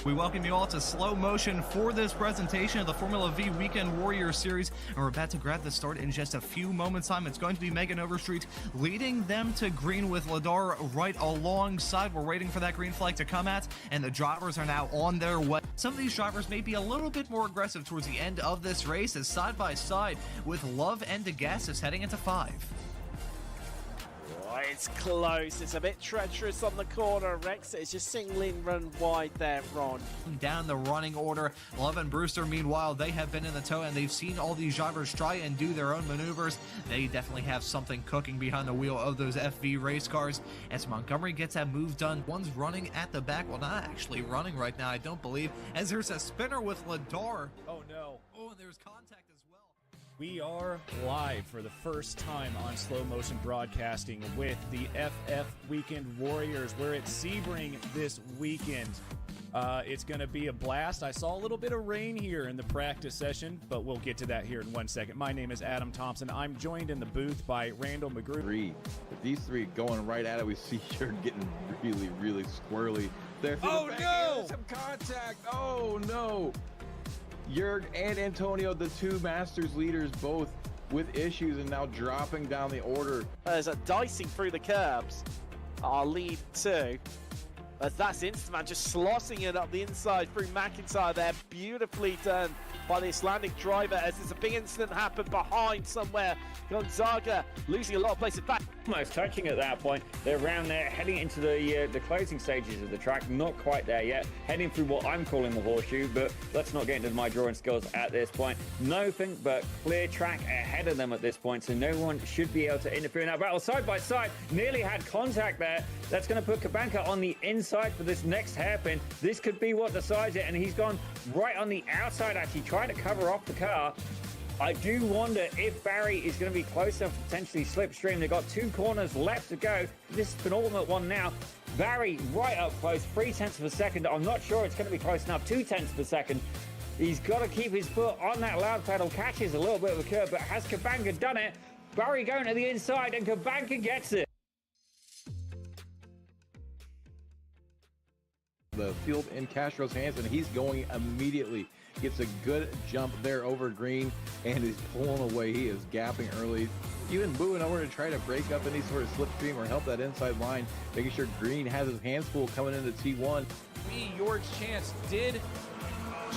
We welcome you all to slow motion for this presentation of the Formula V Weekend Warrior Series, and we're about to grab the start in just a few moments' time. It's going to be Megan Overstreet leading them to green with Ladar right alongside. We're waiting for that green flag to come at, and the drivers are now on their way. Some of these drivers may be a little bit more aggressive towards the end of this race, as side by side with Love and DeGassis heading into 5. Oh, it's close. It's a bit treacherous on the corner. Rex is just singling run wide there, Ron. Down the running order, Love and Brewster, meanwhile, they have been in the tow and they've seen all these drivers try and do their own maneuvers. They definitely have something cooking behind the wheel of those FV race cars. As Montgomery gets that move done, one's running at the back. Well, not actually running right now, I don't believe, as there's a spinner with Ladar. Oh, no. Oh, and there's contact as well. We are live for the first time on slow motion broadcasting with the FF Weekend Warriors. We're at Sebring this weekend. It's going to be a blast. I saw a little bit of rain here in the practice session, but we'll get to that here in 1 second. My name is Adam Thompson. I'm joined in the booth by Randall McGrew. With these three going right at it, we see you're getting really squirrely. There. Oh, no! Some contact. Oh, no. Jurg and Antonio, the two Masters leaders, both with issues and now dropping down the order. There's a dicing through the curbs. Our lead two. As that's Instaman just slossing it up the inside through McIntyre there. Beautifully done by the Icelandic driver as there's a big incident happened behind somewhere. Gonzaga losing a lot of places back. Almost touching at that point. They're around there heading into the closing stages of the track. Not quite there yet. Heading through what I'm calling the horseshoe, but let's not get into my drawing skills at this point. Nothing but clear track ahead of them at this point, so no one should be able to interfere in that battle. Side by side, nearly had contact there. That's going to put Kabanka on the inside for this next hairpin. This could be what decides it, and he's gone right on the outside, actually trying to cover off the car. I do wonder if Barry is going to be close enough to potentially slipstream. They've got 2 corners left to go. This is penultimate one now. Barry right up close, 0.3 of a second. I'm not sure it's going to be close enough, 0.2 of a second. He's got to keep his foot on that loud pedal. Catches a little bit of a curve, but has Kabanka done it? Barry going to the inside, and Kabanka gets it. The field in Castro's hands, and he's going immediately. Gets a good jump there over green, and he's pulling away. He is gapping early, even moving over to try to break up any sort of slipstream or help that inside line, making sure green has his hands full coming into T1. York's chance. Did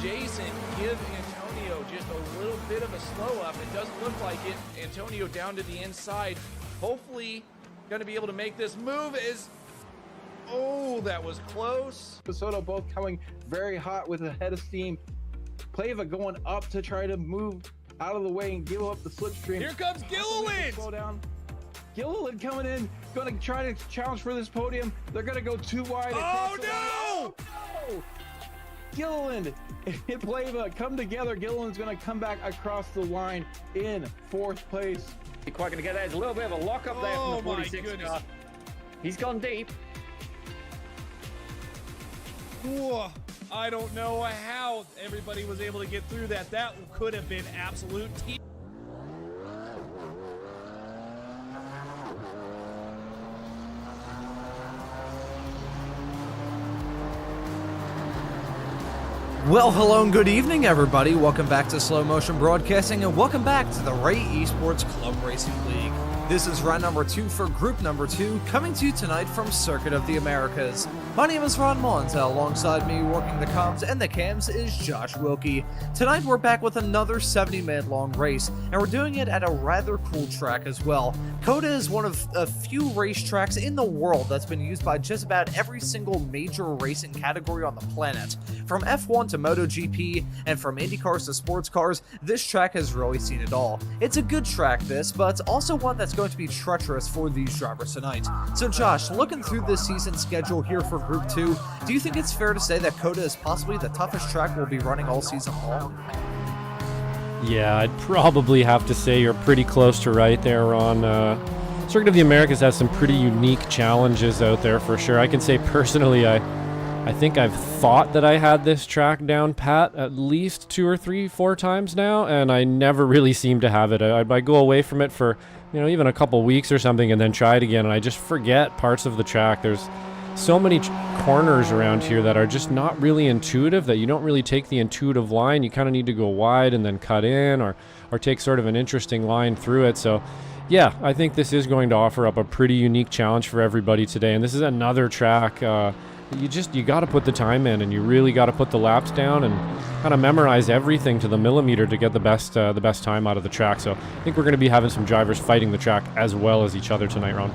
Jason give Antonio just a little bit of a slow up? It doesn't look like it. Antonio down to the inside. Hopefully going to be able to make this move. Oh, that was close. Soto both coming very hot with a head of steam. Plava going up to try to move out of the way and give up the slipstream. Here comes Gilliland. Slow down. Gilliland coming in, going to try to challenge for this podium. They're going to go too wide. Oh, no! No! Gilliland and Plava come together. Gilliland's going to come back across the line in 4th place. Quite going to get there. There's a little bit of a lock up there from the 46 car. He's gone deep. Whoa. I don't know how everybody was able to get through that. That could have been absolute tea. Well, hello and good evening, everybody. Welcome back to Slow Motion Broadcasting, and welcome back to the Ray Esports Club Racing League. This is round number 2 for group number 2, coming to you tonight from Circuit of the Americas. My name is Ron Maunz, and alongside me working the comms and the cams is Josh Wilkie. Tonight we're back with another 70-minute long race, and we're doing it at a rather cool track as well. COTA is one of a few racetracks in the world that's been used by just about every single major racing category on the planet. From F1 to MotoGP, and from IndyCars to sports cars, this track has really seen it all. It's a good track, this, but it's also one that's going to be treacherous for these drivers tonight. So Josh, looking through this season schedule here for Group 2, do you think it's fair to say that COTA is possibly the toughest track we'll be running all season long? Yeah, I'd probably have to say you're pretty close to right there on Circuit of the Americas has some pretty unique challenges out there for sure. I can say personally, I think I've thought that I had this track down pat at least 2 or 3, 4 times now, and I never really seem to have it. I go away from it for, even a couple weeks or something and then try it again, and I just forget parts of the track. There's so many corners around here that are just not really intuitive, that you don't really take the intuitive line. You kind of need to go wide and then cut in, or take sort of an interesting line through it. So yeah, I think this is going to offer up a pretty unique challenge for everybody today. And this is another track you got to put the time in, and you really got to put the laps down and kind of memorize everything to the millimeter to get the best time out of the track. So I think we're going to be having some drivers fighting the track as well as each other tonight, Ron.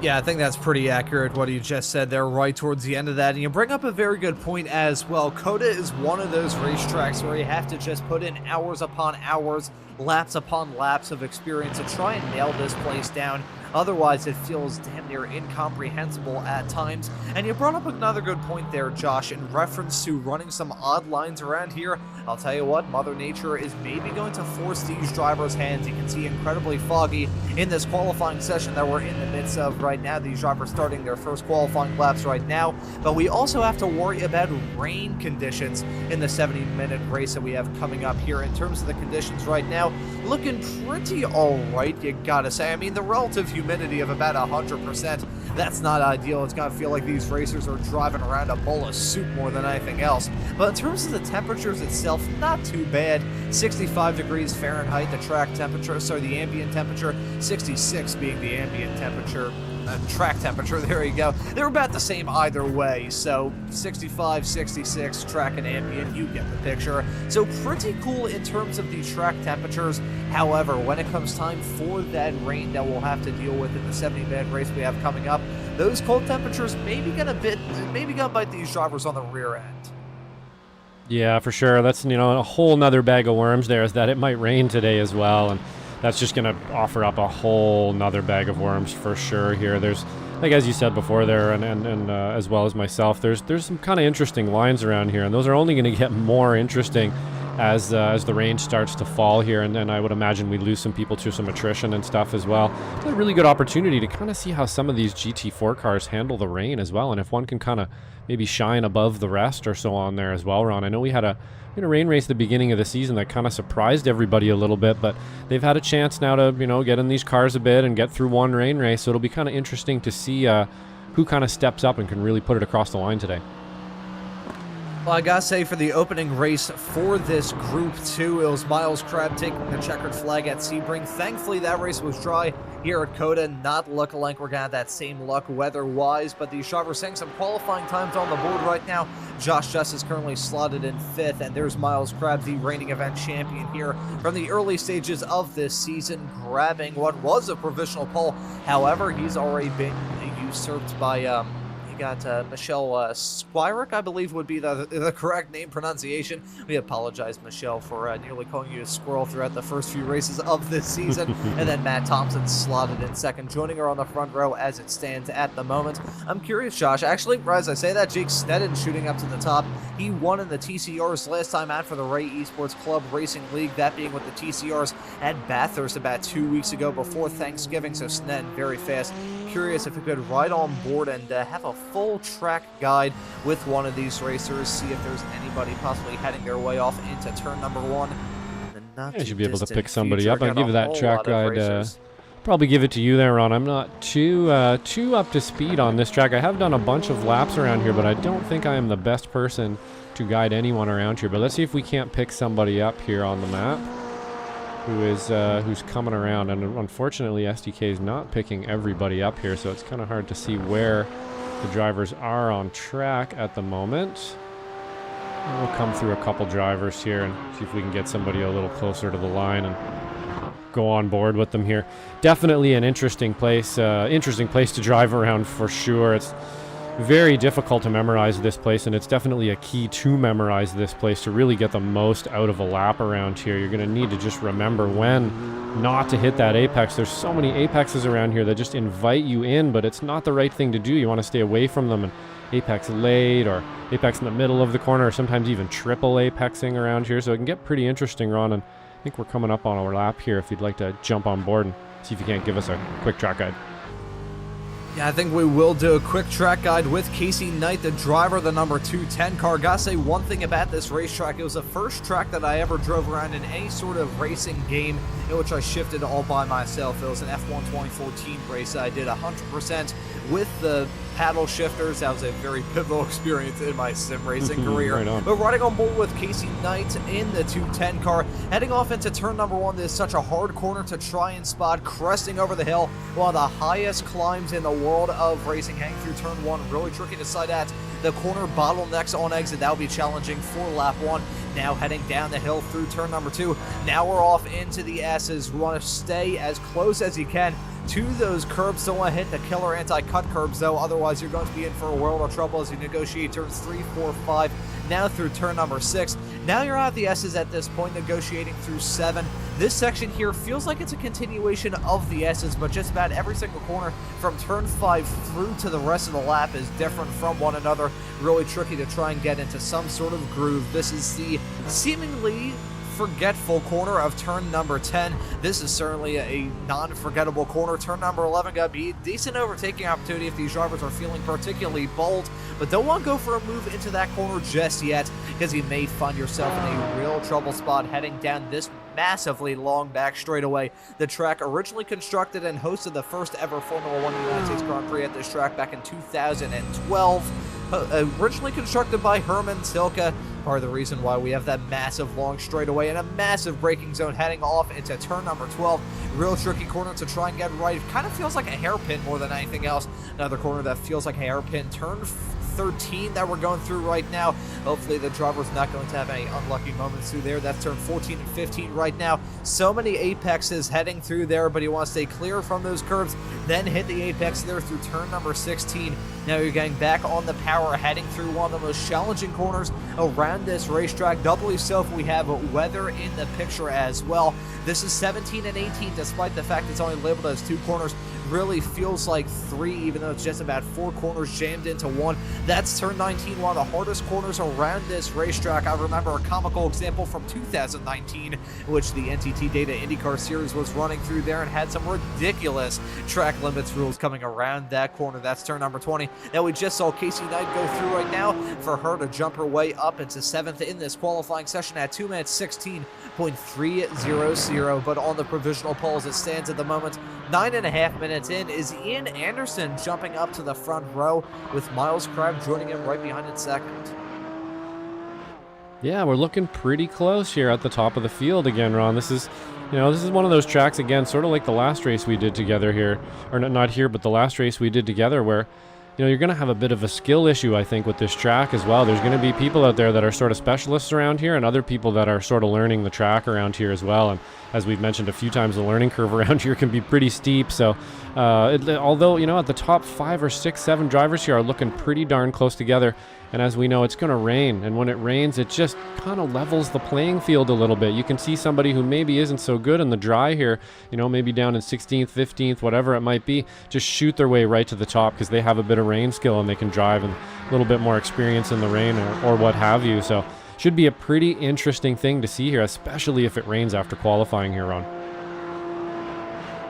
Yeah, I think that's pretty accurate what you just said there right towards the end of that. And you bring up a very good point as well. COTA is one of those racetracks where you have to just put in hours upon hours, laps upon laps of experience to try and nail this place down. Otherwise, it feels damn near incomprehensible at times. And you brought up another good point there, Josh, in reference to running some odd lines around here. I'll tell you what, Mother Nature is maybe going to force these drivers' hands. You can see incredibly foggy in this qualifying session that we're in the midst of right now. These drivers starting their first qualifying laps right now. But we also have to worry about rain conditions in the 70-minute race that we have coming up here. In terms of the conditions right now, looking pretty all right, you gotta say. I mean, the relative humidity of about 100%, that's not ideal. It's gonna feel like these racers are driving around a bowl of soup more than anything else. But in terms of the temperatures itself, not too bad. 65 degrees Fahrenheit, the track temperature, the ambient temperature, 66 being the ambient temperature. Track temperature, there you go. They're about the same either way, so 65, 66, track and ambient, you get the picture. So pretty cool in terms of the track temperatures. However, when it comes time for that rain that we'll have to deal with in the 70-minute race we have coming up, those cold temperatures maybe gonna bite these drivers on the rear end. Yeah, for sure. That's, a whole nother bag of worms there, is that it might rain today as well, and that's just going to offer up a whole nother bag of worms for sure here. There's, like as you said before there, and as well as myself, there's some kind of interesting lines around here, and those are only going to get more interesting as the rain starts to fall here, and then I would imagine we lose some people to some attrition and stuff as well. It's a really good opportunity to kind of see how some of these GT4 cars handle the rain as well, and if one can kind of maybe shine above the rest or so on there as well, Ron. I know we had a rain race at the beginning of the season that kind of surprised everybody a little bit, but they've had a chance now to, get in these cars a bit and get through one rain race, so it'll be kind of interesting to see who kind of steps up and can really put it across the line today. Well, I gotta say, for the opening race for this Group 2, it was Miles Crabbe taking the checkered flag at Sebring. Thankfully, that race was dry here at COTA. Not looking like we're gonna have that same luck weather-wise, but the drivers saying some qualifying times on the board right now. Josh Just is currently slotted in 5th, and there's Miles Crabbe, the reigning event champion here from the early stages of this season, grabbing what was a provisional pole. However, he's already been usurped by you got Michelle Squirick, I believe would be the correct name pronunciation. We apologize, Michelle, for nearly calling you a squirrel throughout the first few races of this season. And then Matt Thompson slotted in 2nd, joining her on the front row as it stands at the moment. I'm curious, Josh. Actually, as I say that, Jake Sneddon shooting up to the top. He won in the TCRs last time out for the Ray Esports Club Racing League, that being with the TCRs at Bathurst about 2 weeks ago before Thanksgiving. So Sneddon, very fast. Curious if we could ride on board and have a full track guide with one of these racers, see if there's anybody possibly heading their way off into turn number 1. I should be able to pick somebody up. I'll give you that track guide. Probably give it to you there, Ron. I'm not too up to speed on this track. I have done a bunch of laps around here, but I don't think I am the best person to guide anyone around here. But let's see if we can't pick somebody up here on the map who's coming around. And unfortunately, SDK is not picking everybody up here, so it's kind of hard to see where the drivers are on track at the moment. We'll come through a couple drivers here and see if we can get somebody a little closer to the line and go on board with them here. Definitely an interesting place to drive around for sure. It's very difficult to memorize this place, and it's definitely a key to memorize this place to really get the most out of a lap around here. You're going to need to just remember when not to hit that apex. There's so many apexes around here that just invite you in, but it's not the right thing to do. You want to stay away from them and apex late or apex in the middle of the corner, or sometimes even triple apexing around here. So it can get pretty interesting, Ron, and I think we're coming up on our lap here if you'd like to jump on board and see if you can't give us a quick track guide. Yeah, I think we will do a quick track guide with Casey Knight, the driver of the number 210 car. Gotta say one thing about this racetrack, it was the first track that I ever drove around in any sort of racing game in which I shifted all by myself. It was an F1 2014 race I did 100% with the paddle shifters. That was a very pivotal experience in my sim racing career. Right on. But riding on board with Casey Knight in the 210 car, heading off into turn number 1. This is such a hard corner to try and spot, cresting over the hill, one of the highest climbs in the world of racing, heading through turn 1, really tricky to sight at. The corner bottlenecks on exit, that'll be challenging for lap 1. Now heading down the hill through turn number 2. Now we're off into the S's. We want to stay as close as you can to those curbs. Don't want to hit the killer anti-cut curbs though, otherwise you're going to be in for a world of trouble as you negotiate turns 3, 4, 5, now through turn number 6. Now you're at the S's at this point, negotiating through 7. This section here feels like it's a continuation of the S's, but just about every single corner from turn 5 through to the rest of the lap is different from one another. Really tricky to try and get into some sort of groove. This is the seemingly forgetful corner of turn number 10. This is certainly a non-forgettable corner. Turn number 11 got to be a decent overtaking opportunity if these drivers are feeling particularly bold, but don't want to go for a move into that corner just yet, because you may find yourself in a real trouble spot heading down this massively long back straightaway. The track originally constructed and hosted the first ever Formula 1 United States Grand Prix at this track back in 2012. Originally constructed by Herman Tilke, part of the reason why we have that massive long straightaway and a massive braking zone heading off into turn number 12. Real tricky corner to try and get right. Kind of feels like a hairpin more than anything else. Another corner that feels like a hairpin. Turn 13 that we're going through right now. Hopefully the driver's not going to have any unlucky moments through there. That's turn 14 and 15 right now. So many apexes heading through there, but you want to stay clear from those curves, then hit the apex there through turn number 16. Now you're getting back on the power, heading through one of the most challenging corners around this racetrack. Doubly so if we have weather in the picture as well. This is 17 and 18, despite the fact it's only labeled as 2 corners. Really feels like 3, even though it's just about 4 corners jammed into one. That's turn 19, one of the hardest corners around this racetrack. I remember a comical example from 2019, in which the NTT Data IndyCar Series was running through there and had some ridiculous track limits rules coming around that corner. That's turn number 20. Now we just saw Casey Knight go through right now for her to jump her way up into 7th in this qualifying session at 2 minutes 16.300, but on the provisional pole as it stands at the moment, 9.5 minutes in, is Ian Anderson jumping up to the front row with Miles Crabbe joining him right behind in second. Yeah, we're looking pretty close here at the top of the field again, Ron. This is one of those tracks again, sort of like the last race we did together here, or not here, but the last race we did together, where you're going to have a bit of a skill issue, I think, with this track as well. There's going to be people out there that are sort of specialists around here and other people that are sort of learning the track around here as well. And as we've mentioned a few times, the learning curve around here can be pretty steep. So although, at the top 5 or 6, 7 drivers here are looking pretty darn close together. And as we know, it's going to rain. And when it rains, it just kind of levels the playing field a little bit. You can see somebody who maybe isn't so good in the dry here, maybe down in 16th, 15th, whatever it might be, just shoot their way right to the top because they have a bit of rain skill and they can drive and a little bit more experience in the rain or what have you. So should be a pretty interesting thing to see here, especially if it rains after qualifying here, Ron.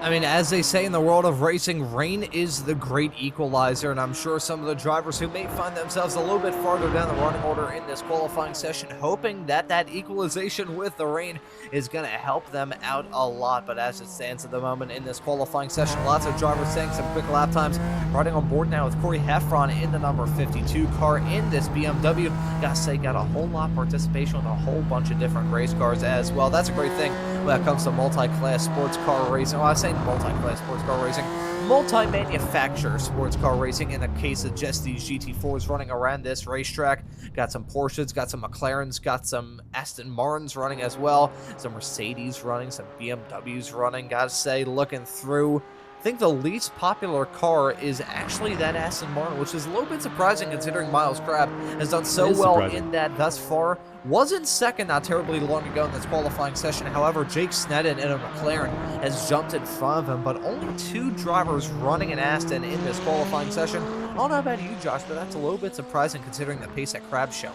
I mean, as they say in the world of racing, rain is the great equalizer, and I'm sure some of the drivers who may find themselves a little bit farther down the running order in this qualifying session, hoping that equalization with the rain is going to help them out a lot. But as it stands at the moment in this qualifying session, lots of drivers saying some quick lap times. Riding on board now with Corey Heffron in the number 52 car in this BMW. Gotta say, got a whole lot of participation with a whole bunch of different race cars as well. That's a great thing when it comes to multi-class sports car racing. Well, I say multi-class sports car racing, multi-manufacturer sports car racing in the case of just these GT4s running around this racetrack. Got some Porsches, got some McLarens, got some Aston Martins running as well, some Mercedes running, some BMWs running. Gotta say, looking through, I think the least popular car is actually that Aston Martin, which is a little bit surprising considering Miles Crabbe has done so well in that thus far. Was in second not terribly long ago in this qualifying session. However, Jake Sneddon in a McLaren has jumped in front of him, but only 2 drivers running an Aston in this qualifying session. I don't know about you, Josh, but that's a little bit surprising considering the pace that Crabbe's showing.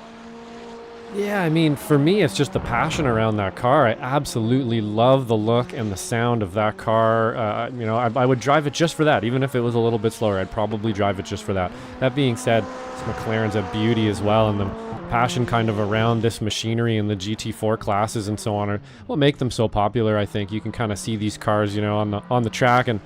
Yeah, I mean, for me, it's just the passion around that car. I absolutely love the look and the sound of that car. I would drive it just for that. Even if it was a little bit slower, I'd probably drive it just for that. That being said, this McLaren's a beauty as well, and the passion kind of around this machinery and the GT4 classes and so on are what make them so popular. I think you can kind of see these cars, on the track, and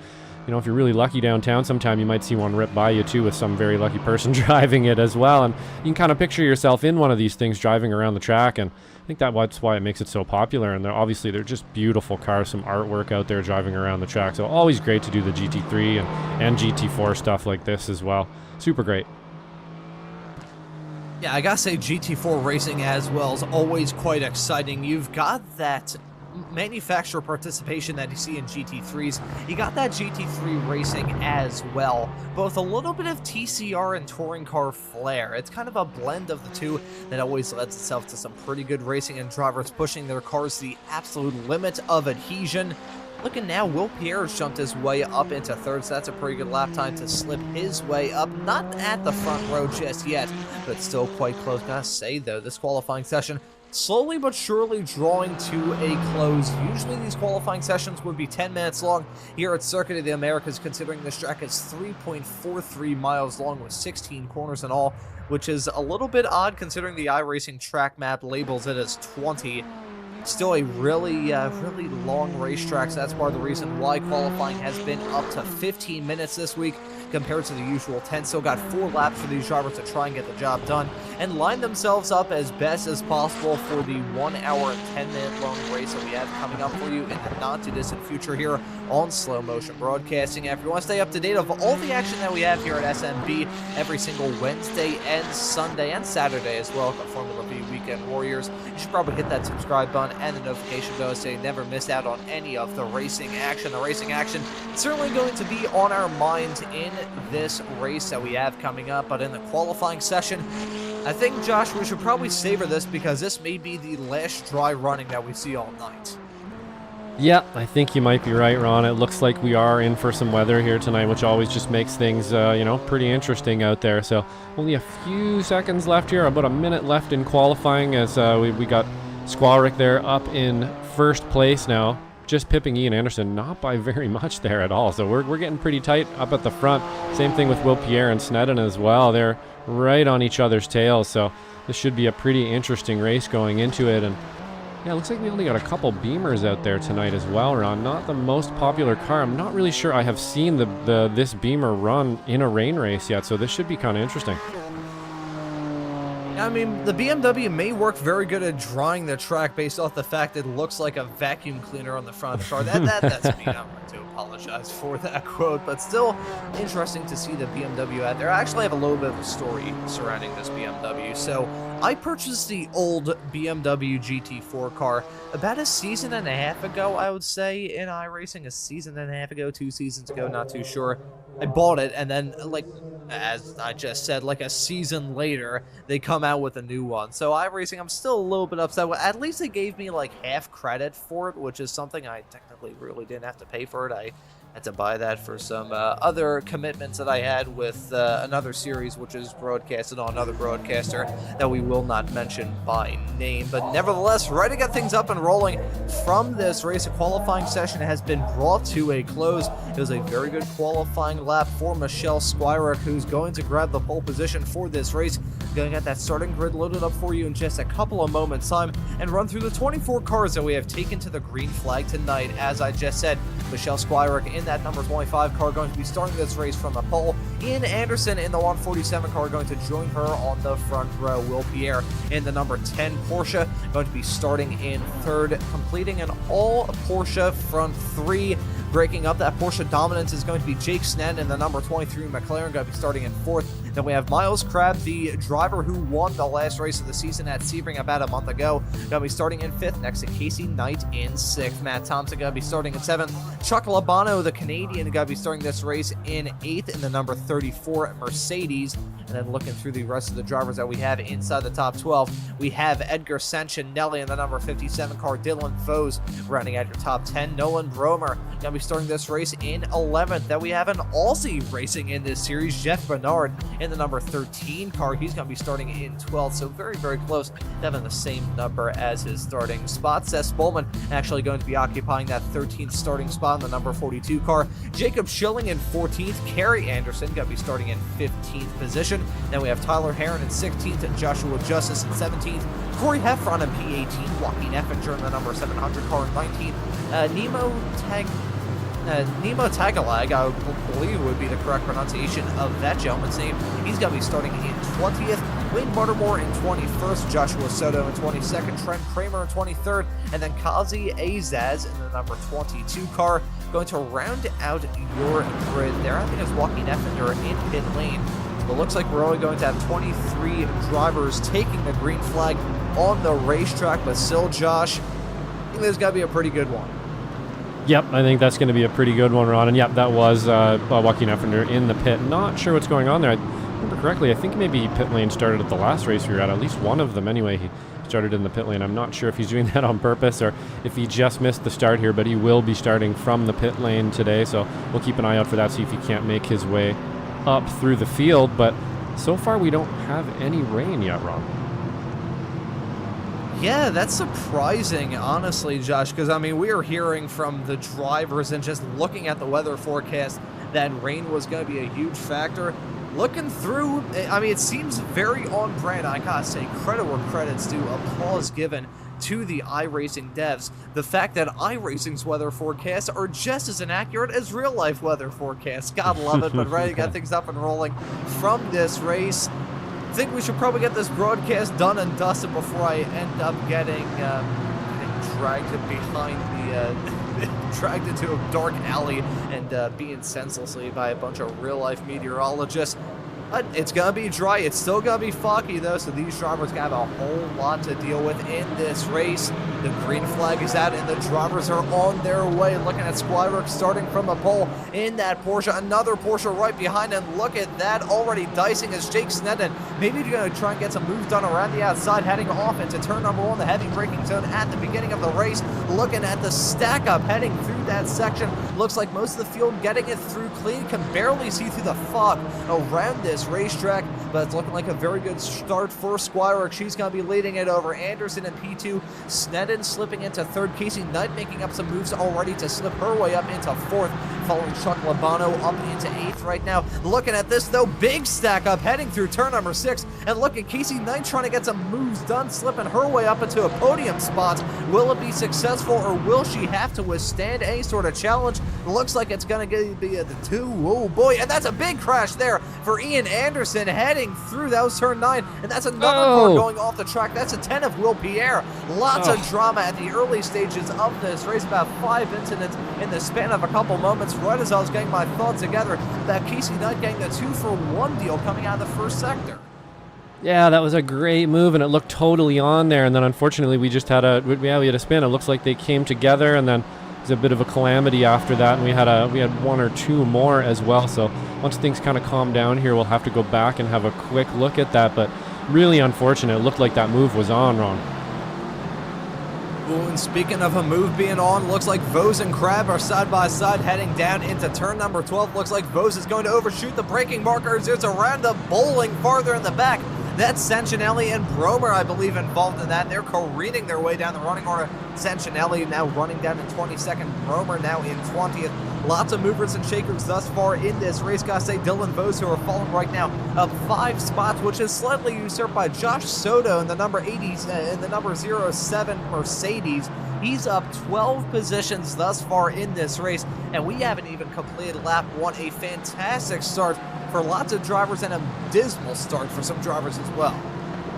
if you're really lucky downtown sometime, you might see one rip by you too with some very lucky person driving it as well. And you can kind of picture yourself in one of these things driving around the track. And I think that's why it makes it so popular. And they're just beautiful cars, some artwork out there driving around the track. So always great to do the GT3 and GT4 stuff like this as well. Super great. Yeah, I gotta say GT4 racing as well is always quite exciting. You've got that manufacturer participation that you see in GT3s. You got that GT3 racing as well. Both a little bit of TCR and touring car flair. It's kind of a blend of the two that always lends itself to some pretty good racing and drivers pushing their cars to the absolute limit of adhesion. Looking now, Wilkie has jumped his way up into third, so that's a pretty good lap time to slip his way up. Not at the front row just yet, but still quite close. Gotta say, though, this qualifying session slowly but surely drawing to a close. Usually these qualifying sessions would be 10 minutes long. Here at Circuit of the Americas, considering this track is 3.43 miles long with 16 corners in all, which is a little bit odd considering the iRacing track map labels it as 20. Still a really long racetrack, so that's part of the reason why qualifying has been up to 15 minutes this week compared to the usual 10. Still got 4 laps for these drivers to try and get the job done and line themselves up as best as possible for the 1 hour and 10-minute long race that we have coming up for you in the not-too-distant future here on Slow Motion Broadcasting. If you want to stay up to date of all the action that we have here at SMB every single Wednesday and Sunday and Saturday as well, the Formula V Weekend Warriors, you should probably hit that subscribe button and the notification bell so you never miss out on any of the racing action. The racing action is certainly going to be on our minds in this race that we have coming up, but in the qualifying session, I think, Josh, we should probably savor this because this may be the last dry running that we see all night. Yeah, I think you might be right, Ron. It looks like we are in for some weather here tonight, which always just makes things, pretty interesting out there. So only a few seconds left here, about a minute left in qualifying as we got Squalrick there up in first place now, just pipping Ian Anderson, not by very much there at all. So we're getting pretty tight up at the front. Same thing with Will Pierre and Sneddon as well. They're right on each other's tails. So this should be a pretty interesting race going into it. And yeah, it looks like we only got a couple Beamers out there tonight as well, Ron. Not the most popular car. I'm not really sure I have seen this Beamer run in a rain race yet, so this should be kind of interesting. I mean, the BMW may work very good at drying the track based off the fact it looks like a vacuum cleaner on the front of the car. That's me. I'm going to apologize for that quote, but still interesting to see the BMW out there. I actually have a little bit of a story surrounding this BMW. So I purchased the old BMW GT4 car about a season and a half ago, I would say, in iRacing. A season and a half ago, 2 seasons ago, not too sure. I bought it, and then, as I just said, a season later, they come out with a new one. So iRacing, I'm still a little bit upset with. At least they gave me half credit for it, which is something I technically really didn't have to pay for it. I had to buy that for some other commitments that I had with another series, which is broadcasted on another broadcaster that we will not mention by name. But nevertheless, ready to get things up and rolling from this race. A qualifying session has been brought to a close. It was a very good qualifying lap for Michelle Squirick, who's going to grab the pole position for this race. Going to get that starting grid loaded up for you in just a couple of moments' time and run through the 24 cars that we have taken to the green flag tonight. As I just said, Michelle Squirick in that number 25 car going to be starting this race from the pole. Ian Anderson in the 147 car going to join her on the front row. Will Pierre in the number 10 Porsche going to be starting in third, completing an all Porsche front three. Breaking up that Porsche dominance is going to be Jake Sneddon in the number 23 McLaren, going to be starting in fourth. Then we have Miles Crabb, the driver who won the last race of the season at Sebring about a month ago, going to be starting in fifth, next to Casey Knight in sixth. Matt Thompson going to be starting in seventh. Chuck Labano, the Canadian, going to be starting this race in eighth in the number 34 Mercedes. And then looking through the rest of the drivers that we have inside the top 12, we have Edgar Sanchinelli in the number 57 car, Dylan Foes rounding out your top 10. Nolan Bromer going to be starting this race in 11th. Then we have an Aussie racing in this series, Jeff Bernard, in the number 13 car. He's going to be starting in 12th, so very, very close to having the same number as his starting spot. Seth Spolman actually going to be occupying that 13th starting spot in the number 42 car. Jacob Schilling in 14th. Kerry Anderson going to be starting in 15th position. Then we have Tyler Heron in 16th, and Joshua Justice in 17th. Corey Heffron in P18, Joaquin Effinger in the number 700 car in 19th. Nemo Tagalag, I believe would be the correct pronunciation of that gentleman's name. He's going to be starting in 20th. Wayne Buttermore in 21st, Joshua Soto in 22nd, Trent Kramer in 23rd, and then Kazi Azaz in the number 22 car. Going to round out your grid there, I think it's Joaquin Effinger in pit lane. It looks like we're only going to have 23 drivers taking the green flag on the racetrack, but still, Josh, I think there's got to be a pretty good one. Yep, I think that's going to be a pretty good one, Ron. And yep, that was Joaquin Effender in the pit. Not sure what's going on there. I remember correctly, I think maybe pit lane started at the last race we were at least one of them anyway. He started in the pit lane. I'm not sure if he's doing that on purpose or if he just missed the start here, but he will be starting from the pit lane today. So we'll keep an eye out for that, see if he can't make his way up through the field. But so far we don't have any rain yet, Ron. Yeah, that's surprising, honestly, Josh, because, I mean, we are hearing from the drivers and just looking at the weather forecast that rain was going to be a huge factor. Looking through, I mean, it seems very on brand. I gotta say, credit where credit's due, applause given to the iRacing devs. The fact that iRacing's weather forecasts are just as inaccurate as real-life weather forecasts. God love it, but ready to get things up and rolling from this race. I think we should probably get this broadcast done and dusted before I end up getting dragged behind the dragged into a dark alley and being senselessly by a bunch of real-life meteorologists. But it's going to be dry. It's still going to be foggy, though, so these drivers got a whole lot to deal with in this race. The green flag is out, and the drivers are on their way. Looking at Squirek starting from the pole in that Porsche. Another Porsche right behind, and look at that, already dicing as Jake Sneddon. Maybe going to try and get some moves done around the outside, heading off into turn number 1, the heavy braking zone at the beginning of the race. Looking at the stack up, heading through that section. Looks like most of the field getting it through clean. Can barely see through the fog around this racetrack, but it's looking like a very good start for Squirek. She's going to be leading it over Anderson in P2. Sneddon slipping into 3rd. Casey Knight making up some moves already to slip her way up into 4th, following Chuck Labano up into 8th right now. Looking at this, though, big stack up heading through turn number 6, and look at Casey Knight trying to get some moves done, slipping her way up into a podium spot. Will it be successful, or will she have to withstand any sort of challenge? Looks like it's going to be the 2. Oh boy, and that's a big crash there for Ian Anderson heading through. That was turn 9, and that's another car going off the track. That's a 10 of Will Pierre. Lots of drama at the early stages of this race. About 5 incidents in the span of a couple moments. Right as I was getting my thoughts together, that Casey Knight getting the 2-for-1 deal coming out of the first sector. Yeah, that was a great move, and it looked totally on there. And then unfortunately, we just had we had a spin. It looks like they came together, and then it was a bit of a calamity after that. And we had 1 or 2 more as well. So once things kind of calm down here, we'll have to go back and have a quick look at that. But really unfortunate. It looked like that move was on, Ron. Ooh, and speaking of a move being on, looks like Vose and Crab are side by side heading down into turn number 12. Looks like Vose is going to overshoot the braking markers. There's a round of bowling farther in the back. That's Sancinelli and Bromer, I believe, involved in that. They're careening their way down the running order. Sancinelli now running down in 22nd. Bromer now in 20th. Lots of movers and shakers thus far in this race. Gotta say, Dylan Vose, who are falling right now up 5 spots, which is slightly usurped by Josh Soto in the number 80s, in the number 07 Mercedes. He's up 12 positions thus far in this race, and we haven't even completed lap 1. A fantastic start for lots of drivers and a dismal start for some drivers as well.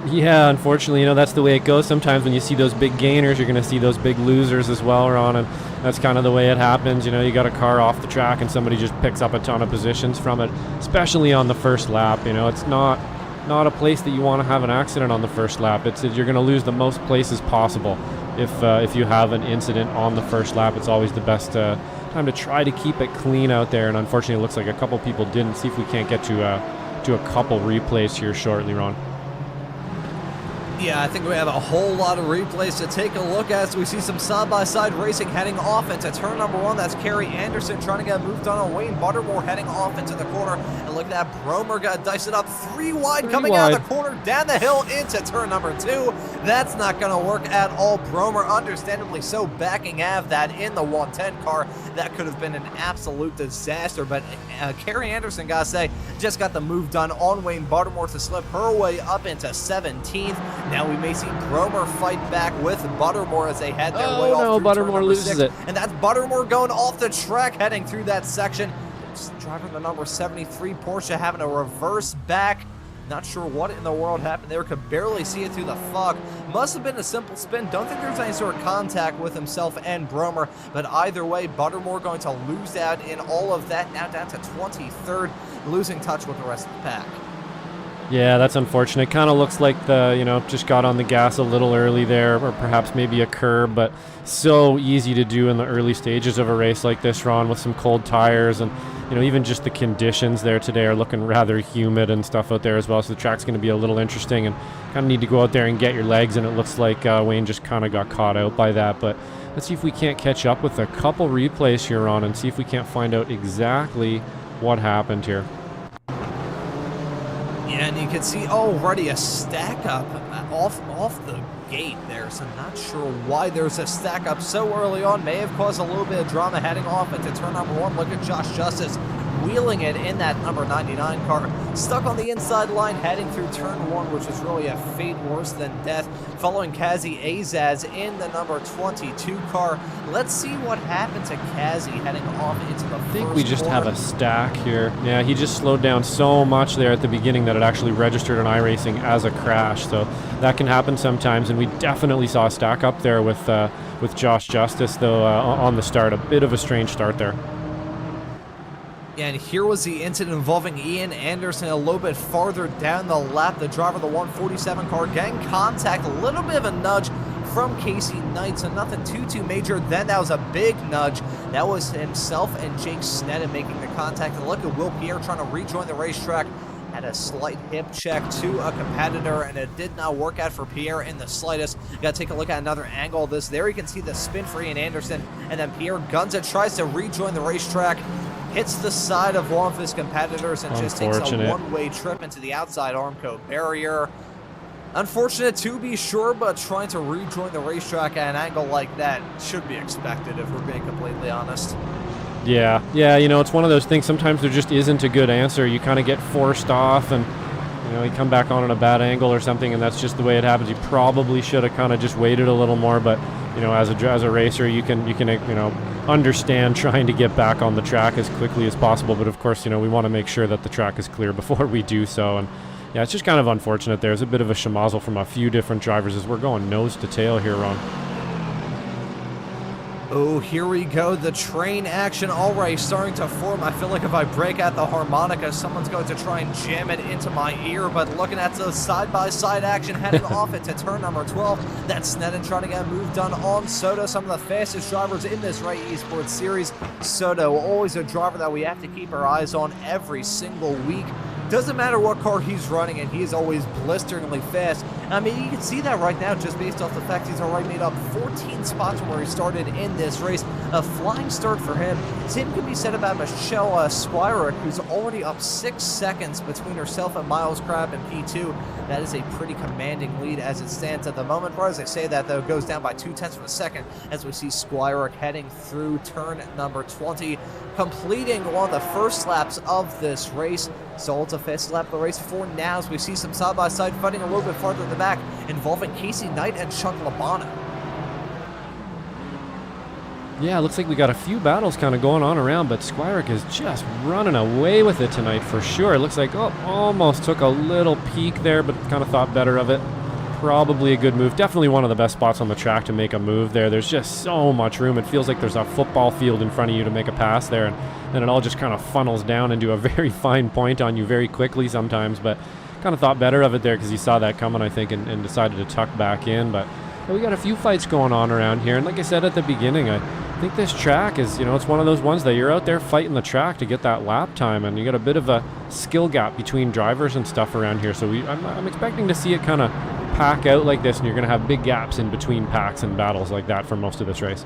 Yeah, unfortunately, that's the way it goes. Sometimes when you see those big gainers, you're going to see those big losers as well, Ron, and that's kind of the way it happens. You got a car off the track and somebody just picks up a ton of positions from it, especially on the first lap. It's not a place that you want to have an accident on the first lap. You're going to lose the most places possible if you have an incident on the first lap. It's always the best time to try to keep it clean out there, and unfortunately it looks like a couple people didn't. See if we can't get to a couple replays here shortly, Ron. Yeah, I think we have a whole lot of replays to take a look at as we see some side-by-side racing heading off into turn number 1. That's Kerry Anderson trying to get moved on Wayne Buttermore heading off into the corner. And look at that, Bromer got diced it up 3 wide coming out of the corner, down the hill into turn number 2. That's not going to work at all. Bromer, understandably so, backing out that in the 110 car. That could have been an absolute disaster, but Kerry Anderson, gotta say, just got the move done on Wayne Buttermore to slip her way up into 17th. Now we may see Bromer fight back with Buttermore as they head their way off. No, through Buttermore turn loses 6, it. and that's Buttermore going off the track, heading through that section. It's driving the number 73 Porsche having a reverse back. Not sure what in the world happened there. Could barely see it through the fog. Must have been a simple spin. Don't think there's any sort of contact with himself and Bromer. But either way, Buttermore going to lose out in all of that. Now down to 23rd, losing touch with the rest of the pack. Yeah, that's unfortunate. Kind of looks like just got on the gas a little early there, or perhaps maybe a curb, but so easy to do in the early stages of a race like this, Ron, with some cold tires. And even just the conditions there today are looking rather humid and stuff out there as well, so the track's going to be a little interesting and kind of need to go out there and get your legs, and it looks like Wayne just kind of got caught out by that. But let's see if we can't catch up with a couple replays here, Ron, and see if we can't find out exactly what happened here. Yeah, and you can see already a stack up off the gate there, so not sure why there's a stack up so early on. May have caused a little bit of drama heading off into turn number 1. Look at Josh Justice wheeling it in that number 99 car, stuck on the inside line heading through turn 1, which is really a fate worse than death, following Kazi Azaz in the number 22 car. Let's see what happened to Kazi heading off into the I think we just have a stack here. Yeah, he just slowed down so much there at the beginning that it actually registered on iRacing as a crash, so that can happen sometimes, and we definitely saw a stack up there with Josh Justice, though, on the start. A bit of a strange start there. And here was the incident involving Ian Anderson a little bit farther down the lap. The driver of the 147 car getting contact, a little bit of a nudge from Casey Knight, so nothing too major. Then that was a big nudge. That was himself and Jake Sneddon making the contact. And look at Wilkie trying to rejoin the racetrack. Had a slight hip check to a competitor, and it did not work out for Pierre in the slightest. You got to take a look at another angle of this. There you can see the spin for Ian Anderson, and then Pierre guns it, tries to rejoin the racetrack, hits the side of one of his competitors, and just takes a one-way trip into the outside Armco barrier. Unfortunate to be sure, but trying to rejoin the racetrack at an angle like that should be expected, if we're being completely honest. Yeah, it's one of those things. Sometimes there just isn't a good answer. You kind of get forced off, and you come back on at a bad angle or something, and that's just the way it happens. You probably should have kind of just waited a little more, but as a racer, you can understand trying to get back on the track as quickly as possible. But of course, we want to make sure that the track is clear before we do so. And yeah, it's just kind of unfortunate. There's a bit of a schmozzle from a few different drivers as we're going nose to tail here, Ron. Oh, here we go. The train action already starting to form. I feel like if I break out the harmonica, someone's going to try and jam it into my ear. But looking at the side-by-side action heading off into turn number 12, that's Sneddon trying to get a move done on Soto, some of the fastest drivers in this Ray Esports series. Soto, always a driver that we have to keep our eyes on every single week. Doesn't matter what car he's running in, he is always blisteringly fast. I mean, you can see that right now just based off the fact he's already made up 14 spots from where he started in this race. A flying start for him. Same can be said about Michelle Squirick, who's already up 6 seconds between herself and Miles Crabb in P2. That is a pretty commanding lead as it stands at the moment. But as I say that, though, it goes down by 0.2 of a second as we see Squirick heading through turn number 20, completing one of the first laps of this race. So it's a fast lap of the race for now as we see some side-by-side fighting a little bit farther in the back involving Casey Knight and Chuck Labana. Yeah, it looks like we got a few battles kind of going on around, but Squirick is just running away with it tonight for sure. It looks like, almost took a little peek there, but kind of thought better of it. Probably a good move. Definitely one of the best spots on the track to make a move there. There's just so much room. It feels like there's a football field in front of you to make a pass there, and then it all just kind of funnels down into a very fine point on you very quickly sometimes, but kind of thought better of it there because he saw that coming, I think, and decided to tuck back in. But we got a few fights going on around here, and like I said at the beginning, I think this track is, it's one of those ones that you're out there fighting the track to get that lap time, and you got a bit of a skill gap between drivers and stuff around here. So I'm expecting to see it kind of pack out like this, and you're going to have big gaps in between packs and battles like that for most of this race.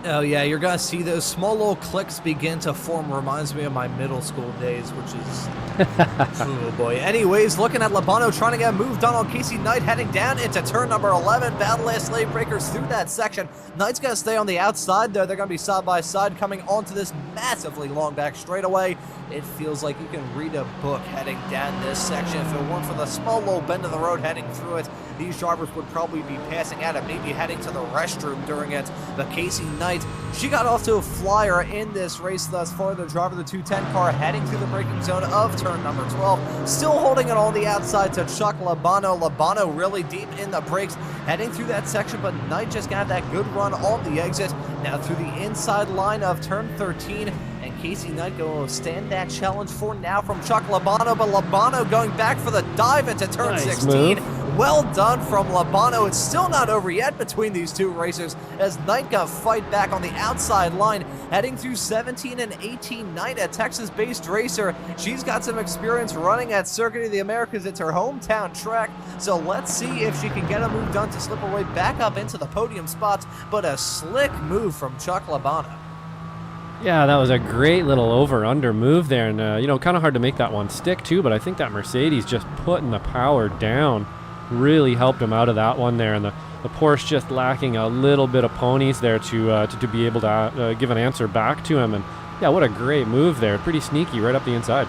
Oh yeah, you're gonna see those small little cliques begin to form. Reminds me of my middle school days, which is oh boy. Anyways, looking at Labano trying to get a move done on Casey Knight, heading down into turn number 11. Battle last slave breakers through that section. Knight's gonna stay on the outside though. They're gonna be side by side coming onto this massively long back straightaway. It feels like you can read a book heading down this section. If it weren't for the small little bend of the road heading through it, these drivers would probably be passing out and maybe heading to the restroom during it. But Casey Knight, she got off to a flyer in this race thus far. The driver of the 210 car heading through the braking zone of turn number 12. Still holding it on the outside to Chuck Labano. Labano really deep in the brakes, heading through that section, but Knight just got that good run on the exit. Now through the inside line of turn 13. And Casey Knight going to stand that challenge for now from Chuck Labano, but Labano going back for the dive into turn 16. Move. Well done from Labano. It's still not over yet between these two racers as Knight got fight back on the outside line, heading through 17 and 18. Knight, a Texas-based racer. She's got some experience running at Circuit of the Americas. It's her hometown track, so let's see if she can get a move done to slip her way back up into the podium spots, but a slick move from Chuck Labano. Yeah, that was a great little over-under move there, and kind of hard to make that one stick too, but I think that Mercedes just putting the power down really helped him out of that one there, and the Porsche just lacking a little bit of ponies there to be able to give an answer back to him. And yeah, what a great move there. Pretty sneaky right up the inside.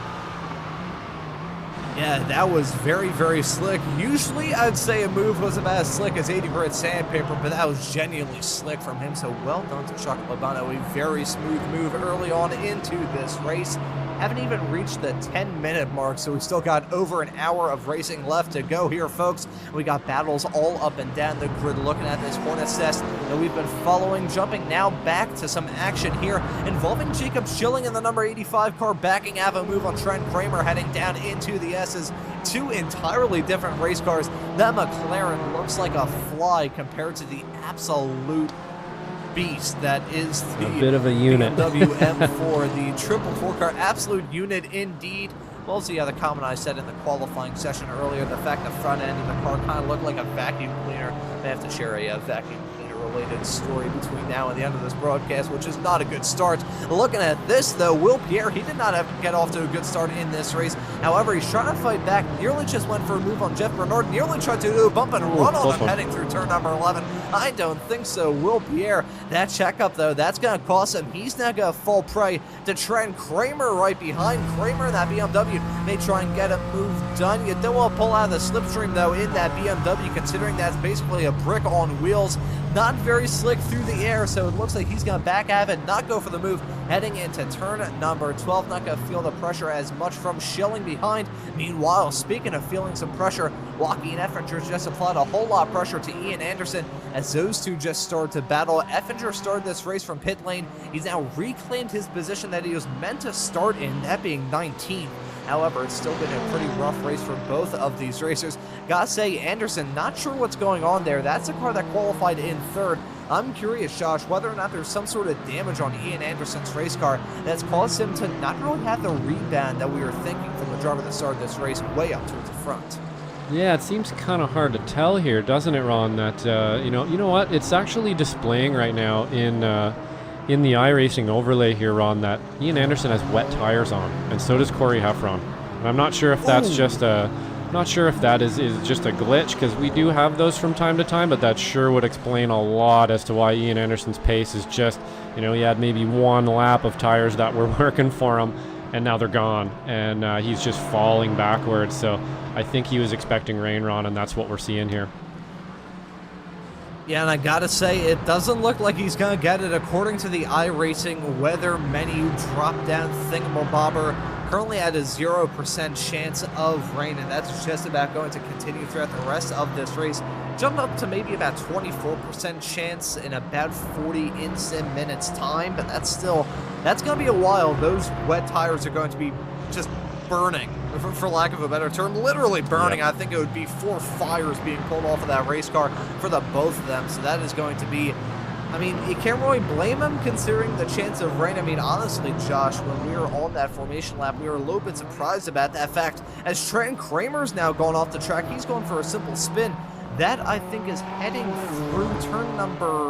Yeah, that was very, very slick. Usually I'd say a move was about as slick as 80 grit sandpaper, but that was genuinely slick from him, so well done to Chuck Labano. A very smooth move early on into this race. Haven't even reached the 10-minute mark, so we still got over an hour of racing left to go here, folks. We got battles all up and down the grid looking at this Hornets test that we've been following. Jumping now back to some action here involving Jacob Schilling in the number 85 car, backing out a move on Trent Kramer, heading down into the S's. Two entirely different race cars. That McLaren looks like a fly compared to the absolute beast that is the bit of a unit. BMW M4, the triple four car, absolute unit indeed. Well, the other comment I said in the qualifying session earlier, the fact the front end of the car kind of looked like a vacuum cleaner. I have to share a vacuum cleaner related story between now and the end of this broadcast, which is not a good start. Looking at this though, Will Pierre, he did not have to get off to a good start in this race. However, he's trying to fight back, nearly just went for a move on Jeff Bernard, nearly tried to do a bump and run on him heading through turn number 11. I don't think so. Will Pierre, that checkup though, that's going to cost him. He's now going to fall prey to Trent Kramer right behind. Kramer in that BMW may try and get a move done. You don't want to pull out of the slipstream though in that BMW, considering that's basically a brick on wheels. Not very slick through the air, so it looks like he's going to back out of it, not go for the move, heading into turn number 12. Not going to feel the pressure as much from Schilling behind. Meanwhile, speaking of feeling some pressure, Joaquin Effinger just applied a whole lot of pressure to Ian Anderson as those two just started to battle. Effinger started this race from pit lane. He's now reclaimed his position that he was meant to start in, that being 19. However, it's still been a pretty rough race for both of these racers. Gotta say, Anderson, not sure what's going on there. That's the car that qualified in third. I'm curious, Josh, whether or not there's some sort of damage on Ian Anderson's race car that's caused him to not really have the rebound that we were thinking from the driver that started this race way up towards the front. Yeah, it seems kind of hard to tell here, doesn't it, Ron? That you know what? It's actually displaying right now in the iRacing overlay here, Ron, that Ian Anderson has wet tires on, and so does Corey Heffron. And I'm not sure if that's just a, not sure if that is just a glitch, because we do have those from time to time, but that sure would explain a lot as to why Ian Anderson's pace is just, he had maybe one lap of tires that were working for him, and now they're gone, and he's just falling backwards. So I think he was expecting rain, Ron, and that's what we're seeing here. Yeah, and I gotta say, it doesn't look like he's gonna get it. According to the iRacing weather menu drop-down thingamabobber, currently at a 0% chance of rain, and that's just about going to continue throughout the rest of this race. Jump up to maybe about 24% chance in about 40 in-sim minutes time, but that's gonna be a while. Those wet tires are going to be just burning, for lack of a better term, literally burning. Yep. I think it would be 4 fires being pulled off of that race car for the both of them. So that is going to be, I mean, you can't really blame him considering the chance of rain. I mean, honestly, Josh, when we were on that formation lap, we were a little bit surprised about that fact. As Trenton Kramer's now going off the track, he's going for a simple spin. That, I think, is heading through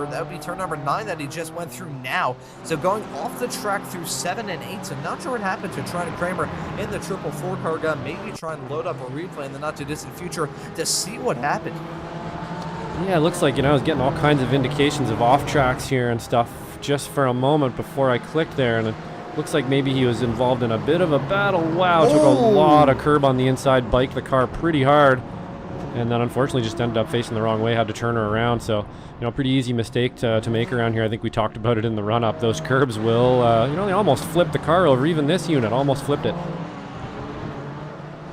that would be turn number 9 that he just went through now. So going off the track through 7 and 8. So not sure what happened to Trenton Kramer in the 4x4 car gun. Maybe try and load up a replay in the not-too-distant future to see what happened. Yeah, it looks like, I was getting all kinds of indications of off tracks here and stuff just for a moment before I clicked there, and it looks like maybe he was involved in a bit of a battle. Wow, took a lot of curb on the inside, biked the car pretty hard, and then unfortunately just ended up facing the wrong way, had to turn her around. So, pretty easy mistake to make around here. I think we talked about it in the run-up. Those curbs will, they almost flipped the car over. Even this unit almost flipped it.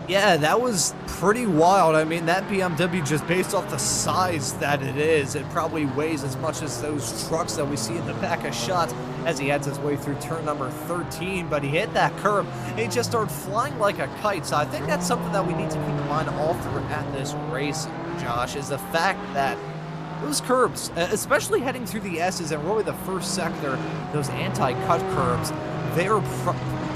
Yeah, that was pretty wild. I mean, that BMW, just based off the size that it is, it probably weighs as much as those trucks that we see in the back of shots as he heads his way through turn number 13. But he hit that curb and he just started flying like a kite. So I think that's something that we need to keep in mind all throughout this race, Josh, is the fact that those curbs, especially heading through the S's and really the first sector, those anti-cut curbs, they are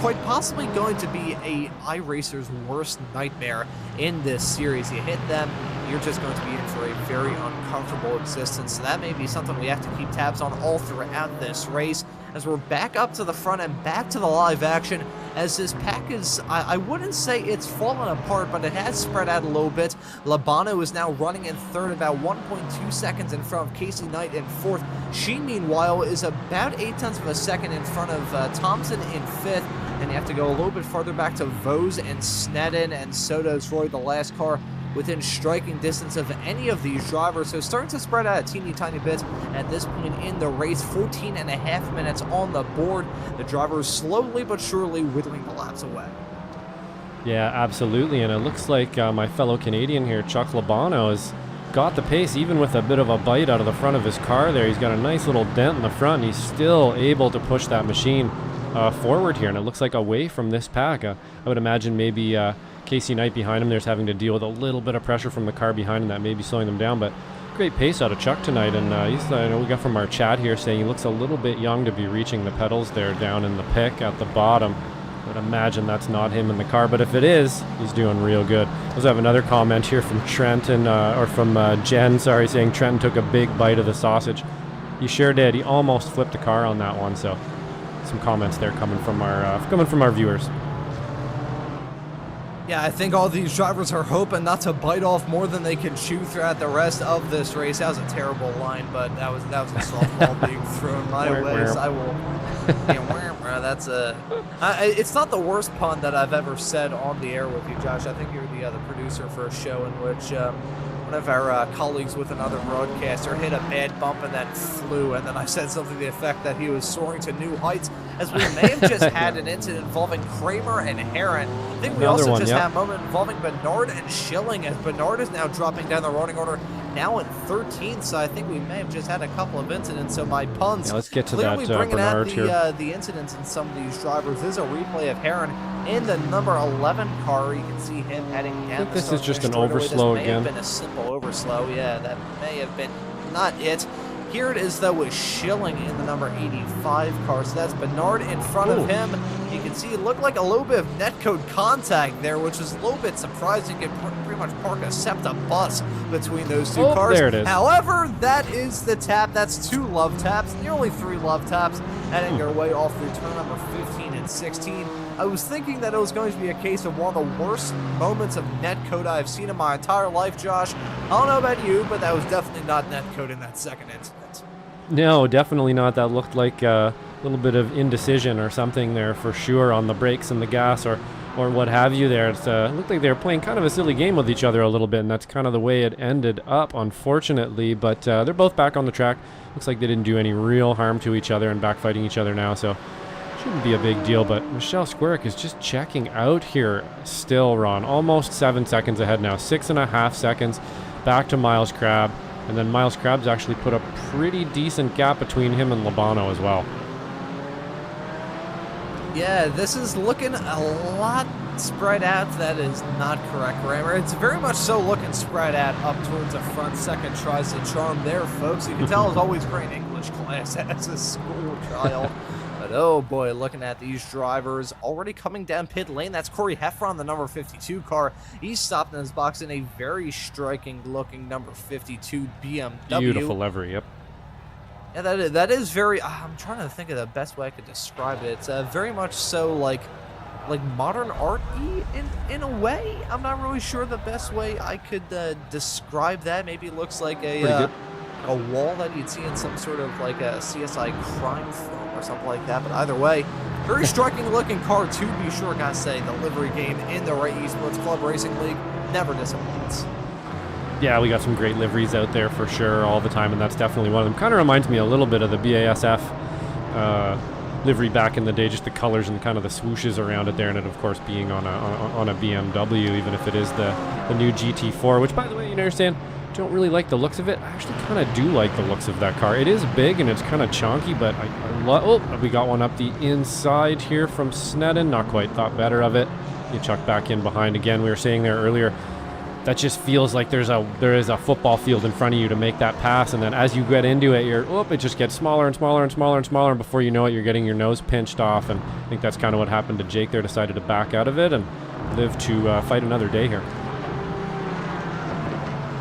quite possibly going to be a iRacer's worst nightmare in this series. You hit them, you're just going to be in for a very uncomfortable existence. So that may be something we have to keep tabs on all throughout this race, as we're back up to the front and back to the live action, as this pack is, I wouldn't say it's fallen apart, but it has spread out a little bit. Labano is now running in third, about 1.2 seconds in front of Casey Knight in fourth. She, meanwhile, is about 0.8 of a second in front of Thompson in fifth. And you have to go a little bit farther back to Vose and Snedden, and Soto's Roy, the last car within striking distance of any of these drivers. So starting to spread out a teeny tiny bit at this point in the race. 14 and a half minutes on the board. The drivers slowly but surely whittling the laps away. Yeah, absolutely. And it looks like my fellow Canadian here, Chuck Labano, has got the pace even with a bit of a bite out of the front of his car there. He's got a nice little dent in the front, and he's still able to push that machine forward here, and it looks like away from this pack. I would imagine maybe Casey Knight behind him there's having to deal with a little bit of pressure from the car behind him that may be slowing them down, but great pace out of Chuck tonight. And he's, I know we got from our chat here saying he looks a little bit young to be reaching the pedals there down in the pick at the bottom. I would imagine that's not him in the car, but if it is, he's doing real good. I also have another comment here from Trenton, or from Jen, sorry, saying Trenton took a big bite of the sausage. He sure did. He almost flipped the car on that one, so some comments there coming from our viewers. Yeah, I think all these drivers are hoping not to bite off more than they can chew throughout the rest of this race. That was a terrible line, but that was a softball being thrown my way. So I will. That's it's not the worst pun that I've ever said on the air with you, Josh. I think you're the producer for a show in which one of our colleagues with another broadcaster hit a bad bump and then flew, and then I said something to the effect that he was soaring to new heights, as we may have just had an incident involving Kramer and Heron. I think we also just had a moment involving Bernard and Schilling, as Bernard is now dropping down the running order, now in 13th, so I think we may have just had a couple of incidents. So my puns, let's get to clearly that, bringing Bernard out the incidents in some of these drivers. There's a replay of Heron in the number 11 car. You can see him heading down. I think this is just an overslow this may again. Have been a simple overslow. Yeah, that may have been not it. Here it is, though, with Schilling in the number 85 car. So that's Bernard in front of him. You can see it looked like a little bit of netcode contact there, which is a little bit surprising. You can pretty much park a SEPTA bus between those two cars. There it is. However, that is the tap. That's 2 love taps, nearly 3 love taps, heading their way off through turn number 15 and 16. I was thinking that it was going to be a case of one of the worst moments of netcode I've seen in my entire life, Josh. I don't know about you, but that was definitely not netcode in that second incident. No, definitely not. That looked like a little bit of indecision or something there for sure on the brakes and the gas or what have you there. It looked like they were playing kind of a silly game with each other a little bit, and that's kind of the way it ended up, unfortunately. But they're both back on the track. Looks like they didn't do any real harm to each other and back fighting each other now, so shouldn't be a big deal. But Michelle Squarick is just checking out here still, Ron. Almost 7 seconds ahead now. 6.5 seconds back to Miles Crabb. And then Miles Crabb's actually put a pretty decent gap between him and Labano as well. Yeah, this is looking a lot spread out. That is not correct, Rammer. It's very much so looking spread out up towards the front. Second tries to charm there, folks. You can tell it's always great English English class as a school child. But oh boy, looking at these drivers already coming down pit lane. That's Corey Heffron, the number 52 car. He's stopped in his box in a very striking looking number 52 BMW. Beautiful livery, yep. Yeah, that is very, I'm trying to think of the best way I could describe it. It's very much so like modern art-y in a way. I'm not really sure the best way I could describe that. Maybe it looks like a wall that you'd see in some sort of like a CSI crime film or something like that. But either way, very striking looking car to be sure. Gotta say, the livery game in the Ray Esports Club Racing League never disappoints. Yeah, we got some great liveries out there for sure all the time, and that's definitely one of them. Kind of reminds me a little bit of the BASF livery back in the day, just the colors and kind of the swooshes around it there, and it of course being on a BMW, even if it is the new GT4, which by the way, you understand, don't really like the looks of it. I actually kind of do like the looks of that car. It is big and it's kind of chunky, but I love. Oh, we got one up the inside here from Sneddon. Not quite thought better of it. You chuck back in behind again. We were saying there earlier, that just feels like there is a football field in front of you to make that pass, and then as you get into it, it just gets smaller and smaller and smaller and smaller, and before you know it, you're getting your nose pinched off. And I think that's kind of what happened to Jake there. Decided to back out of it and live to fight another day here.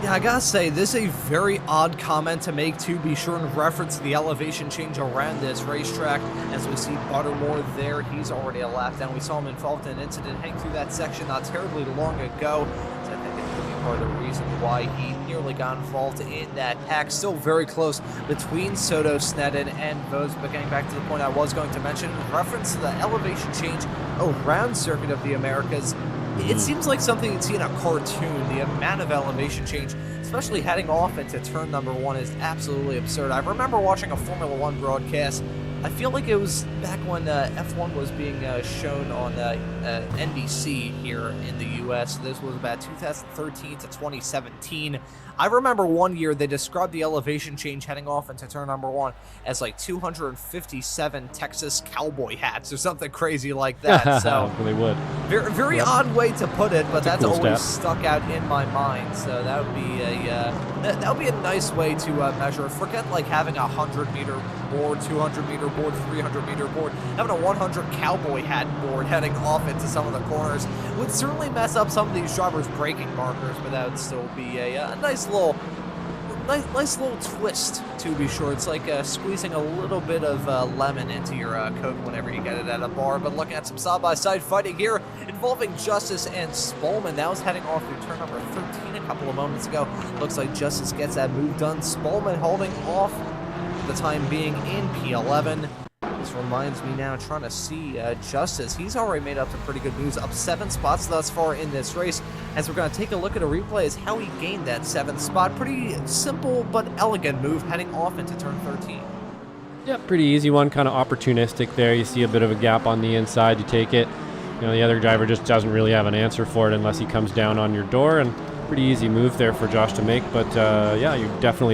Yeah, I gotta say, this is a very odd comment to make, to be sure, in reference to the elevation change around this racetrack. As we see Buttermore there, he's already a lap down. We saw him involved in an incident heading through that section not terribly long ago. So I think it could be part of the reason why he nearly got involved in that hack. Still very close between Soto, Sneddon, and Vos. But getting back to the point I was going to mention, in reference to the elevation change around Circuit of the Americas, it seems like something you'd see in a cartoon. The amount of elevation change, especially heading off into turn number 1, is absolutely absurd. I remember watching a Formula 1 broadcast. I feel like it was back when F1 was being shown on NBC here in the U.S. This was about 2013 to 2017. I remember one year they described the elevation change heading off into turn number 1 as like 257 Texas cowboy hats or something crazy like that. So they would. Very odd way to put it, but that's cool always step. stuck out in my mind. So that would be a nice way to measure. Forget like having a 100-meter board, 200-meter board, 300-meter board. Having a 100 cowboy hat board heading off into some of the corners would certainly mess up some of these drivers' braking markers, but that would still be a nice little twist, to be sure. It's like squeezing a little bit of lemon into your Coke whenever you get it at a bar. But looking at some side-by-side fighting here involving Justice and Spolman. That was heading off through turn number 13 a couple of moments ago. Looks like Justice gets that move done. Spolman holding off for the time being in P11. This reminds me now, trying to see Justice. He's already made up some pretty good moves, up 7 spots thus far in this race. As we're going to take a look at a replay as how he gained that 7th spot. Pretty simple but elegant move heading off into turn 13. Yeah, pretty easy one, kind of opportunistic there. You see a bit of a gap on the inside, you take it. You know, the other driver just doesn't really have an answer for it unless he comes down on your door, and pretty easy move there for Josh to make. But yeah,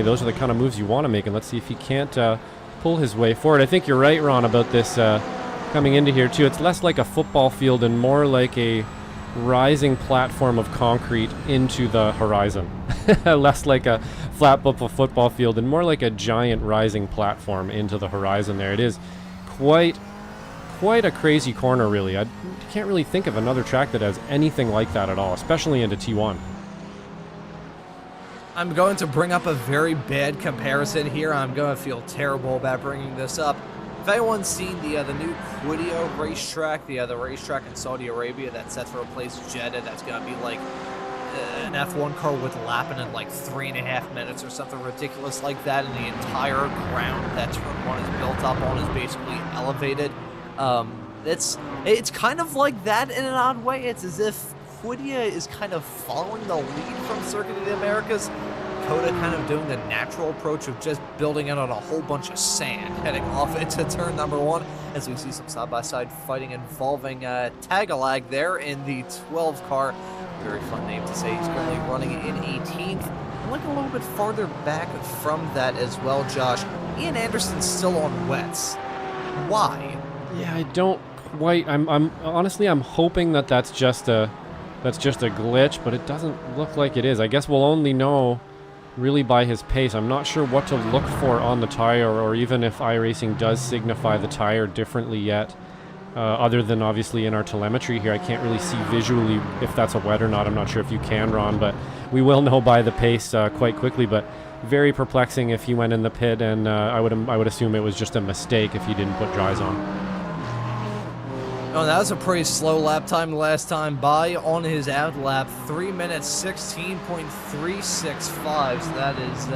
those are the kind of moves you want to make, and let's see if he can't pull his way forward. I think you're right, Ron, about this coming into here too. It's less like a football field and more like a rising platform of concrete into the horizon. Less like a flat football field and more like a giant rising platform into the horizon there. It is quite a crazy corner, really. I can't really think of another track that has anything like that at all, especially into T1. I'm going to bring up a very bad comparison here. I'm going to feel terrible about bringing this up. If anyone's seen the new Quidio racetrack, the racetrack in Saudi Arabia that's set to replace Jeddah, that's going to be like an F1 car with lapping in like 3.5 minutes or something ridiculous like that, and the entire ground that turn 1 is built up on is basically elevated. It's kind of like that in an odd way. It's as if Quidia is kind of following the lead from Circuit of the Americas. Coda kind of doing the natural approach of just building it on a whole bunch of sand, heading off into turn number 1, as we see some side-by-side fighting involving Tagalag there in the 12 car. Very fun name to say. He's currently running in 18th. And looking a little bit farther back from that as well, Josh, Ian Anderson's still on wets. Why? Yeah, I don't quite. I'm honestly, I'm hoping that that's just a glitch, but it doesn't look like it is. I guess we'll only know really by his pace. I'm not sure what to look for on the tire, or even if iRacing does signify the tire differently yet. Other than obviously in our telemetry here, I can't really see visually if that's a wet or not. I'm not sure if you can, Ron, but we will know by the pace quite quickly. But very perplexing if he went in the pit, and I would assume it was just a mistake if he didn't put dries on. Oh, that was a pretty slow lap time the last time by on his out lap. 3 minutes 16.365. So that is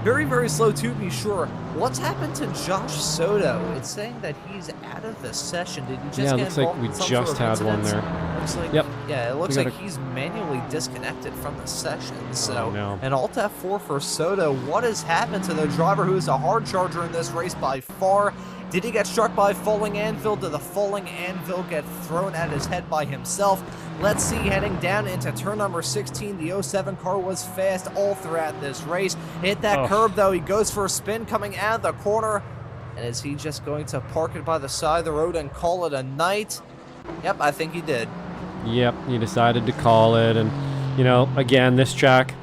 very, very slow to be sure. What's happened to Josh Soto? It's saying that he's out of the session. Did he just get looks like involved we in some just sort of had one incident? there. Looks like, Yep. Yeah, it looks We like got he's manually disconnected from the session. So, no. an Alt F4 for Soto. What has happened to the driver who is a hard charger in this race by far? Did he get struck by a falling anvil? Did the falling anvil get thrown at his head by himself? Let's see, heading down into turn number 16, the 07 car was fast all throughout this race. Hit that curb, though. He goes for a spin coming out of the corner. And is he just going to park it by the side of the road and call it a night? Yep, I think he did. Yep, he decided to call it. And, you know, again, this track,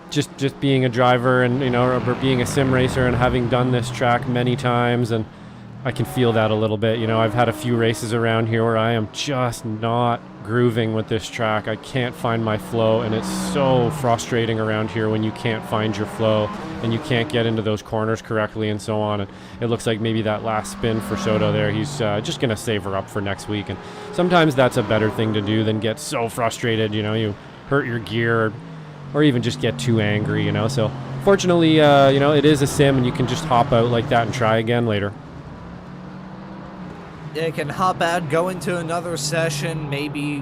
just being a driver and, you know, or being a sim racer and having done this track many times, and I can feel that a little bit. You know, I've had a few races around here where I am just not grooving with this track. I can't find my flow, and it's so frustrating around here when you can't find your flow and you can't get into those corners correctly and so on. And it looks like maybe that last spin for Soto there, he's just going to save her up for next week. And sometimes that's a better thing to do than get so frustrated, you know, you hurt your gear or even just get too angry, you know. So fortunately, you know, it is a sim and you can just hop out like that and try again later. You can hop out, go into another session, maybe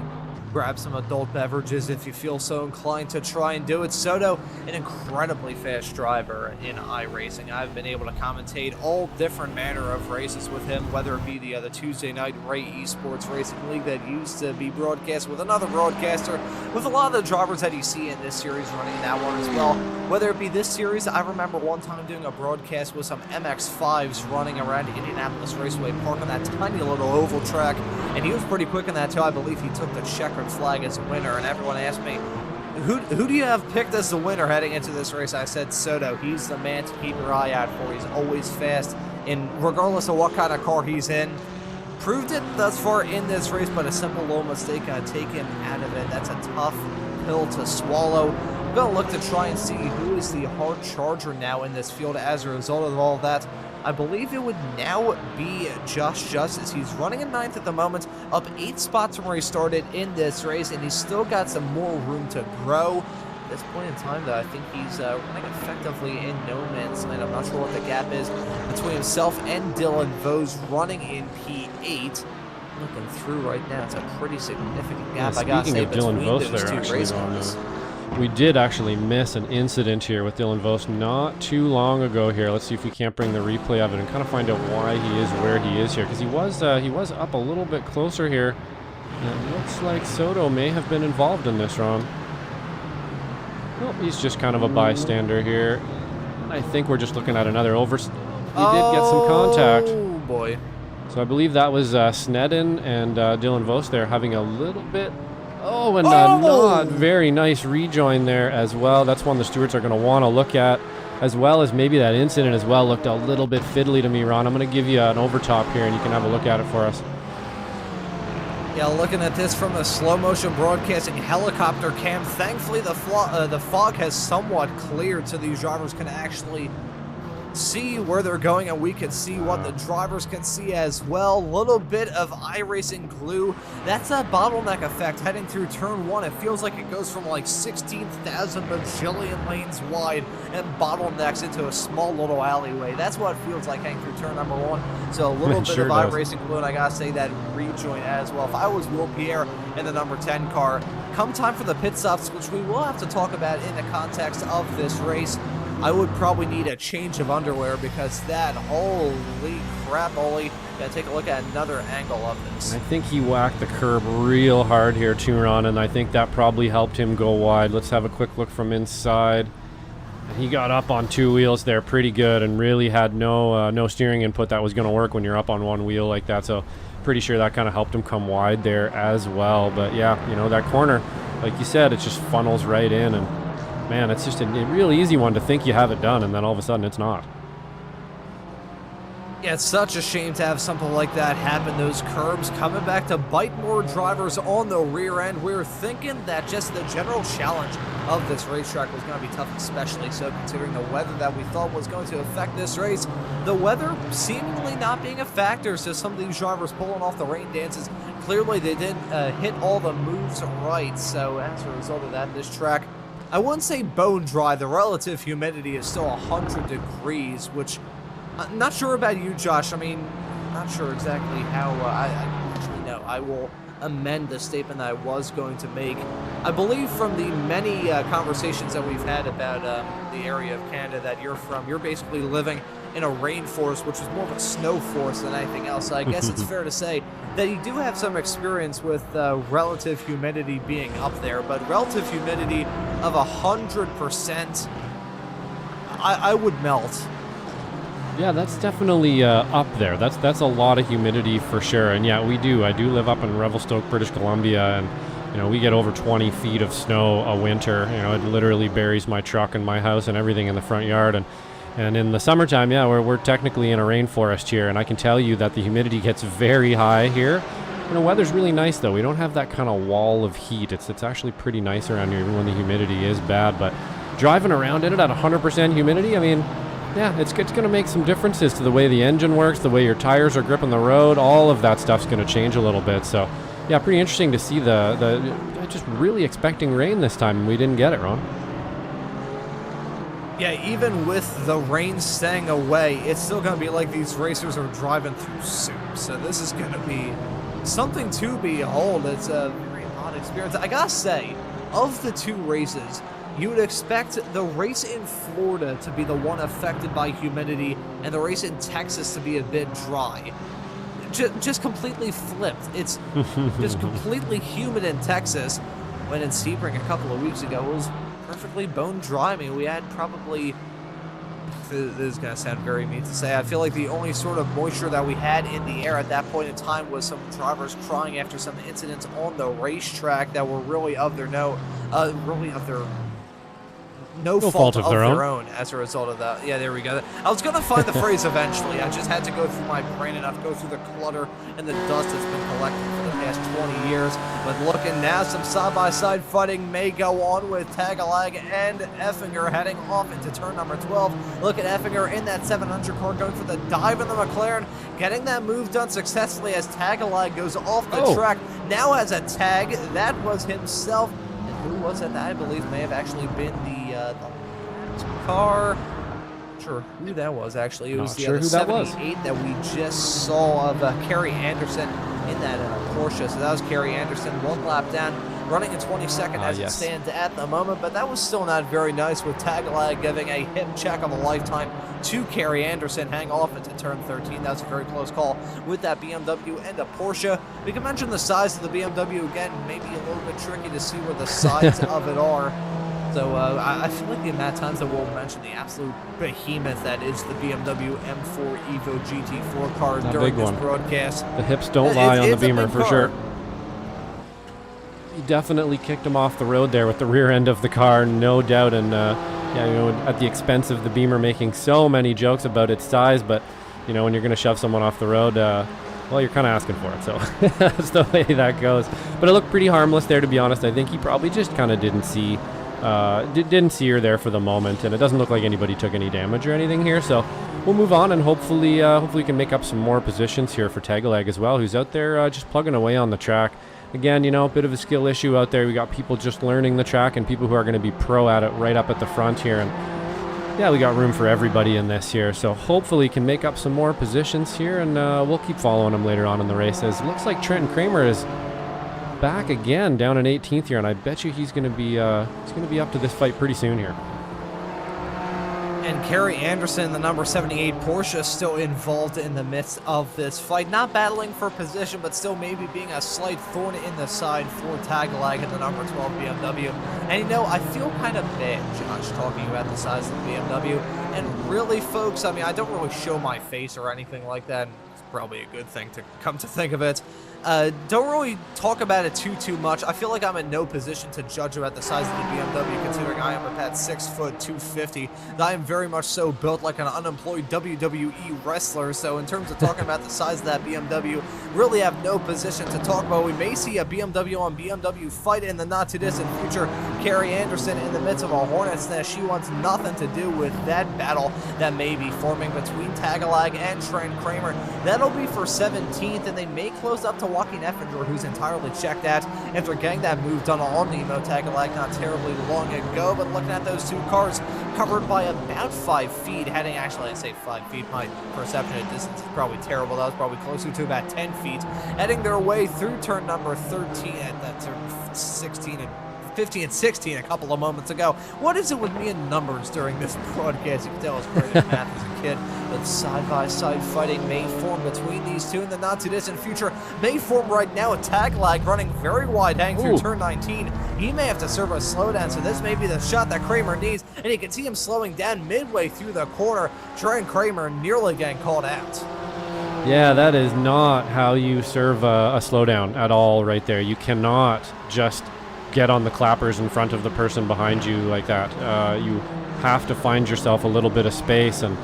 grab some adult beverages if you feel so inclined to try and do it. Soto, an incredibly fast driver in iRacing. I've been able to commentate all different manner of races with him, whether it be the Tuesday night Ray Esports Racing League that used to be broadcast with another broadcaster, with a lot of the drivers that you see in this series running that one as well. Whether it be this series, I remember one time doing a broadcast with some MX-5s running around Indianapolis Raceway Park on that tiny little oval track, and he was pretty quick in that too. I believe he took the checkered flag as a winner, and everyone asked me, who do you have picked as the winner heading into this race? I said Soto. He's the man to keep your eye out for. He's always fast, and regardless of what kind of car he's in, proved it thus far in this race, but a simple little mistake can take him out of it. That's a tough pill to swallow. I'm going to look to try and see who is the hard charger now in this field as a result of all that. I believe it would now be Josh Justice. He's running in 9th at the moment, up 8 spots from where he started in this race, and he's still got some more room to grow. At this point in time, though, I think he's running effectively in no man's land. I'm not sure what the gap is between himself and Dylan Vose running in P8. Looking through right now, it's a pretty significant gap, I gotta say, between those two race cars. We did actually miss an incident here with Dylan Vos not too long ago here. Let's see if we can't bring the replay of it and kind of find out why he is where he is here, because he was up a little bit closer here. And it looks like Soto may have been involved in this, Ron. Well, he's just kind of a bystander here. I think we're just looking at another over. He did get some contact. Oh boy. So I believe that was Snedden and Dylan Vos there having a little bit. Oh, and a not very nice rejoin there as well. That's one the stewards are going to want to look at, as well as maybe that incident as well looked a little bit fiddly to me, Ron. I'm going to give you an overtop here, and you can have a look at it for us. Yeah, looking at this from a slow motion broadcasting helicopter cam, thankfully the fog has somewhat cleared so these drivers can actually see where they're going, and we can see what the drivers can see as well. Little bit of iRacing glue. That's a bottleneck effect heading through turn 1. It feels like it goes from like 16,000 bajillion lanes wide and bottlenecks into a small little alleyway. That's what it feels like heading through turn number 1. So a little bit of iRacing glue, and I gotta say that rejoin as well. If I was Will Pierre in the number 10 car, come time for the pit stops, which we will have to talk about in the context of this race, I would probably need a change of underwear, because that, holy crap, Ollie. Gotta take a look at another angle of this. I think he whacked the curb real hard here too, Ron, and I think that probably helped him go wide. Let's have a quick look from inside. He got up on 2 wheels there pretty good and really had no steering input that was going to work when you're up on 1 wheel like that, so pretty sure that kind of helped him come wide there as well. But yeah, you know, that corner, like you said, it just funnels right in, and man, it's just a real easy one to think you have it done, and then all of a sudden it's not. Yeah, it's such a shame to have something like that happen. Those curbs coming back to bite more drivers on the rear end. We were thinking that just the general challenge of this racetrack was going to be tough, especially so considering the weather that we thought was going to affect this race. The weather seemingly not being a factor, so some of these drivers pulling off the rain dances. Clearly they didn't hit all the moves right, so as a result of that, this track, I wouldn't say bone dry. The relative humidity is still 100 degrees, which I'm not sure about you, Josh. I mean, not sure exactly how. I actually know. I will amend the statement that I was going to make. I believe from the many conversations that we've had about the area of Canada that you're from, you're basically living in a rainforest, which is more of a snow forest than anything else. So I guess it's fair to say that you do have some experience with relative humidity being up there, but relative humidity of 100%, I would melt. Yeah, that's definitely up there. That's a lot of humidity for sure. And yeah, I do live up in Revelstoke, British Columbia, and we get over 20 feet of snow a winter. It literally buries my truck and my house and everything in the front yard. And in the summertime, yeah, we're technically in a rainforest here, and I can tell you that the humidity gets very high here. Weather's really nice though. We don't have that kind of wall of heat. It's actually pretty nice around here, even when the humidity is bad. But driving around in it at 100% humidity, I mean, yeah, it's going to make some differences to the way the engine works, the way your tires are gripping the road. All of that stuff's going to change a little bit. So, yeah, pretty interesting to see the just really expecting rain this time, and we didn't get it, Ron. Yeah, even with the rain staying away, it's still going to be like these racers are driving through soup. So this is going to be something to behold. It's a very odd experience. I got to say, of the two races, you would expect the race in Florida to be the one affected by humidity and the race in Texas to be a bit dry. Just completely flipped. It's just completely humid in Texas, when in Sebring a couple of weeks ago it was perfectly bone dry. I mean, we had probably, this is going to sound very mean to say, I feel like the only sort of moisture that we had in the air at that point in time was some drivers crying after some incidents on the racetrack that were really of their no fault of their own as a result of that. Yeah, there we go. I was going to find the phrase eventually. I just had to go through my brain enough, go through the clutter and the dust that's been collected for the past 20 years. But looking now, some side-by-side fighting may go on with Tagalog and Effinger heading off into turn number 12. Look at Effinger in that 700 car going for the dive in the McLaren, getting that move done successfully as Tagalog goes off the track. Now has a tag. That was himself. Who was it? That I believe may have actually been the car. Not sure who that was actually. It was the 78 that we just saw of Kerry Anderson in that Porsche. So that was Kerry Anderson, one lap down, running in 22nd as it stands at the moment. But that was still not very nice, with Tagalog giving a hip check of a lifetime to Kerry Anderson, hang off into turn 13. That was a very close call with that BMW and a Porsche. We can mention the size of the BMW again, maybe a little bit tricky to see where the sides of it are. So I feel like the amount of times that we'll mention the absolute behemoth that is the BMW M4 Evo GT4 car during this broadcast. The hips don't lie on the Beamer for sure. He definitely kicked him off the road there with the rear end of the car, no doubt. And at the expense of the Beamer making so many jokes about its size, but when you're going to shove someone off the road, well, you're kind of asking for it. So that's the way that goes. But it looked pretty harmless there, to be honest. I think he probably just kind of didn't see her there for the moment, and it doesn't look like anybody took any damage or anything here. So we'll move on, and hopefully we can make up some more positions here for Tagalog as well, who's out there just plugging away on the track. Again, a bit of a skill issue out there. We got people just learning the track and people who are going to be pro at it right up at the front here. And yeah, we got room for everybody in this here. So hopefully can make up some more positions here, and we'll keep following him later on in the race. As it looks like Trenton Kramer is back again down in 18th here, and I bet you he's going to be up to this fight pretty soon here. And Kerry Anderson, the number 78 Porsche, still involved in the midst of this fight. Not battling for position, but still maybe being a slight thorn in the side for Tagalog in the number 12 BMW. And I feel kind of bad, Josh, talking about the size of the BMW. And really, folks, I mean, I don't really show my face or anything like that. It's probably a good thing to come to think of it. Don't really talk about it too much. I feel like I'm in no position to judge about the size of the BMW, considering I am about 6 foot 250. I am very much so built like an unemployed WWE wrestler. So in terms of talking about the size of that BMW, really have no position to talk about. We may see a BMW on BMW fight in the not too distant future. Carrie Anderson in the midst of a Hornet's Nest. She wants nothing to do with that battle that may be forming between Tagalog and Trent Kramer. That'll be for 17th, and they may close up to Joaquin Effinger, who's entirely checked out after getting that move done on Nemo Tagalog not terribly long ago. But looking at those two cars, covered by about 5 feet, heading, actually I say 5 feet, my perception of distance is probably terrible. That was probably closer to about 10 feet, heading their way through turn number 13 at that turn 16 and 15 and 16 a couple of moments ago. What is it with me and numbers during this broadcast? You can tell I was great at math as a kid. But side-by-side fighting may form between these two in the not-too-distant future. May form right now. A tag lag running very wide, hang through turn 19. He may have to serve a slowdown, so this may be the shot that Kramer needs. And you can see him slowing down midway through the corner. Trent Kramer nearly getting called out. Yeah, that is not how you serve a slowdown at all right there. You cannot just get on the clappers in front of the person behind you like that. You have to find yourself a little bit of space and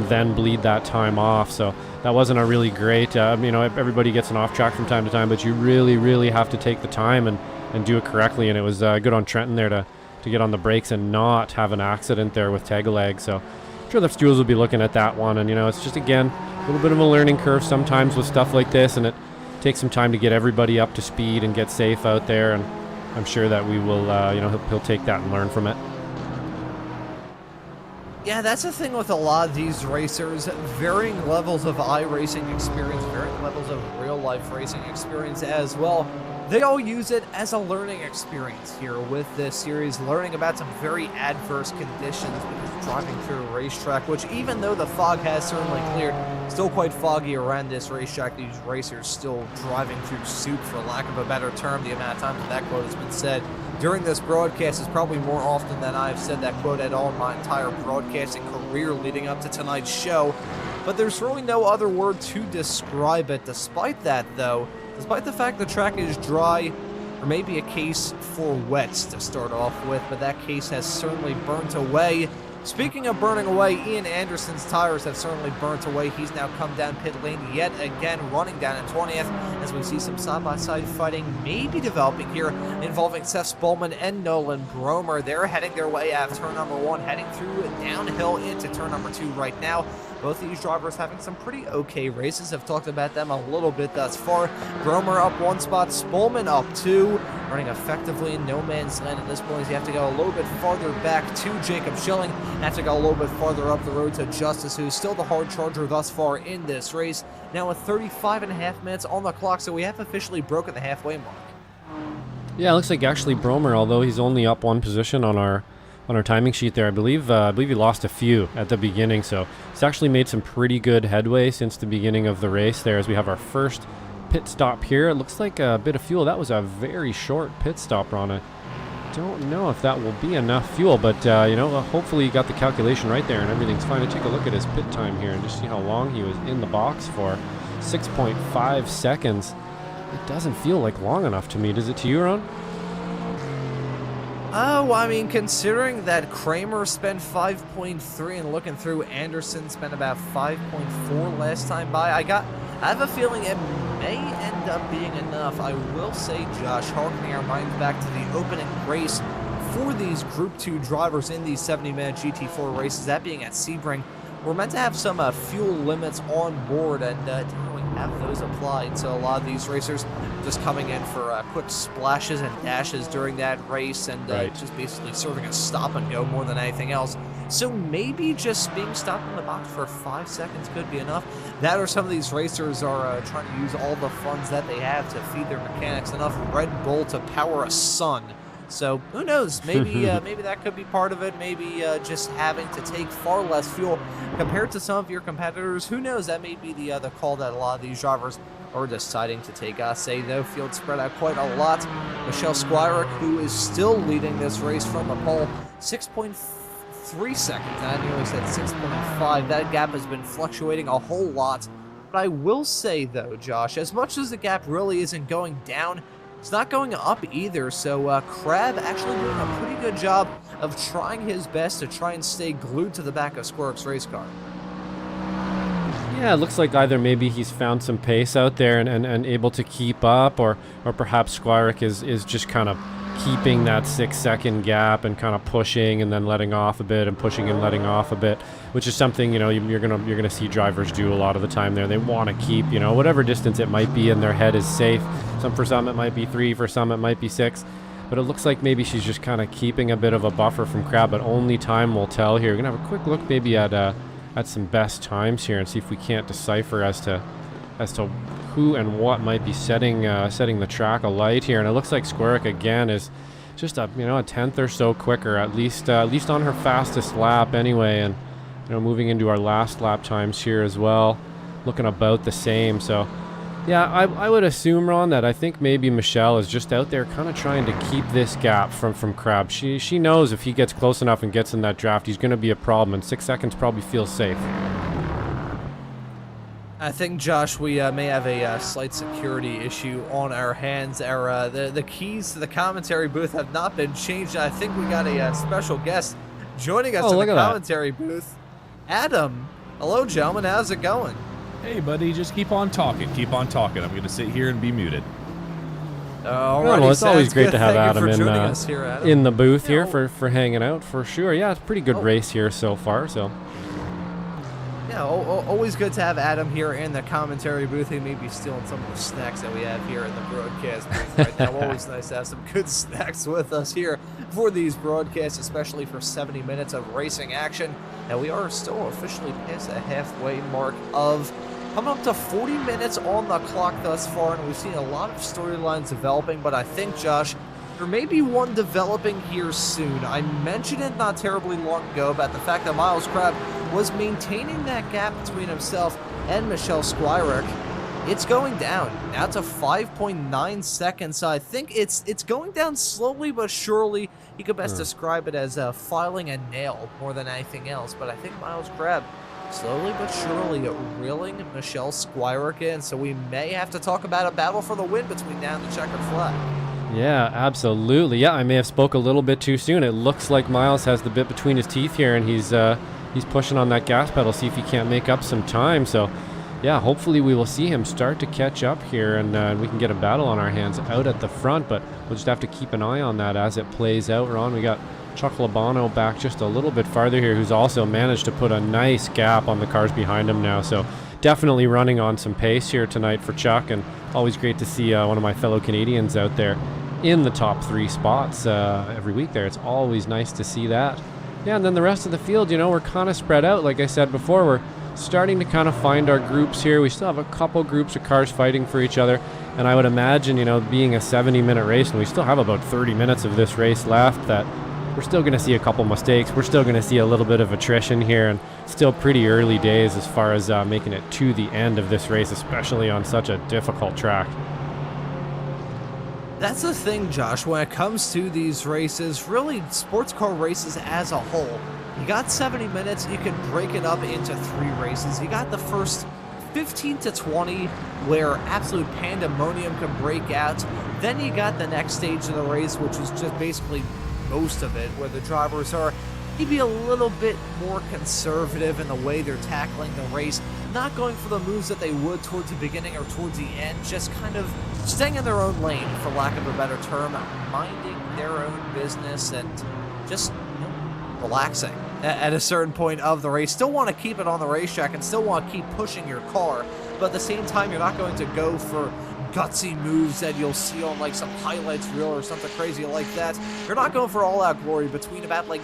then bleed that time off. So that wasn't a really great, everybody gets an off track from time to time, but you really have to take the time and do it correctly. And it was good on Trenton there to get on the brakes and not have an accident there with Tagalog. So I'm sure the stewards will be looking at that one. And, it's just, again, a little bit of a learning curve sometimes with stuff like this. And it takes some time to get everybody up to speed and get safe out there. And I'm sure that we will, he'll take that and learn from it. Yeah, that's the thing with a lot of these racers. Varying levels of iRacing experience, varying levels of real-life racing experience as well. They all use it as a learning experience here with this series, learning about some very adverse conditions because driving through a racetrack, which even though the fog has certainly cleared, still quite foggy around this racetrack. These racers still driving through soup, for lack of a better term. The amount of times that quote has been said during this broadcast is probably more often than I've said that quote at all in my entire broadcasting career leading up to tonight's show. But there's really no other word to describe it. Despite that, though, despite the fact the track is dry, or maybe a case for wets to start off with, but that case has certainly burnt away. Speaking of burning away, Ian Anderson's tires have certainly burnt away. He's now come down pit lane yet again, running down in 20th, as we see some side-by-side fighting maybe developing here, involving Seth Spolman and Nolan Bromer. They're heading their way out of turn number 1, heading through downhill into turn number 2 right now. Both of these drivers having some pretty okay races. I've talked about them a little bit thus far. Bromer up 1 spot, Spolman up 2, running effectively in no man's land at this point. You have to go a little bit farther back to Jacob Schilling. Have to go a little bit farther up the road to Justice, who's still the hard charger thus far in this race. Now with 35.5 minutes on the clock, so we have officially broken the halfway mark. Yeah, it looks like actually Bromer, although he's only up 1 position on our timing sheet there, I believe he lost a few at the beginning, so he's actually made some pretty good headway since the beginning of the race there as we have our first pit stop here. It looks like a bit of fuel. That was a very short pit stop, Rana. Don't know if that will be enough fuel, but hopefully you got the calculation right there and everything's fine. To take a look at his pit time here and just see how long he was in the box for. 6.5 seconds. It doesn't feel like long enough to me. Does it to you, Ron? Oh, I mean, considering that Kramer spent 5.3 and looking through, Anderson spent about 5.4 last time by. I have a feeling it may end up being enough. I will say, Josh, harkening our minds back to the opening race for these Group 2 drivers in these 70-minute GT4 races, that being at Sebring, we're meant to have some fuel limits on board and didn't really have those applied. So a lot of these racers just coming in for quick splashes and dashes during that race and just basically serving a stop and go more than anything else. So maybe just being stopped in the box for 5 seconds could be enough. That or some of these racers are trying to use all the funds that they have to feed their mechanics enough Red Bull to power a sun. So who knows? Maybe maybe that could be part of it. Maybe just having to take far less fuel compared to some of your competitors. Who knows? That may be the call that a lot of these drivers are deciding to take. Say though, field spread out quite a lot. Michelle Squirick, who is still leading this race from the pole, 6.3 seconds. I nearly said 6.5. That gap has been fluctuating a whole lot But I will say, though, Josh, as much as the gap really isn't going down, it's not going up either. So Crab actually doing a pretty good job of trying his best to try and stay glued to the back of Squirk's race car. Yeah, it looks like either maybe he's found some pace out there and able to keep up, or perhaps Squirk is just kind of keeping that 6-second gap and kind of pushing and then letting off a bit and pushing and letting off a bit, which is something, you know, you're gonna see drivers do a lot of the time there. They want to keep, you know, whatever distance it might be in their head is safe. For some it might be 3, for some it might be 6. But it looks like maybe she's just kind of keeping a bit of a buffer from Crab, but only time will tell here. We're gonna have a quick look maybe at some best times here and see if we can't decipher as to who and what might be setting the track alight here. And it looks like Squirk again is just a 1/10 or so quicker, at least on her fastest lap anyway. And you know, moving into our last lap times here as well, looking about the same. So yeah, I would assume, Ron, that I think maybe Michelle is just out there kind of trying to keep this gap from Crab. She knows if he gets close enough and gets in that draft, he's going to be a problem, and 6 seconds probably feels safe. I think, Josh, we may have a slight security issue on our hands. The keys to the commentary booth have not been changed. I think we got a special guest joining us in the commentary booth. Adam. Hello, gentlemen. How's it going? Hey, buddy, just keep on talking. Keep on talking. I'm going to sit here and be muted. Well, it's always great to have Adam in the booth here Yeah, for hanging out, for sure. Yeah, it's a pretty good race here so far, so... Yeah, always good to have Adam here in the commentary booth. He may be stealing some of the snacks that we have here in the broadcast booth right now. Always nice to have some good snacks with us here for these broadcasts, especially for 70 minutes of racing action. And we are still officially past the halfway mark of coming up to 40 minutes on the clock thus far, and we've seen a lot of storylines developing, but I think, Josh, there may be one developing here soon. I mentioned it not terribly long ago about the fact that Miles Crab was maintaining that gap between himself and Michelle Squirk. It's going down now to 5.9 seconds. So I think it's going down slowly but surely. You could best describe it as filing a nail more than anything else. But I think Miles Crab slowly but surely reeling Michelle Squirk in. So we may have to talk about a battle for the win between now and the checkered flag. Yeah, absolutely. Yeah, I may have spoke a little bit too soon. It looks like Miles has the bit between his teeth here, and he's pushing on that gas pedal, see if he can't make up some time. So, yeah, hopefully we will see him start to catch up here, and we can get a battle on our hands out at the front. But we'll just have to keep an eye on that as it plays out. Ron, we got Chuck Labano back just a little bit farther here, who's also managed to put a nice gap on the cars behind him now. So definitely running on some pace here tonight for Chuck, and always great to see one of my fellow Canadians out there in the top 3 spots every week there. It's always nice to see that. Yeah, and then the rest of the field, you know, we're kind of spread out. Like I said before, we're starting to kind of find our groups here. We still have a couple groups of cars fighting for each other, and I would imagine, you know, being a 70-minute race, and we still have about 30 minutes of this race left, that we're still going to see a couple mistakes. We're still going to see a little bit of attrition here, and still pretty early days as far as making it to the end of this race, especially on such a difficult track. That's the thing, Josh, when it comes to these races, really sports car races as a whole. You got 70 minutes, you can break it up into 3 races. You got the first 15 to 20 where absolute pandemonium can break out. Then you got the next stage of the race, which is just basically most of it, where the drivers are maybe a little bit more conservative in the way they're tackling the race, not going for the moves that they would towards the beginning or towards the end, just kind of staying in their own lane, for lack of a better term, minding their own business and just, you know, relaxing at a certain point of the race. Still want to keep it on the racetrack and still want to keep pushing your car, but at the same time, you're not going to go for gutsy moves that you'll see on like some highlights reel or something crazy like that. You're not going for all-out glory between about like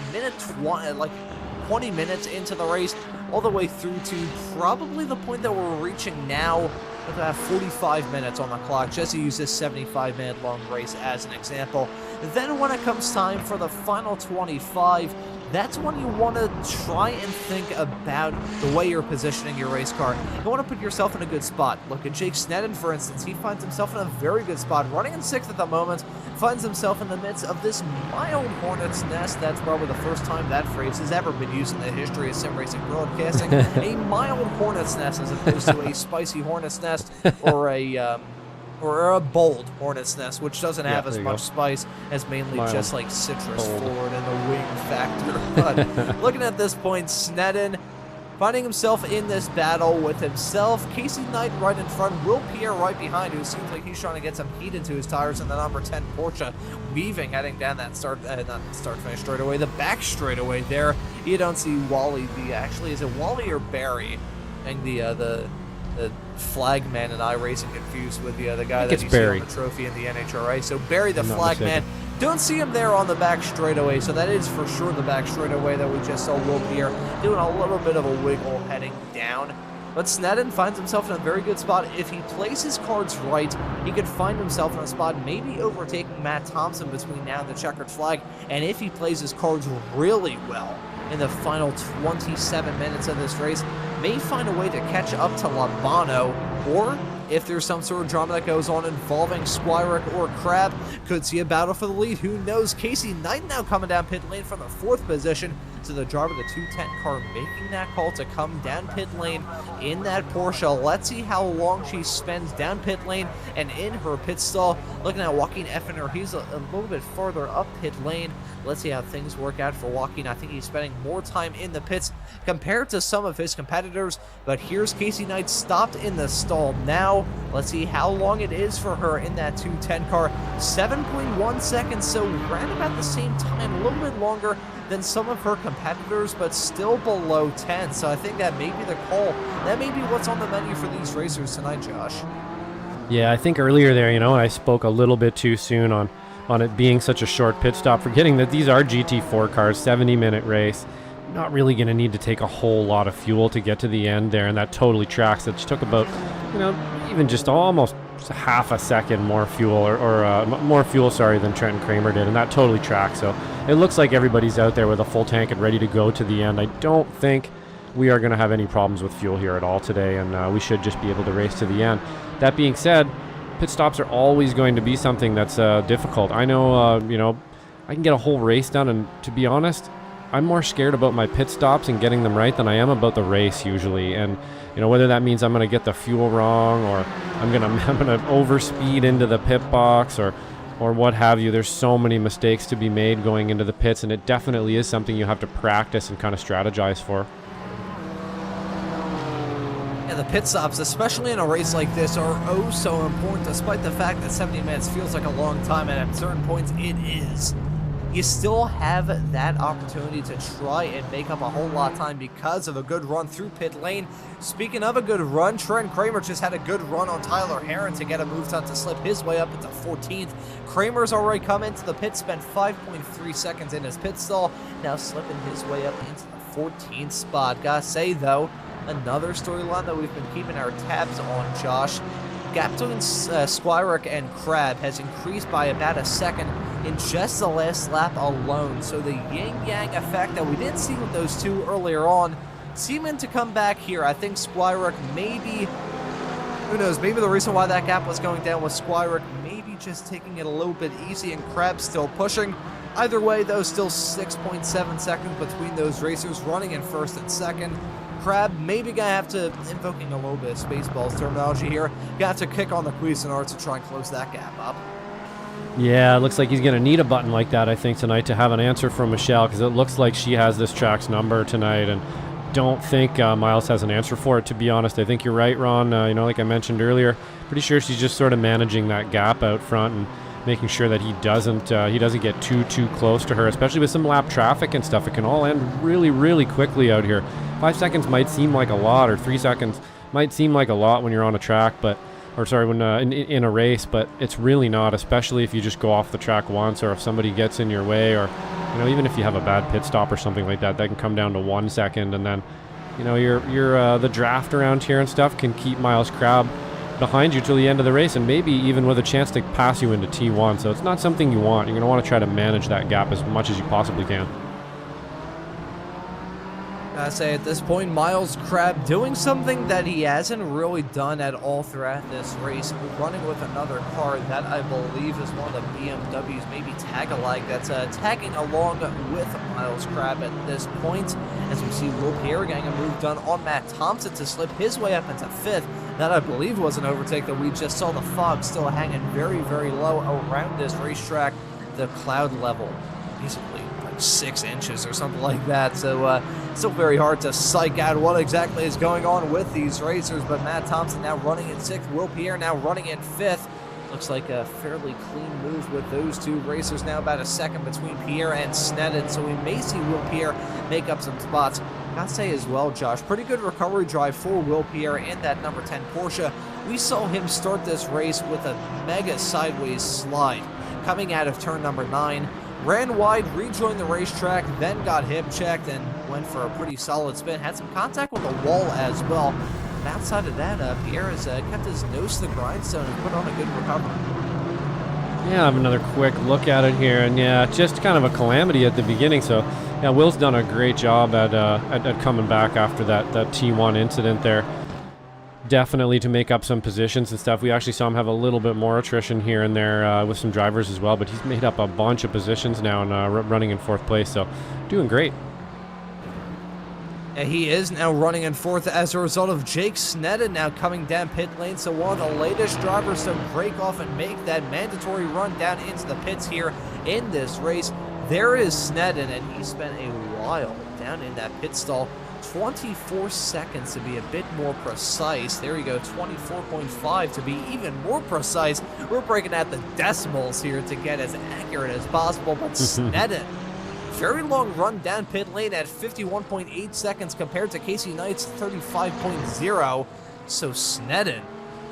20 minutes into the race, all the way through to probably the point that we're reaching now, with about 45 minutes on the clock, just to use this 75-minute long race as an example. Then when it comes time for the final 25, that's when you want to try and think about the way you're positioning your race car. You want to put yourself in a good spot. Look at Jake Sneddon, for instance. He finds himself in a very good spot, running in 6th at the moment, finds himself in the midst of this mild hornet's nest. That's probably the first time that phrase has ever been used in the history of sim racing broadcasting. A mild hornet's nest as opposed to a spicy hornet's nest or a bold hornet's nest, which doesn't have as much spice as mainly just like citrus forward and the wing factor. But looking at this point, Sneddon finding himself in this battle with himself, Casey Knight right in front, Will Pierre right behind, who seems like he's trying to get some heat into his tires, and the number 10 Porsche weaving, heading down that start-finish straightaway, the back straightaway there. You don't see Wally, actually, is it Wally or Barry? And the flag man and iracing confused with the guy that you see on the trophy in the NHRA. So Barry, the flag man, don't see him there on the back straightaway. So that is for sure the back straightaway that we just saw Will Pierre doing a little bit of a wiggle heading down. But Sneddon finds himself in a very good spot. If he plays his cards right, he could find himself in a spot maybe overtaking Matt Thompson between now and the checkered flag. And if he plays his cards really well in the final 27 minutes of this race, may find a way to catch up to Labano, or if there's some sort of drama that goes on involving Squirek or Crab, could see a battle for the lead. Who knows? Casey Knight now coming down pit lane from the 4th position. To the driver of the 210 car making that call to come down pit lane in that Porsche. Let's see how long she spends down pit lane and in her pit stall. Looking at Joaquin Effener, he's a little bit farther up pit lane. Let's see how things work out for Joaquin. I think he's spending more time in the pits compared to some of his competitors. But here's Casey Knight stopped in the stall now. Let's see how long it is for her in that 210 car. 7.1 seconds, so right about the same time, a little bit longer than some of her competitors, but still below 10. So I think that may be the call. That may be what's on the menu for these racers tonight, Josh. Yeah, I think earlier there, I spoke a little bit too soon on it being such a short pit stop, forgetting that these are GT4 cars, 70-minute race. Not really going to need to take a whole lot of fuel to get to the end there, and that totally tracks. It took about, even just almost half a second more fuel, or more fuel, than Trenton Kramer did, and that totally tracks. So it looks like everybody's out there with a full tank and ready to go to the end. I don't think we are going to have any problems with fuel here at all today, and we should just be able to race to the end. That being said, pit stops are always going to be something that's difficult. I know, I can get a whole race done, and to be honest, I'm more scared about my pit stops and getting them right than I am about the race usually. And whether that means I'm going to get the fuel wrong, or I'm going to overspeed into the pit box, or what have you. There's so many mistakes to be made going into the pits, and it definitely is something you have to practice and kind of strategize for. Yeah, the pit stops, especially in a race like this, are oh so important, despite the fact that 70 minutes feels like a long time, and at certain points it is. You still have that opportunity to try and make up a whole lot of time because of a good run through pit lane. Speaking of a good run, Trent Kramer just had a good run on Tyler Heron to get a move time to slip his way up into 14th. Kramer's already come into the pit, spent 5.3 seconds in his pit stall, now slipping his way up into the 14th spot. Gotta say, though, another storyline that we've been keeping our tabs on, Josh. Gap between Squirek and Crab has increased by about a second in just the last lap alone. So the yin-yang effect that we didn't see with those two earlier on seeming to come back here. I think Squirek maybe, who knows, maybe the reason why that gap was going down was Squirek maybe just taking it a little bit easy and Crab still pushing. Either way, though, still 6.7 seconds between those racers running in first and second. Crab maybe gonna have to, invoking a little bit of Spaceballs terminology here, gonna have to kick on the Cuisinart to try and close that gap up. Yeah, it looks like he's going to need a button like that, I think, tonight to have an answer from Michelle, because it looks like she has this track's number tonight, and don't think Miles has an answer for it, to be honest. I think you're right, Ron. Like I mentioned earlier, pretty sure she's just sort of managing that gap out front and making sure that he doesn't get too close to her, especially with some lap traffic and stuff. It can all end really, really quickly out here. 5 seconds might seem like a lot, or 3 seconds might seem like a lot when you're on a track, when in a race, but it's really not, especially if you just go off the track once, or if somebody gets in your way, or even if you have a bad pit stop or something like that, that can come down to 1 second, and then the draft around here and stuff can keep Miles Crab behind you till the end of the race, and maybe even with a chance to pass you into T1. So it's not something you want. You're going to want to try to manage that gap as much as you possibly can. I say at this point, Miles Crab doing something that he hasn't really done at all throughout this race, running with another car that I believe is one of the BMWs, maybe Tag-alike, that's tagging along with Miles Crab at this point, as we see Will Pierre getting a move done on Matt Thompson to slip his way up into 5th. That I believe was an overtake that we just saw. The fog still hanging very, very low around this racetrack. The cloud level, basically 6 inches or something like that, so still very hard to psych out what exactly is going on with these racers. But Matt Thompson now running in 6th, Will Pierre now running in 5th. Looks like a fairly clean move with those two racers. Now about a second between Pierre and Sneddon, so we may see Will Pierre make up some spots. Gotta say as well, Josh, pretty good recovery drive for Will Pierre in that number 10 Porsche. We saw him start this race with a mega sideways slide coming out of turn number 9. Ran wide, rejoined the racetrack, then got hip checked and went for a pretty solid spin. Had some contact with the wall as well. But outside of that, Pierre has kept his nose to the grindstone and put on a good recovery. Yeah, I have another quick look at it here, and yeah, just kind of a calamity at the beginning. So, yeah, Will's done a great job at coming back after that T1 incident there. Definitely to make up some positions and stuff. We actually saw him have a little bit more attrition here and there with some drivers as well, but he's made up a bunch of positions now and running in 4th place, so doing great. And he is now running in 4th as a result of Jake Sneddon now coming down pit lane, so one of the latest drivers to break off and make that mandatory run down into the pits here in this race. There is Sneddon, and he spent a while down in that pit stall. 24 seconds to be a bit more precise. There you go, 24.5 to be even more precise. We're breaking out the decimals here to get as accurate as possible, but Sneddon, very long run down pit lane at 51.8 seconds compared to Casey Knight's 35.0. So Sneddon,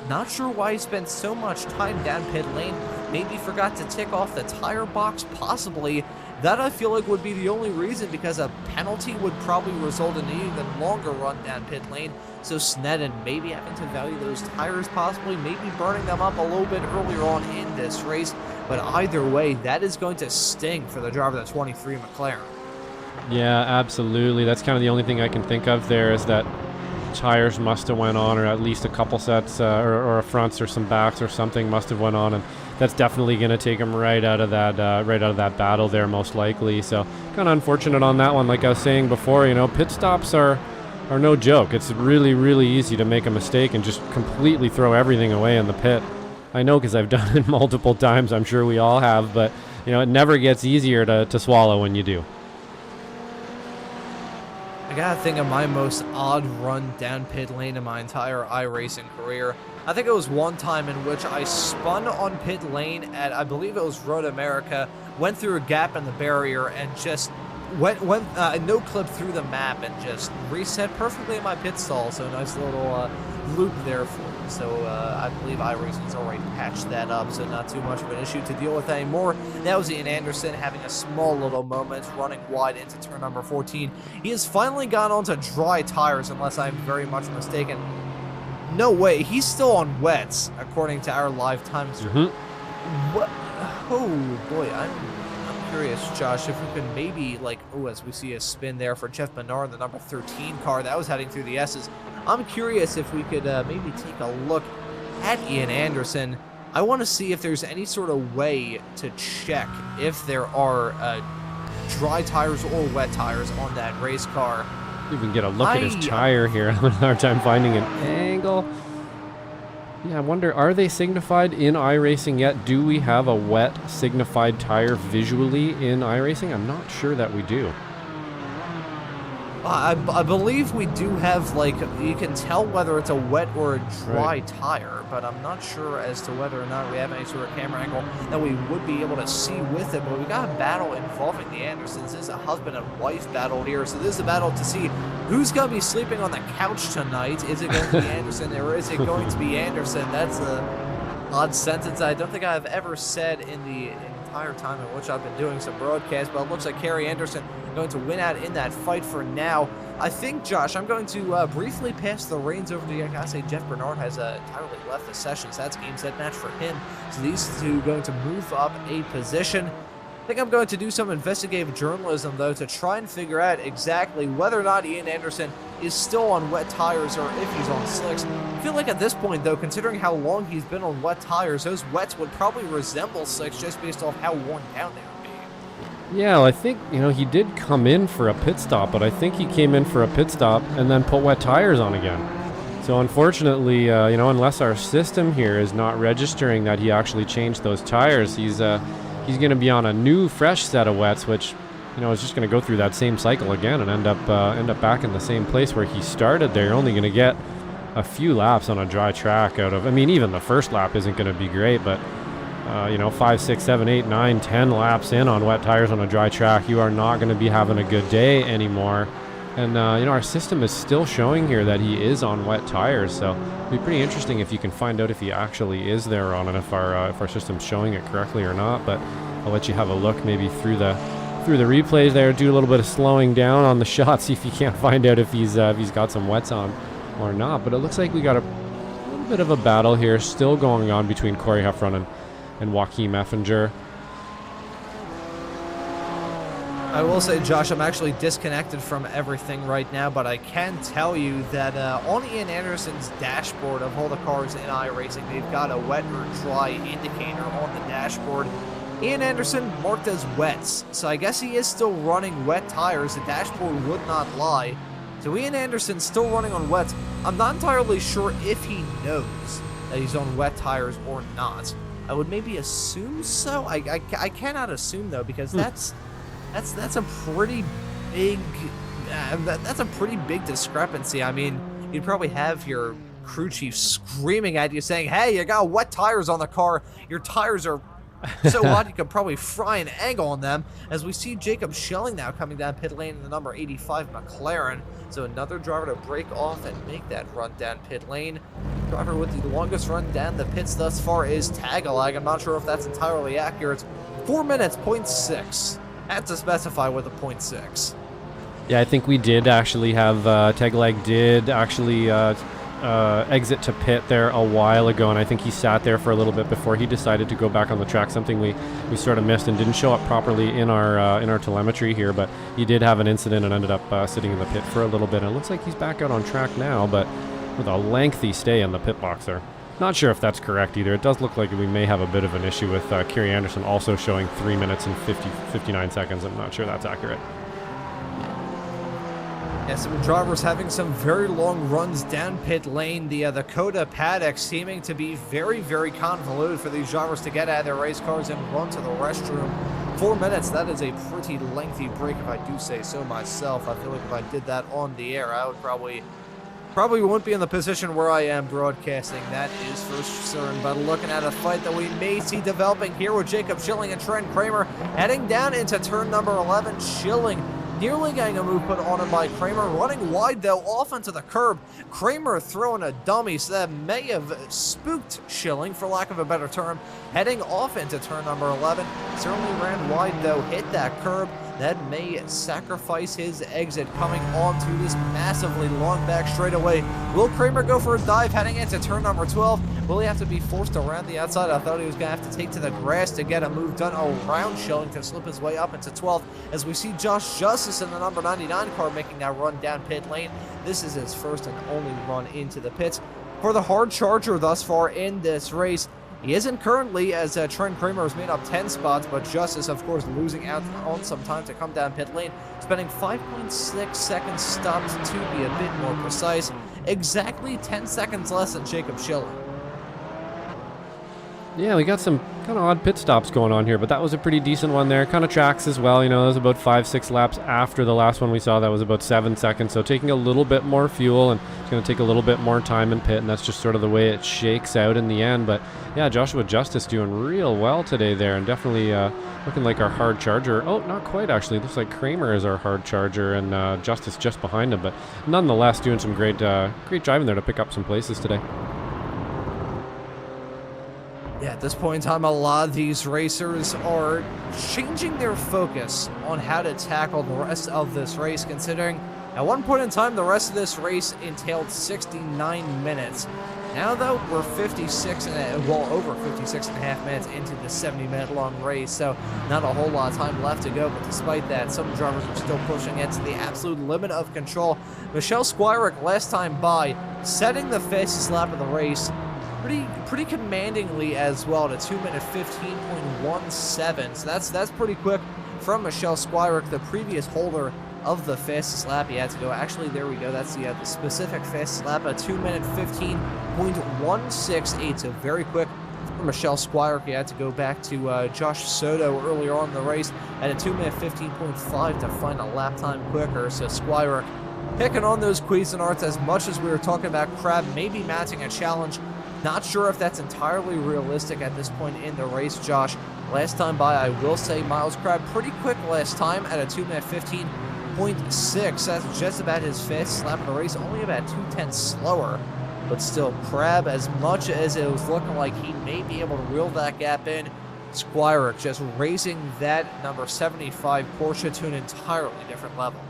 not sure why he spent so much time down pit lane. Maybe forgot to tick off the tire box, possibly. That I feel like would be the only reason, because a penalty would probably result in an even longer run down pit lane. So Sneddon maybe having to value those tires, possibly maybe burning them up a little bit earlier on in this race. But either way, that is going to sting for the driver of the 23 McLaren. Yeah, absolutely. That's kind of the only thing I can think of there, is that tires must have went on, or at least a couple sets or a fronts or some backs or something must have went on, and that's definitely going to take him right out of that battle there, most likely. So kind of unfortunate on that one. Like I was saying before, you know, pit stops are no joke. It's really, really easy to make a mistake and just completely throw everything away in the pit. I know, because I've done it multiple times. I'm sure we all have, but you know, it never gets easier to swallow when you do. I gotta think of my most odd run down pit lane in my entire iRacing career. I think it was one time in which I spun on pit lane at, I believe it was Road America, went through a gap in the barrier and just went no clip through the map and just reset perfectly in my pit stall. So a nice little loop there for me. So I believe iRacing's already patched that up, so not too much of an issue to deal with anymore. That was Ian Anderson having a small little moment, running wide into turn number 14. He has finally gone on to dry tires, unless I'm very much mistaken. No way, he's still on wets, according to our live time stream. What? Oh boy, I'm curious, Josh, if we could maybe, like, as we see a spin there for Jeff Menard, the number 13 car that was heading through the S's. I'm curious if we could maybe take a look at Ian Anderson. I want to see if there's any sort of way to check if there are dry tires or wet tires on that race car. You can get a look at his tire here. I'm having a hard time finding an angle. Yeah, I wonder, are they signified in iRacing yet? Do we have a wet signified tire visually in iRacing? I'm not sure that we do. I believe we do have, like, you can tell whether it's a wet or a dry tire, but I'm not sure as to whether or not we have any sort of camera angle that we would be able to see with it. But we got a battle involving the Andersons. This is a husband and wife battle here, so this is a battle to see who's going to be sleeping on the couch tonight. Is it going to be Anderson, or is it going to be Anderson? That's a odd sentence I don't think I've ever said in the entire time in which I've been doing some broadcasts, but it looks like Kerry Anderson going to win out in that fight for now. I think, Josh, I'm going to briefly pass the reins over to you. I gotta say, Jeff Bernard has entirely left the session, so that's game, set, match for him. So these two going to move up a position. I think I'm going to do some investigative journalism, though, to try and figure out exactly whether or not Ian Anderson is still on wet tires or if he's on slicks. I feel like at this point, though, considering how long he's been on wet tires, those wets would probably resemble slicks just based off how worn down they would be. Yeah, well, I think, he did come in for a pit stop, but I think he came in for a pit stop and then put wet tires on again. So unfortunately, unless our system here is not registering that he actually changed those tires, he's going to be on a new, fresh set of wets, which, is just going to go through that same cycle again and end up back in the same place where he started there. You're only going to get a few laps on a dry track out of, even the first lap isn't going to be great, but, 5, 6, 7, 8, 9, 10 laps in on wet tires on a dry track, you are not going to be having a good day anymore. And, our system is still showing here that he is on wet tires, so it'd be pretty interesting if you can find out if he actually is there on it, if our system's showing it correctly or not. But I'll let you have a look maybe through the replays there, do a little bit of slowing down on the shot, see if you can't find out if he's got some wets on or not. But it looks like we got a little bit of a battle here still going on between Corey Heffron and Joachim Effinger. I will say, Josh, I'm actually disconnected from everything right now, but I can tell you that on Ian Anderson's dashboard of all the cars in iRacing, they've got a wet or dry indicator on the dashboard. Ian Anderson marked as wets, so I guess he is still running wet tires. The dashboard would not lie. So Ian Anderson's still running on wets. I'm not entirely sure if he knows that he's on wet tires or not. I would maybe assume so. I cannot assume, though, because that's a pretty big that's a pretty big discrepancy. You'd probably have your crew chief screaming at you saying, hey, you got wet tires on the car, your tires are so hot you could probably fry an egg on them. As we see Jacob Schilling now coming down pit lane in the number 85 McLaren. So another driver to break off and make that run down pit lane. Driver with the longest run down the pits thus far is Tagalag. I'm not sure if that's entirely accurate. 4 minutes, 0.6. Had to specify with a 0.6. Yeah, I think we did actually have Tagalag did actually exit to pit there a while ago, and I think he sat there for a little bit before he decided to go back on the track, something we sort of missed and didn't show up properly in our telemetry here, but he did have an incident and ended up sitting in the pit for a little bit, and it looks like he's back out on track now, but with a lengthy stay in the pit box there. Not sure if that's correct either. It does look like we may have a bit of an issue with Kerry Anderson also showing 3 minutes and 59 seconds. I'm not sure that's accurate. Yeah, some drivers having some very long runs down pit lane. The Coda paddock seeming to be very, very convoluted for these drivers to get out of their race cars and run to the restroom. 4 minutes, that is a pretty lengthy break if I do say so myself. I feel like if I did that on the air, I would probably won't be in the position where I am broadcasting. That is for certain. But looking at a fight that we may see developing here with Jacob Schilling and Trent Kramer heading down into turn number 11. Schilling nearly getting a move put on him by Kramer, running wide though off into the curb. Kramer throwing a dummy, so that may have spooked Schilling, for lack of a better term, heading off into turn number 11. Certainly ran wide though, hit that curb. That may sacrifice his exit coming onto this massively long back straightaway. Will Kramer go for a dive heading into turn number 12? Will he have to be forced around the outside? I thought he was going to have to take to the grass to get a move done around Schilling to slip his way up into 12th. As we see Josh Justice in the number 99 car making that run down pit lane. This is his first and only run into the pits. For the hard charger thus far in this race, he isn't currently, as Trent Kramer has made up 10 spots, but Justice, of course, losing out on some time to come down pit lane, spending 5.6 seconds stopped to be a bit more precise. Exactly 10 seconds less than Jacob Schilling. Yeah, we got some kind of odd pit stops going on here, but that was a pretty decent one there. Kind of tracks as well, that was about 5-6 laps after the last one we saw. That was about 7 seconds, so taking a little bit more fuel, and it's going to take a little bit more time in pit, and that's just sort of the way it shakes out in the end. But yeah, Joshua Justice doing real well today there, and definitely looking like our hard charger. Oh, not quite actually. It looks like Kramer is our hard charger, and Justice just behind him, but nonetheless doing some great driving there to pick up some places today. Yeah, at this point in time, a lot of these racers are changing their focus on how to tackle the rest of this race, considering at one point in time, the rest of this race entailed 69 minutes. Now, though, we're over 56 and a half minutes into the 70-minute long race, so not a whole lot of time left to go. But despite that, some drivers are still pushing it to the absolute limit of control. Michelle Squirick, last time by, setting the fastest lap of the race pretty commandingly as well, to 2-minute 15.17. So that's pretty quick from Michelle Squirick, the previous holder of the fastest lap he had to go. Actually, there we go. That's the specific fastest lap, a 2-minute 15.168. So very quick for Michelle Squirick. He had to go back to Josh Soto earlier on in the race at a 2-minute 15.5 to find a lap time quicker. So Squirick picking on those Cuisinarts as much as we were talking about Crab maybe matching a challenge. Not sure if that's entirely realistic at this point in the race, Josh. Last time by, I will say Miles Crab pretty quick last time at a 2-minute 15.6. That's just about his fastest lap of the race, only about 0.2 slower. But still, Crab, as much as it was looking like he may be able to reel that gap in, Squirick just raising that number 75 Porsche to an entirely different level.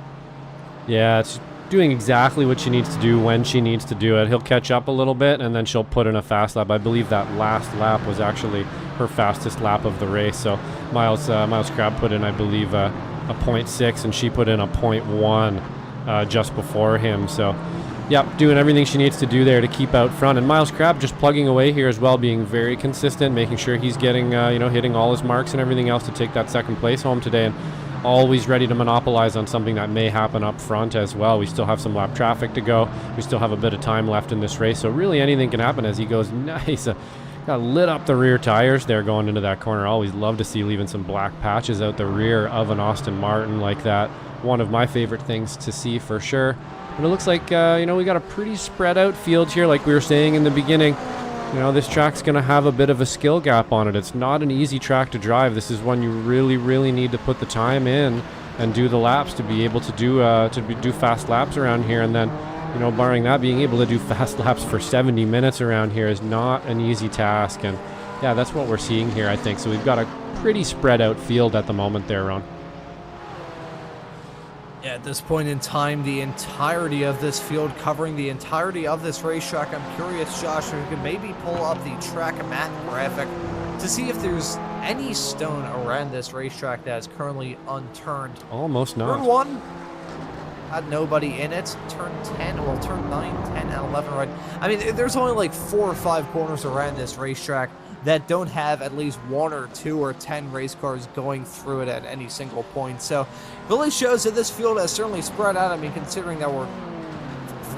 Yeah, it's doing exactly what she needs to do when she needs to do it. He'll catch up a little bit, and then she'll put in a fast lap. I believe that last lap was actually her fastest lap of the race. So Miles Crab put in, I believe, a 0.6, and she put in a 0.1 just before him. So, yep, doing everything she needs to do there to keep out front. And Miles Crab just plugging away here as well, being very consistent, making sure he's getting, hitting all his marks and everything else to take that second place home today. And always ready to monopolize on something that may happen up front as well. We still have some lap traffic to go. We still have a bit of time left in this race, so really anything can happen as he goes. Nice. Got lit up the rear tires there going into that corner. Always love to see leaving some black patches out the rear of an Aston Martin like that. One of my favorite things to see for sure. But it looks like, we got a pretty spread out field here, like we were saying in the beginning. This track's going to have a bit of a skill gap on it. It's not an easy track to drive. This is one you really, really need to put the time in and do the laps to be able to do fast laps around here. And then, barring that, being able to do fast laps for 70 minutes around here is not an easy task. And yeah, that's what we're seeing here, I think. So we've got a pretty spread out field at the moment there, Ron. Yeah, at this point in time, the entirety of this field covering the entirety of this racetrack. I'm curious, Josh, if you could maybe pull up the track map graphic to see if there's any stone around this racetrack that is currently unturned. Almost not. Turn 1 had nobody in it. Turn 10, well, turn 9, 10, and 11, right? I mean, there's only like 4 or 5 corners around this racetrack that don't have at least 1 or 2 or 10 race cars going through it at any single point. So really shows that this field has certainly spread out. I mean, considering that we're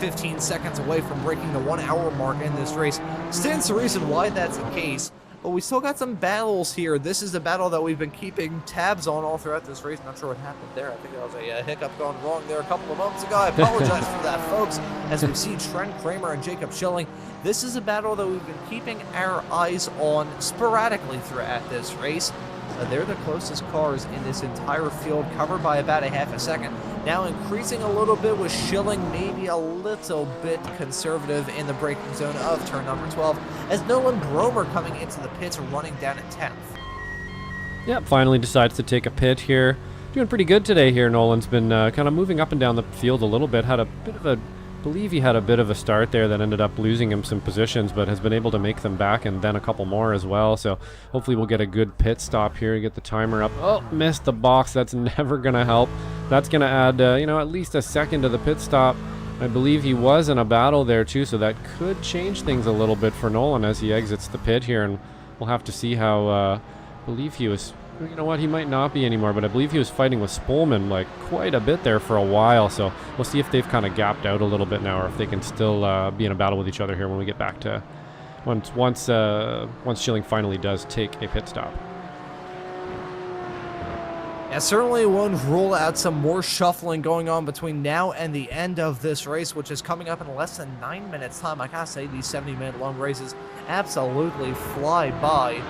15 seconds away from breaking the 1 hour mark in this race, stands to reason why that's the case. But we still got some battles here. This is a battle that we've been keeping tabs on all throughout this race. Not sure what happened there. I think that was a hiccup gone wrong there a couple of moments ago. I apologize for that, folks. As we see Trent Kramer and Jacob Schilling, this is a battle that we've been keeping our eyes on sporadically throughout this race. They're the closest cars in this entire field, covered by about a half a second. Now increasing a little bit with Schilling, maybe a little bit conservative in the braking zone of turn number 12, as Nolan Bromer coming into the pits running down at 10th. Yep, finally decides to take a pit here. Doing pretty good today here. Nolan's been kind of moving up and down the field a little bit. Had a bit of a, believe he had a bit of a start there that ended up losing him some positions, but has been able to make them back and then a couple more as well. So hopefully we'll get a good pit stop here, get the timer up. Oh, missed the box. That's never going to help. That's going to add, at least a second to the pit stop. I believe he was in a battle there too, so that could change things a little bit for Nolan as he exits the pit here, and we'll have to see how, I believe he was, he might not be anymore, but I believe he was fighting with Spolman like quite a bit there for a while, so we'll see if they've kind of gapped out a little bit now, or if they can still be in a battle with each other here when we get back to once Schilling finally does take a pit stop. Yeah, certainly won't rule out some more shuffling going on between now and the end of this race, which is coming up in less than 9 minutes time. I gotta say, these 70-minute long races absolutely fly by.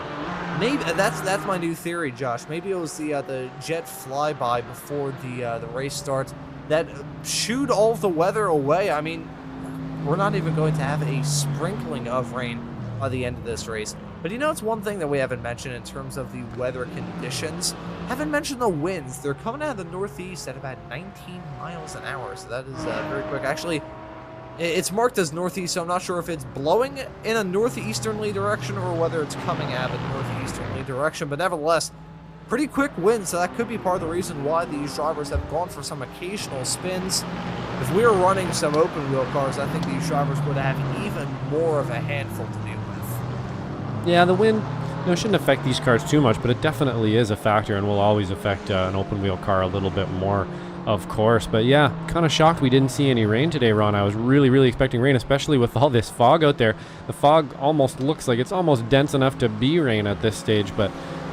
Maybe that's my new theory, Josh. Maybe it was the jet flyby before the race starts that shooed all of the weather away. I mean, we're not even going to have a sprinkling of rain by the end of this race. But it's one thing that we haven't mentioned in terms of the weather conditions. Haven't mentioned the winds. They're coming out of the northeast at about 19 miles an hour, so that is very quick. Actually, It's marked as northeast, so I'm not sure if it's blowing in a northeasterly direction or whether it's coming out of a northeasterly direction, but nevertheless, pretty quick win, so that could be part of the reason why these drivers have gone for some occasional spins. If we were running some open wheel cars, I think these drivers would have even more of a handful to deal with. Yeah, the wind shouldn't affect these cars too much, but it definitely is a factor and will always affect an open wheel car a little bit more, of course. But yeah, kind of shocked we didn't see any rain today, Ron. I was really expecting rain, especially with all this fog out there. The fog almost looks like it's almost dense enough to be rain at this stage, but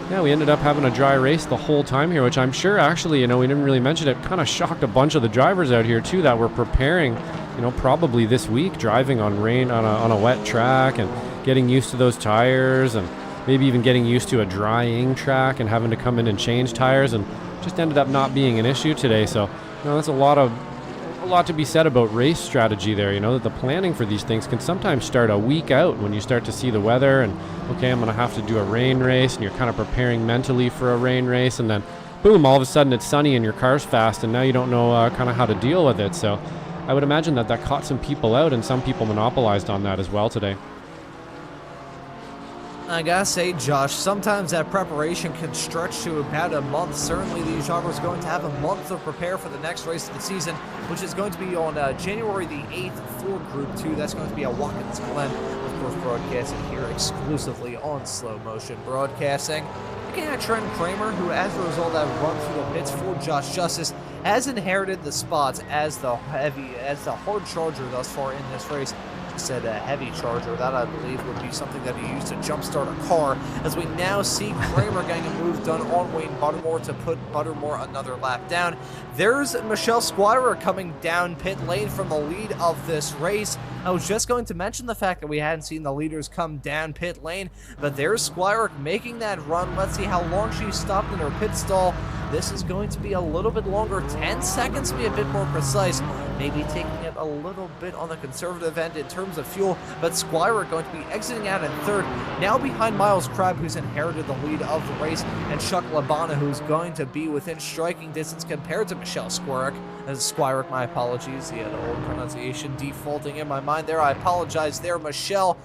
yeah, we ended up having a dry race the whole time here, which I'm sure actually, we didn't really mention it, kind of shocked a bunch of the drivers out here too that were preparing, probably this week, driving on rain on a wet track and getting used to those tires and maybe even getting used to a drying track and having to come in and change tires, and just ended up not being an issue today. So, that's a lot to be said about race strategy there, that the planning for these things can sometimes start a week out when you start to see the weather and, okay, I'm going to have to do a rain race, and you're kind of preparing mentally for a rain race, and then boom, all of a sudden it's sunny and your car's fast, and now you don't know kind of how to deal with it. So I would imagine that caught some people out, and some people monopolized on that as well today. I gotta say, Josh, sometimes that preparation can stretch to about a month. Certainly, these drivers are going to have a month to prepare for the next race of the season, which is going to be on January the 8th for Group 2. That's going to be at Watkins Glen, of course, broadcasting here exclusively on Slow Motion Broadcasting. Looking at Trent Kramer, who, as a result of that run through the pits for Josh Justice, has inherited the spots as the hard charger thus far in this race. Said a heavy charger. That, I believe, would be something that he used to jumpstart a car, as we now see Kramer getting a move done on Wayne Buttermore to put Buttermore another lap down. There's Michelle Squire coming down pit lane from the lead of this race. I was just going to mention the fact that we hadn't seen the leaders come down pit lane, but there's Squire making that run. Let's see how long she stopped in her pit stall. This is going to be a little bit longer, 10 seconds to be a bit more precise, maybe taking it a little bit on the conservative end in terms of fuel, but Squire going to be exiting out in third, now behind Miles Crabb, who's inherited the lead of the race, and Chuck Labana, who's going to be within striking distance compared to Michelle Squire. Squire, my apologies, the old pronunciation defaulting in my mind there, I apologize there, Michelle.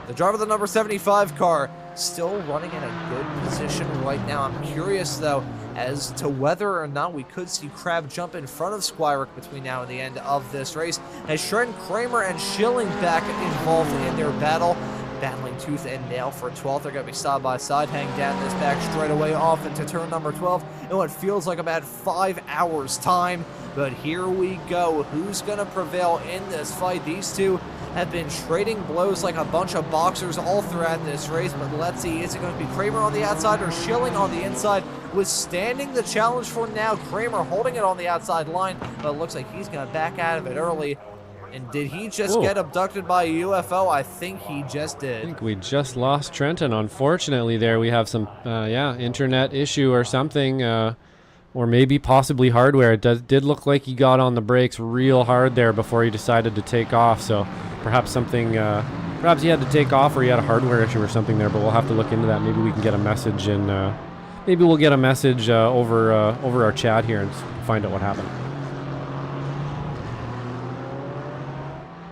The driver of the number 75 car still running in a good position right now. I'm curious, though, as to whether or not we could see Crabb jump in front of Squire between now and the end of this race, as Trent Kramer and Schilling back involved in their battle, battling tooth and nail for 12th. They're going to be side by side, hang down this back straightaway off into turn number 12 in what feels like about 5 hours time. But here we go. Who's going to prevail in this fight? These two have been trading blows like a bunch of boxers all throughout this race, but let's see, is it going to be Kramer on the outside or Schilling on the inside? Withstanding the challenge for now, Kramer holding it on the outside line, but it looks like he's going to back out of it early. And did he just get abducted by a UFO? I think he just did. I think we just lost Trenton. Unfortunately, there we have some, internet issue or something, or maybe possibly hardware. It did look like he got on the brakes real hard there before he decided to take off. So perhaps something, perhaps he had to take off or he had a hardware issue or something there. But we'll have to look into that. Maybe we can get a message and maybe we'll get a message over our chat here and find out what happened.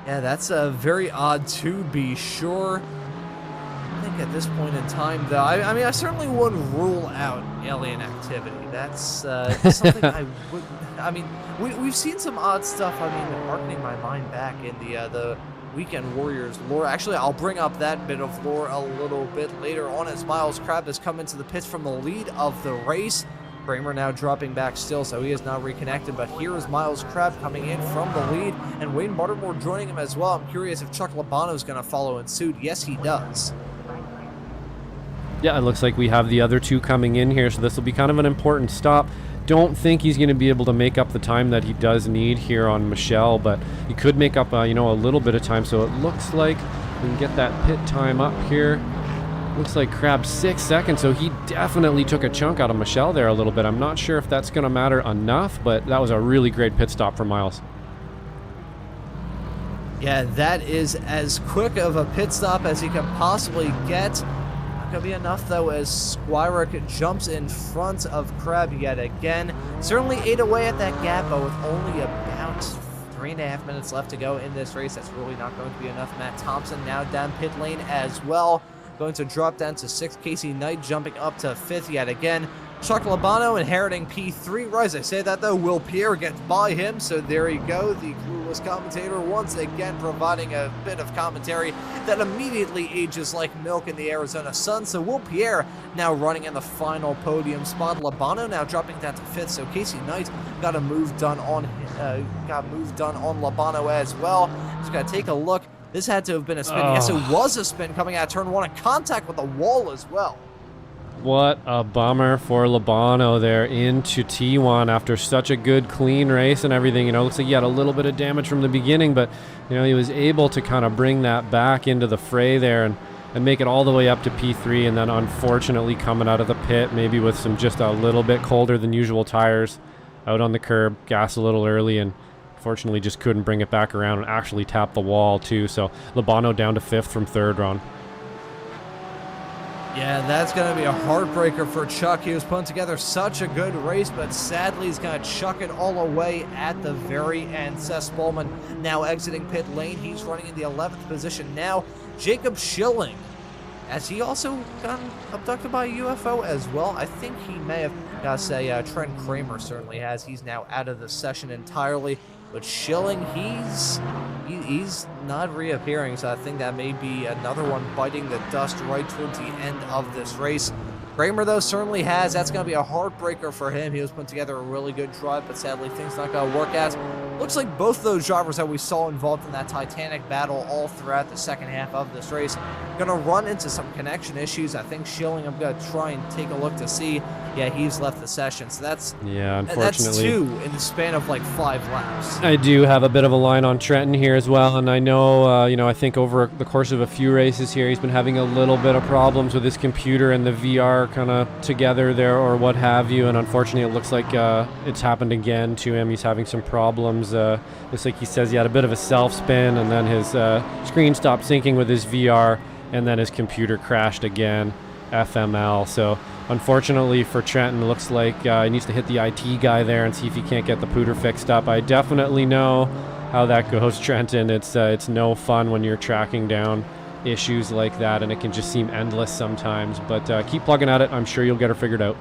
Yeah, that's very odd to be sure. I think at this point in time, though, I mean, I certainly wouldn't rule out alien activity. That's something I would. I mean, we've seen some odd stuff. I mean, harkening my mind back in the Weekend Warriors lore. Actually, I'll bring up that bit of lore a little bit later on as Miles Crabb has come into the pits from the lead of the race. Kramer now dropping back still, so he is now reconnected, but here is Miles Crabb coming in from the lead, and Wayne Buttermore joining him as well. I'm curious if Chuck Labano is going to follow in suit. Yes, he does. Yeah, it looks like we have the other two coming in here, so this will be kind of an important stop. Don't think he's going to be able to make up the time that he does need here on Michelle, but he could make up, a little bit of time, so it looks like we can get that pit time up here. Looks like Crabb 6 seconds, so he definitely took a chunk out of Michelle there a little bit. I'm not sure if that's going to matter enough, but that was a really great pit stop for Miles. Yeah, that is as quick of a pit stop as he can possibly get. Not going to be enough, though, as Squirek jumps in front of Crabb yet again. Certainly ate away at that gap, but with only about 3.5 minutes left to go in this race. That's really not going to be enough. Matt Thompson now down pit lane as well. Going to drop down to 6th. Casey Knight jumping up to 5th yet again. Chuck Labano inheriting P3. Right as I say that, though, Will Pierre gets by him. So there you go. The clueless commentator once again providing a bit of commentary that immediately ages like milk in the Arizona sun. So Will Pierre now running in the final podium spot. Labano now dropping down to 5th. So Casey Knight got a move done on Labano as well. Just got to take a look. This had to have been a spin. Yes, it was a spin coming out of turn 1 in contact with the wall as well. What a bummer for Labano there into T1 after such a good clean race and everything. You know, looks like he had a little bit of damage from the beginning, but you know, he was able to kind of bring that back into the fray there and make it all the way up to P3, and then unfortunately coming out of the pit maybe with some just a little bit colder than usual tires out on the curb, gas a little early, and fortunately just couldn't bring it back around and actually tap the wall too. So Labano down to 5th from 3rd, Ron. Yeah, that's going to be a heartbreaker for Chuck. He was putting together such a good race, but sadly he's going to chuck it all away at the very end. Seth Spolman now exiting pit lane. He's running in the 11th position now. Jacob Schilling, has he also gotten abducted by a UFO as well? I think he may have. Gotta say, Trent Kramer certainly has. He's now out of the session entirely. But Schilling, he's not reappearing, so I think that may be another one biting the dust right towards the end of this race. Kramer, though, certainly has. That's going to be a heartbreaker for him. He was putting together a really good drive, but sadly things not going to work out. Looks like both of those drivers that we saw involved in that Titanic battle all throughout the second half of this race going to run into some connection issues. I think Schilling, I'm going to try and take a look to see. Yeah, he's left the session, so that's unfortunately that's 2 in the span of like 5 laps. I do have a bit of a line on Trenton here as well, and I know, I think over the course of a few races here, he's been having a little bit of problems with his computer and the VR kind of together there or what have you, and unfortunately it looks like it's happened again to him. He's having some problems. Looks like he says he had a bit of a self-spin, and then his screen stopped syncing with his VR, and then his computer crashed again, FML. So unfortunately for Trenton, it looks like he needs to hit the IT guy there and see if he can't get the pooter fixed up. I definitely know how that goes, Trenton. It's no fun when you're tracking down issues like that, and it can just seem endless sometimes. But keep plugging at it. I'm sure you'll get her figured out.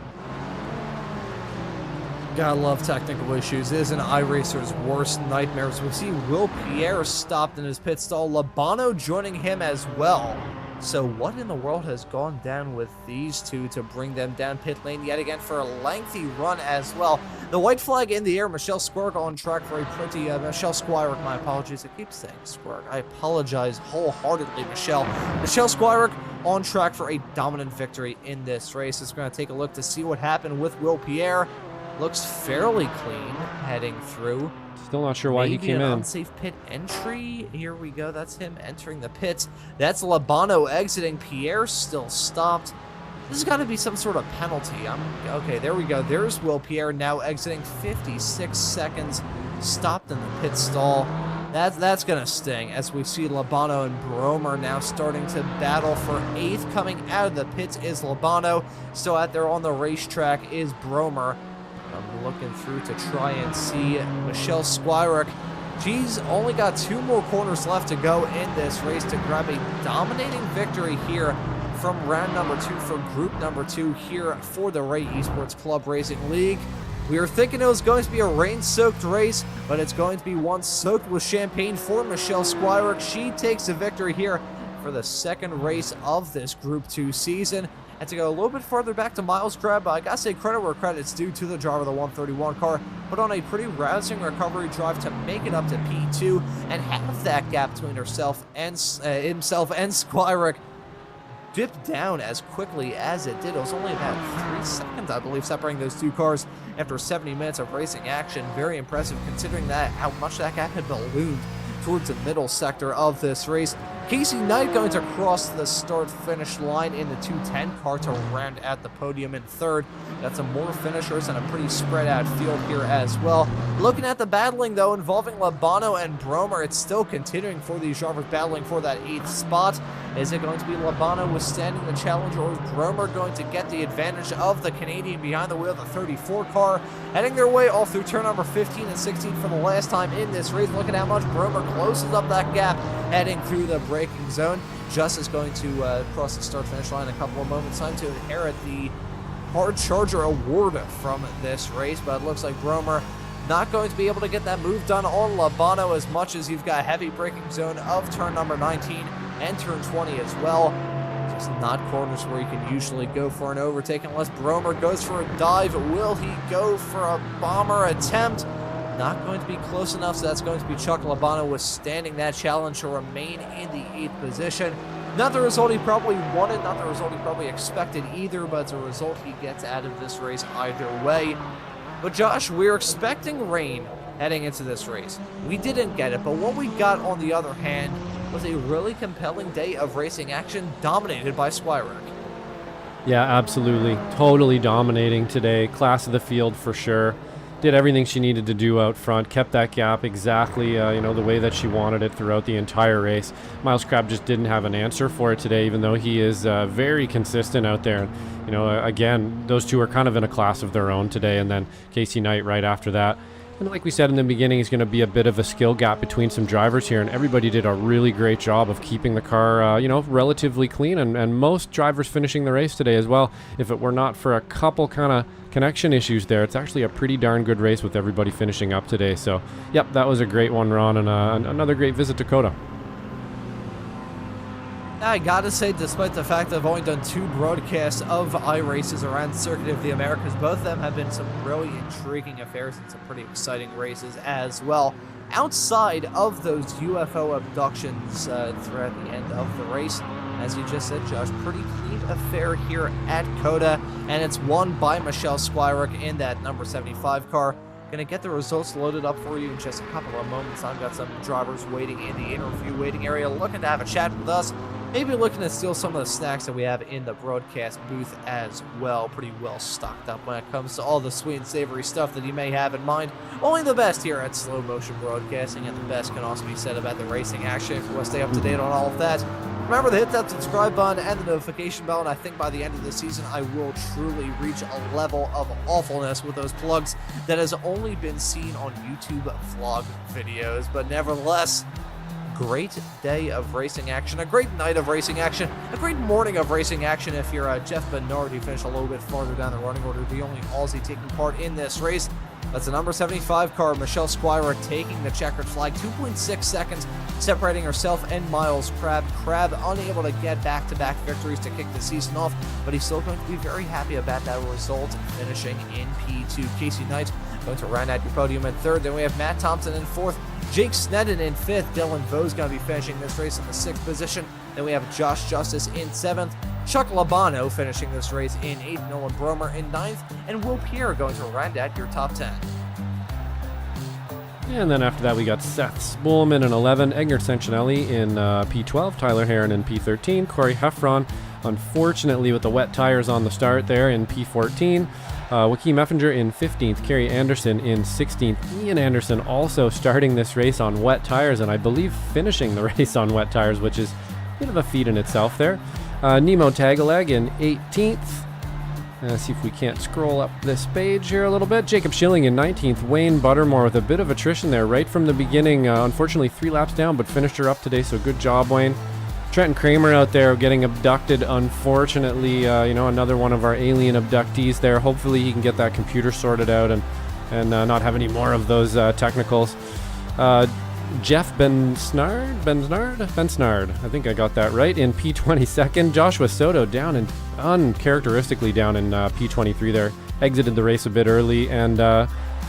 Gotta love technical issues. It is an iRacer's worst nightmares. We see Will Pierre stopped in his pit stall. Labano joining him as well. So what in the world has gone down with these two to bring them down pit lane yet again for a lengthy run as well? The white flag in the air. Michelle Squirk on track for a pretty... Michelle Squirk, my apologies. I keep saying Squirk. I apologize wholeheartedly, Michelle. Michelle Squirk on track for a dominant victory in this race. It's going to take a look to see what happened with Will Pierre. Looks fairly clean heading through. Still not sure why he came in. Unsafe pit entry. Here we go. That's him entering the pits. That's Labano exiting. Pierre still stopped. This has got to be some sort of penalty. Okay, there we go. There's Will Pierre now exiting. 56 seconds stopped in the pit stall. That's going to sting as we see Labano and Bromer now starting to battle for 8th. Coming out of the pits is Labano. Still out there on the racetrack is Bromer. I'm looking through to try and see Michelle Squirk. She's only got 2 more corners left to go in this race to grab a dominating victory here from round number 2 for group number 2 here for the Ray Esports Club Racing League. We were thinking it was going to be a rain-soaked race, but it's going to be one soaked with champagne for Michelle Squirk. She takes the victory here for the 2nd race of this Group 2 season. And to go a little bit further back to Miles Grab, I gotta say credit where credit's due to the driver of the 131 car. Put on a pretty rousing recovery drive to make it up to P2 and have that gap between himself and Squirk dipped down as quickly as it did. It was only about 3 seconds, I believe, separating those 2 cars after 70 minutes of racing action. Very impressive considering that how much that gap had ballooned towards the middle sector of this race. Casey Knight going to cross the start-finish line in the 210 car to round out the podium in 3rd. Got some more finishers and a pretty spread-out field here as well. Looking at the battling, though, involving Labano and Bromer, it's still continuing for these drivers battling for that 8th spot. Is it going to be Labano withstanding the challenge, or is Bromer going to get the advantage of the Canadian behind the wheel, the 34 car, heading their way all through turn number 15 and 16 for the last time in this race? Look at how much Bromer closes up that gap heading through the braking zone. Just is going to cross the start-finish line in a couple of moments' time to inherit the Hard Charger award from this race, but it looks like Bromer not going to be able to get that move done on Labano as much as you've got heavy braking zone of turn number 19 and turn 20 as well. Just not corners where you can usually go for an overtake unless Bromer goes for a dive. Will he go for a bomber attempt? Not going to be close enough, so that's going to be Chuck Labano withstanding that challenge to remain in the 8th position. Not the result he probably wanted, not the result he probably expected either, but it's a result he gets out of this race either way. But Josh, we're expecting rain heading into this race. We didn't get it, but what we got on the other hand was a really compelling day of racing action dominated by Squirek. Yeah, absolutely. Totally dominating today. Class of the field for sure. Did everything she needed to do out front, kept that gap exactly, the way that she wanted it throughout the entire race. Miles Crabbe just didn't have an answer for it today, even though he is very consistent out there. Again, those two are kind of in a class of their own today, and then Casey Knight right after that. And like we said in the beginning, it's going to be a bit of a skill gap between some drivers here, and everybody did a really great job of keeping the car, relatively clean, and most drivers finishing the race today as well. If it were not for a couple kind of connection issues there, it's actually a pretty darn good race with everybody finishing up today. So, yep, that was a great one, Ron, and another great visit to COTA. I gotta say, despite the fact I've only done 2 broadcasts of iRaces around the Circuit of the Americas, both of them have been some really intriguing affairs and some pretty exciting races as well. Outside of those UFO abductions throughout the end of the race, as you just said, Josh, pretty clean affair here at COTA, and it's won by Michelle Squirek in that number 75 car. Gonna get the results loaded up for you in just a couple of moments. I've got some drivers waiting in the interview waiting area, looking to have a chat with us. Maybe looking to steal some of the snacks that we have in the broadcast booth as well. Pretty well stocked up when it comes to all the sweet and savory stuff that you may have in mind. Only the best here at Slow Motion Broadcasting, and the best can also be said about the racing action. If you want to stay up to date on all of that, remember to hit that subscribe button and the notification bell, and I think by the end of the season I will truly reach a level of awfulness with those plugs that has only been seen on YouTube vlog videos. But nevertheless, great day of racing action, a great night of racing action, a great morning of racing action if you're Jeff Bernard, who finished a little bit farther down the running order, the only Aussie taking part in this race. That's the number 75 car, Michelle Squirek, taking the checkered flag, 2.6 seconds separating herself and Miles Crabbe. Crabbe unable to get back-to-back victories to kick the season off, but he's still going to be very happy about that result, finishing in P2. Casey Knight going to round out your podium in 3rd. Then we have Matt Thompson in 4th. Jake Sneddon in 5th. Dylan Vo's going to be finishing this race in the 6th position. Then we have Josh Justice in 7th. Chuck Labano finishing this race in 8th. Nolan Bromer in 9th. And Will Pierre going to round out your top 10. And then after that, we got Seth Spoolman in 11, Egner Sancinelli in P12, Tyler Heron in P13, Corey Heffron, unfortunately with the wet tires on the start there, in P14, Joaquim Effinger in 15th, Kerry Anderson in 16th, Ian Anderson also starting this race on wet tires, and I believe finishing the race on wet tires, which is a bit of a feat in itself there. Nemo Tagaleg in 18th. See if we can't scroll up this page here a little bit. Jacob Schilling in 19th. Wayne Buttermore with a bit of attrition there right from the beginning. Unfortunately, 3 laps down, but finished her up today, so good job, Wayne. Trenton Kramer out there getting abducted, unfortunately. Another one of our alien abductees there. Hopefully he can get that computer sorted out and not have any more of those technicals. Jeff Bensnard, I think I got that right, in P22nd. Joshua Soto down and uncharacteristically down in P23 there. Exited the race a bit early. And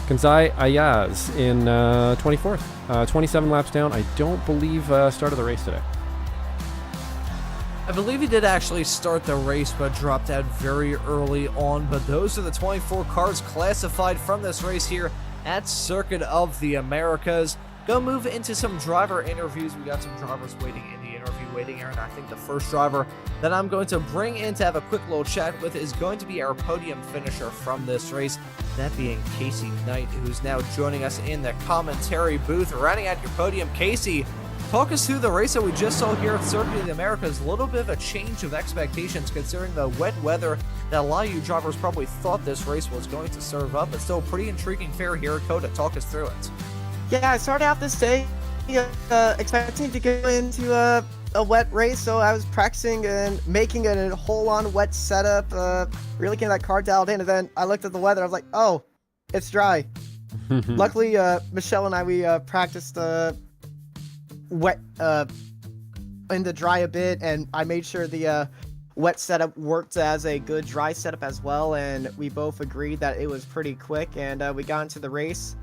Kanzai Ayaz in 24th. 27 laps down. I don't believe started the race today. I believe he did actually start the race, but dropped out very early on. But those are the 24 cars classified from this race here at Circuit of the Americas. Go move into some driver interviews. We got some drivers waiting in the interview waiting area, and I think the first driver that I'm going to bring in to have a quick little chat with is going to be our podium finisher from this race, that being Casey Knight, who's now joining us in the commentary booth. Rounding out your podium, Casey, Talk us through the race that we just saw here at Circuit of the Americas. A little bit of a change of expectations considering the wet weather that a lot of you drivers probably thought this race was going to serve up, but still a pretty intriguing fare here at COTA. Talk us through it. Yeah, I started out this day expecting to go into a wet race, so I was practicing and making a whole-on wet setup, really getting that car dialed in, and then I looked at the weather, I was like, oh, it's dry. Luckily, Michelle and I, we practiced wet in the dry a bit, and I made sure the wet setup worked as a good dry setup as well, and we both agreed that it was pretty quick, and we got into the race.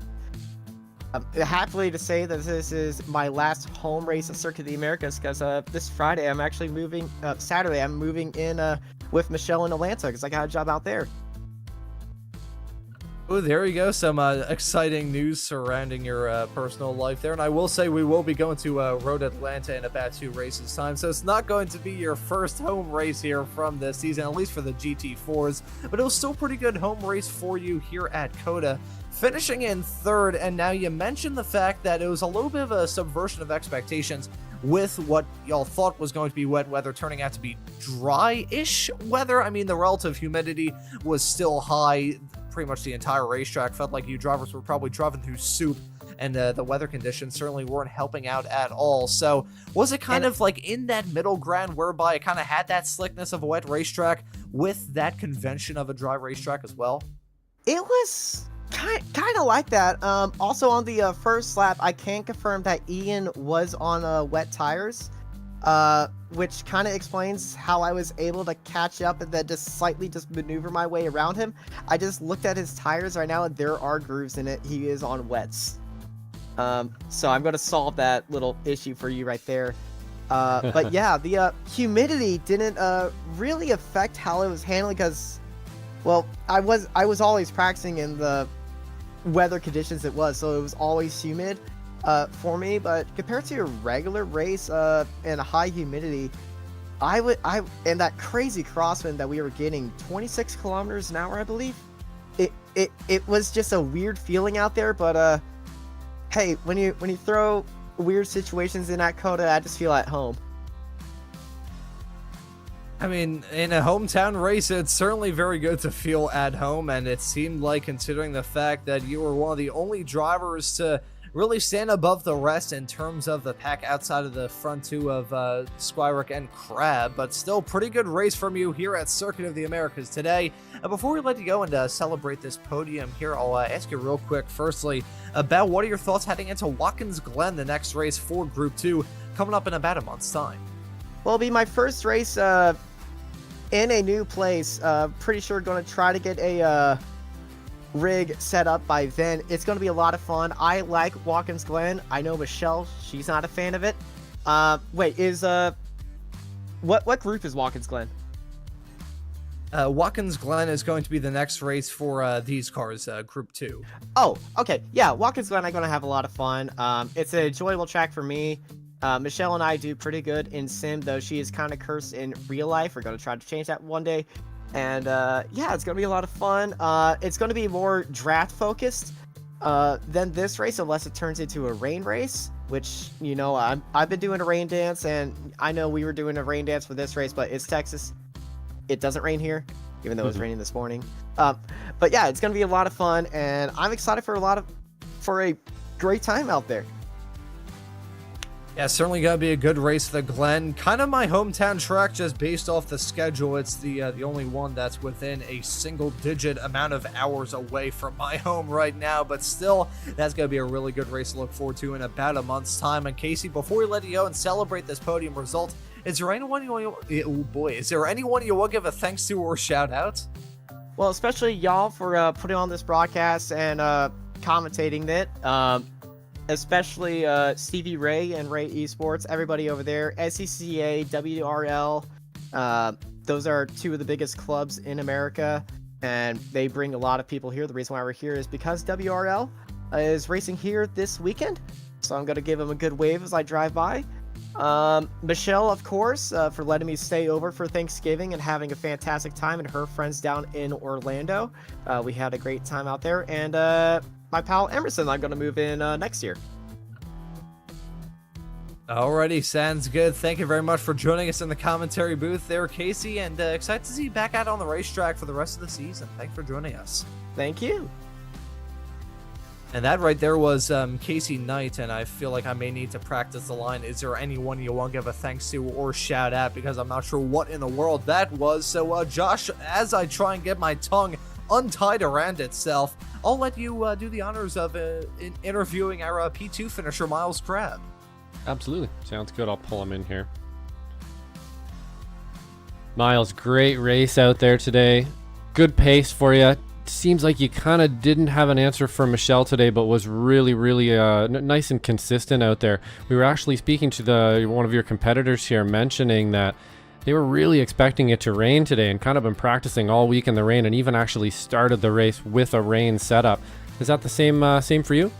Happily to say that this is my last home race at Circuit of the Americas, because this Friday I'm actually moving, Saturday I'm moving in with Michelle in Atlanta, because I got a job out there. Oh, there you go. Some exciting news surrounding your personal life there. And I will say we will be going to Road Atlanta in about 2 races time. So it's not going to be your first home race here from this season, at least for the GT4s. But it was still a pretty good home race for you here at COTA, finishing in 3rd. And now you mentioned the fact that it was a little bit of a subversion of expectations with what y'all thought was going to be wet weather turning out to be dry-ish weather. I mean, the relative humidity was still high. Pretty much the entire racetrack felt like you drivers were probably driving through soup, and the weather conditions certainly weren't helping out at all. So was it kind of like in that middle ground whereby it kind of had that slickness of a wet racetrack with that convention of a dry racetrack as well? It was kind of like that. Also on the first lap, I can confirm that Ian was on wet tires, which kind of explains how I was able to catch up and then just slightly maneuver my way around him. I just looked at his tires right now and there are grooves in it. He is on wets. So I'm going to solve that little issue for you right there. But yeah, the humidity didn't really affect how it was handling, because, well, I was always practicing in the weather conditions it was, so it was always humid for me. But compared to a regular race and a high humidity, and that crazy crosswind that we were getting, 26 kilometers an hour, I believe, it was just a weird feeling out there. But hey, when you throw weird situations in at COTA, I just feel at home. I mean, in a hometown race, it's certainly very good to feel at home, and it seemed like, considering the fact that you were one of the only drivers to really stand above the rest in terms of the pack outside of the front two of Squirek and Crab, but still pretty good race from you here at Circuit of the Americas today. And before we let you go and celebrate this podium here, I'll ask you real quick, firstly, about what are your thoughts heading into Watkins Glen, the next race for Group 2, coming up in about a month's time? Well, it'll be my first race in a new place. Pretty sure going to try to get a rig set up by then. It's going to be a lot of fun. I like Watkins Glen. I know Michelle, she's not a fan of it. Wait, is what group is Watkins Glen? Watkins Glen is going to be the next race for these cars, Group 2. Oh, okay. Yeah, Watkins Glen, I'm going to have a lot of fun. It's an enjoyable track for me. Michelle and I do pretty good in sim, though she is kind of cursed in real life. We're going to try to change that one day. And yeah, it's going to be a lot of fun. It's going to be more draft focused than this race, unless it turns into a rain race, which, you know, I've been doing a rain dance, and I know we were doing a rain dance for this race, but it's Texas. It doesn't rain here, even though it was raining this morning. But yeah, it's going to be a lot of fun, and I'm excited for a great time out there. Yeah, certainly going to be a good race for the Glen. Kind of my hometown track, just based off the schedule. It's the only one that's within a single-digit amount of hours away from my home right now. But still, that's going to be a really good race to look forward to in about a month's time. And Casey, before we let you go and celebrate this podium result, is there anyone you want to give a thanks to or shout out? Well, especially y'all for putting on this broadcast and commentating it. Especially Stevie Ray and Ray Esports, everybody over there, SCCA, WRL. Those are two of the biggest clubs in America, and they bring a lot of people here. The reason why we're here is because WRL is racing here this weekend, so I'm going to give them a good wave as I drive by. Michelle, of course, for letting me stay over for Thanksgiving and having a fantastic time, and her friends down in Orlando. We had a great time out there, and my pal Emerson, I'm going to move in next year. Alrighty, sounds good. Thank you very much for joining us in the commentary booth there, Casey, and excited to see you back out on the racetrack for the rest of the season. Thanks for joining us. Thank you. And that right there was Casey Knight, and I feel like I may need to practice the line, is there anyone you want to give a thanks to or shout out, because I'm not sure what in the world that was. So Josh, as I try and get my tongue untied around itself, I'll let you do the honors of interviewing our P2 finisher, Miles Crabb. Absolutely. Sounds good. I'll pull him in here. Miles, great race out there today. Good pace for you. Seems like you kind of didn't have an answer for Michelle today, but was really, really nice and consistent out there. We were actually speaking to one of your competitors here, mentioning that they were really expecting it to rain today and kind of been practicing all week in the rain, and even actually started the race with a rain setup. Is that the same for you?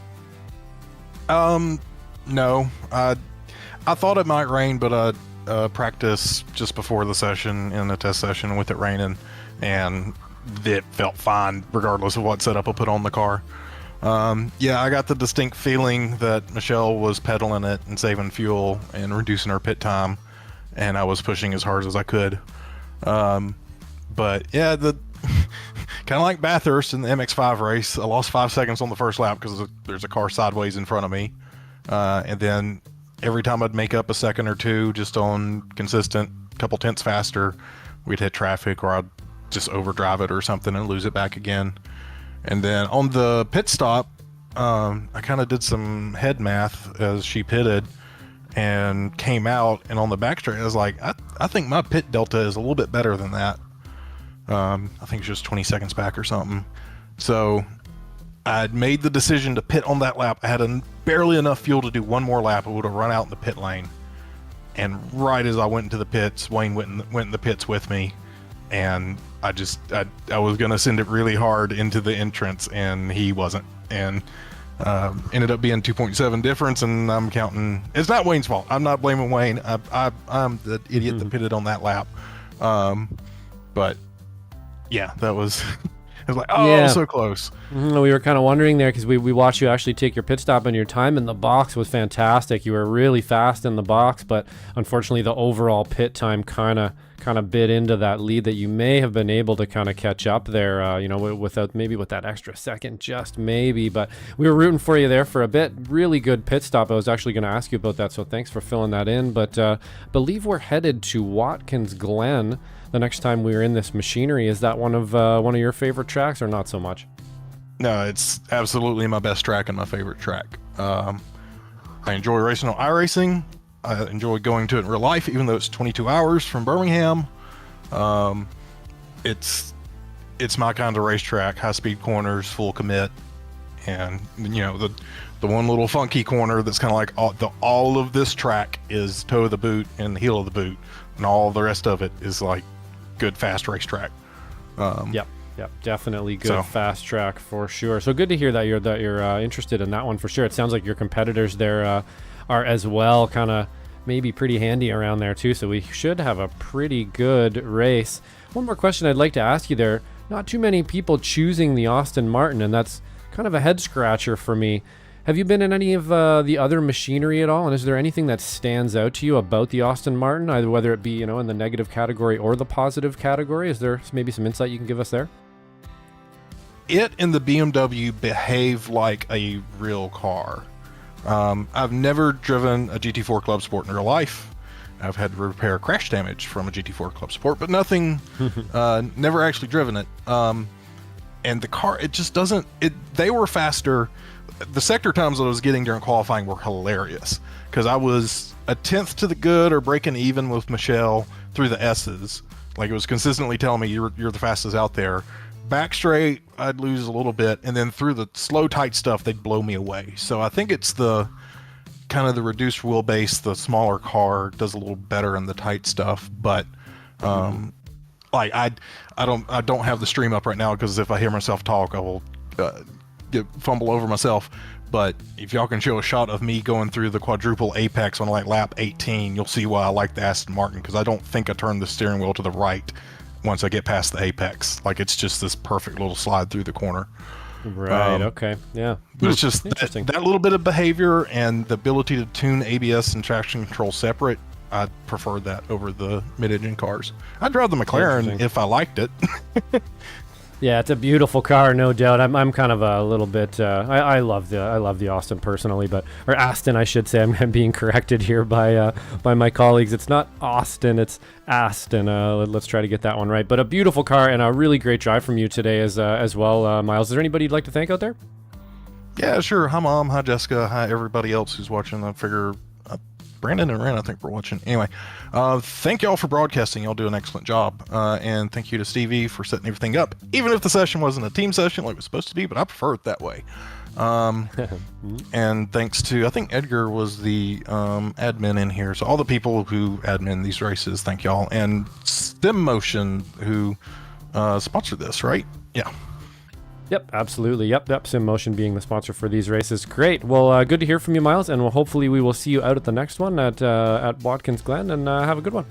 No. I thought it might rain, but I practiced just before the session in a test session with it raining, and it felt fine regardless of what setup I put on the car. Yeah, I got the distinct feeling that Michelle was pedaling it and saving fuel and reducing her pit time, and I was pushing as hard as I could. But yeah, kind of like Bathurst in the MX5 race, I lost 5 seconds on the first lap because there's a car sideways in front of me. And then every time I'd make up a second or two just on consistent couple tenths faster, we'd hit traffic, or I'd just overdrive it or something and lose it back again. And then on the pit stop, I kind of did some head math as she pitted and came out, and on the backstraight I was like, I think my pit delta is a little bit better than that. I think it's just 20 seconds back or something. So I'd made the decision to pit on that lap. I had barely enough fuel to do one more lap. I would have run out in the pit lane. And right as I went into the pits, Wayne went in the pits with me. And I was going to send it really hard into the entrance, and he wasn't. And ended up being 2.7 difference, and I'm counting. It's not Wayne's fault. I'm not blaming Wayne. I'm the idiot that pitted on that lap. But yeah, that was... I was like, oh, yeah. So close. We were kind of wondering there because we watched you actually take your pit stop, and your time in the box was fantastic. You were really fast in the box, but unfortunately the overall pit time kind of bit into that lead that you may have been able to kind of catch up there, with that extra second, just maybe. But we were rooting for you there for a bit. Really good pit stop. I was actually going to ask you about that, so thanks for filling that in. But believe we're headed to Watkins Glen the next time we were in this machinery. Is that one of your favorite tracks, or not so much? No, it's absolutely my best track and my favorite track. I enjoy racing on iRacing. I enjoy going to it in real life, even though it's 22 hours from Birmingham. It's my kind of racetrack, high speed corners, full commit, and the one little funky corner that's kind of like all of this track is toe of the boot and heel of the boot, and all the rest of it is like good fast racetrack. Yep, definitely good fast track for sure. So good to hear that you're interested in that one for sure. It sounds like your competitors there are as well, kind of maybe pretty handy around there too. So we should have a pretty good race. One more question I'd like to ask you there. Not too many people choosing the Aston Martin, and that's kind of a head scratcher for me. Have you been in any of the other machinery at all? And is there anything that stands out to you about the Aston Martin, either whether it be, in the negative category or the positive category? Is there maybe some insight you can give us there? It and the BMW behave like a real car. I've never driven a GT4 Club Sport in real life. I've had to repair crash damage from a GT4 Club Sport, but nothing, never actually driven it. And the car, it just doesn't, they were faster. The sector times that I was getting during qualifying were hilarious because I was a tenth to the good or breaking even with Michelle through the S's. Like, it was consistently telling me you're the fastest out there. Back straight, I'd lose a little bit, and then through the slow tight stuff, they'd blow me away. So I think it's the kind of the reduced wheelbase, the smaller car does a little better in the tight stuff. But like I don't have the stream up right now because if I hear myself talk, I will fumble over myself. But if y'all can show a shot of me going through the quadruple apex on like lap 18, you'll see why I like the Aston Martin, because I don't think I turn the steering wheel to the right once I get past the apex. Like, it's just this perfect little slide through the corner. Right. Okay. Yeah. But it's just Interesting. that little bit of behavior and the ability to tune ABS and traction control separate. I prefer that over the mid-engine cars. I'd drive the McLaren Interesting. if I liked it. Yeah, it's a beautiful car, no doubt. I'm kind of a little bit. I love the Austin personally, or Aston, I should say. I'm being corrected here by my colleagues. It's not Austin, it's Aston. Let's try to get that one right. But a beautiful car and a really great drive from you today as well, Miles. Is there anybody you'd like to thank out there? Yeah, sure. Hi, Mom. Hi, Jessica. Hi, everybody else who's watching. I figure Brandon and Ren, I think, we're watching. Anyway, thank y'all for broadcasting. Y'all do an excellent job. And thank you to Stevie for setting everything up. Even if the session wasn't a team session like it was supposed to be, but I prefer it that way. And thanks to, I think Edgar was the admin in here. So all the people who admin these races, thank y'all. And Stem Motion, who sponsored this, right? Yeah. Yep, absolutely. Yep. SimMotion being the sponsor for these races. Great. Well, good to hear from you, Miles, and hopefully we will see you out at the next one at Watkins Glen, and have a good one.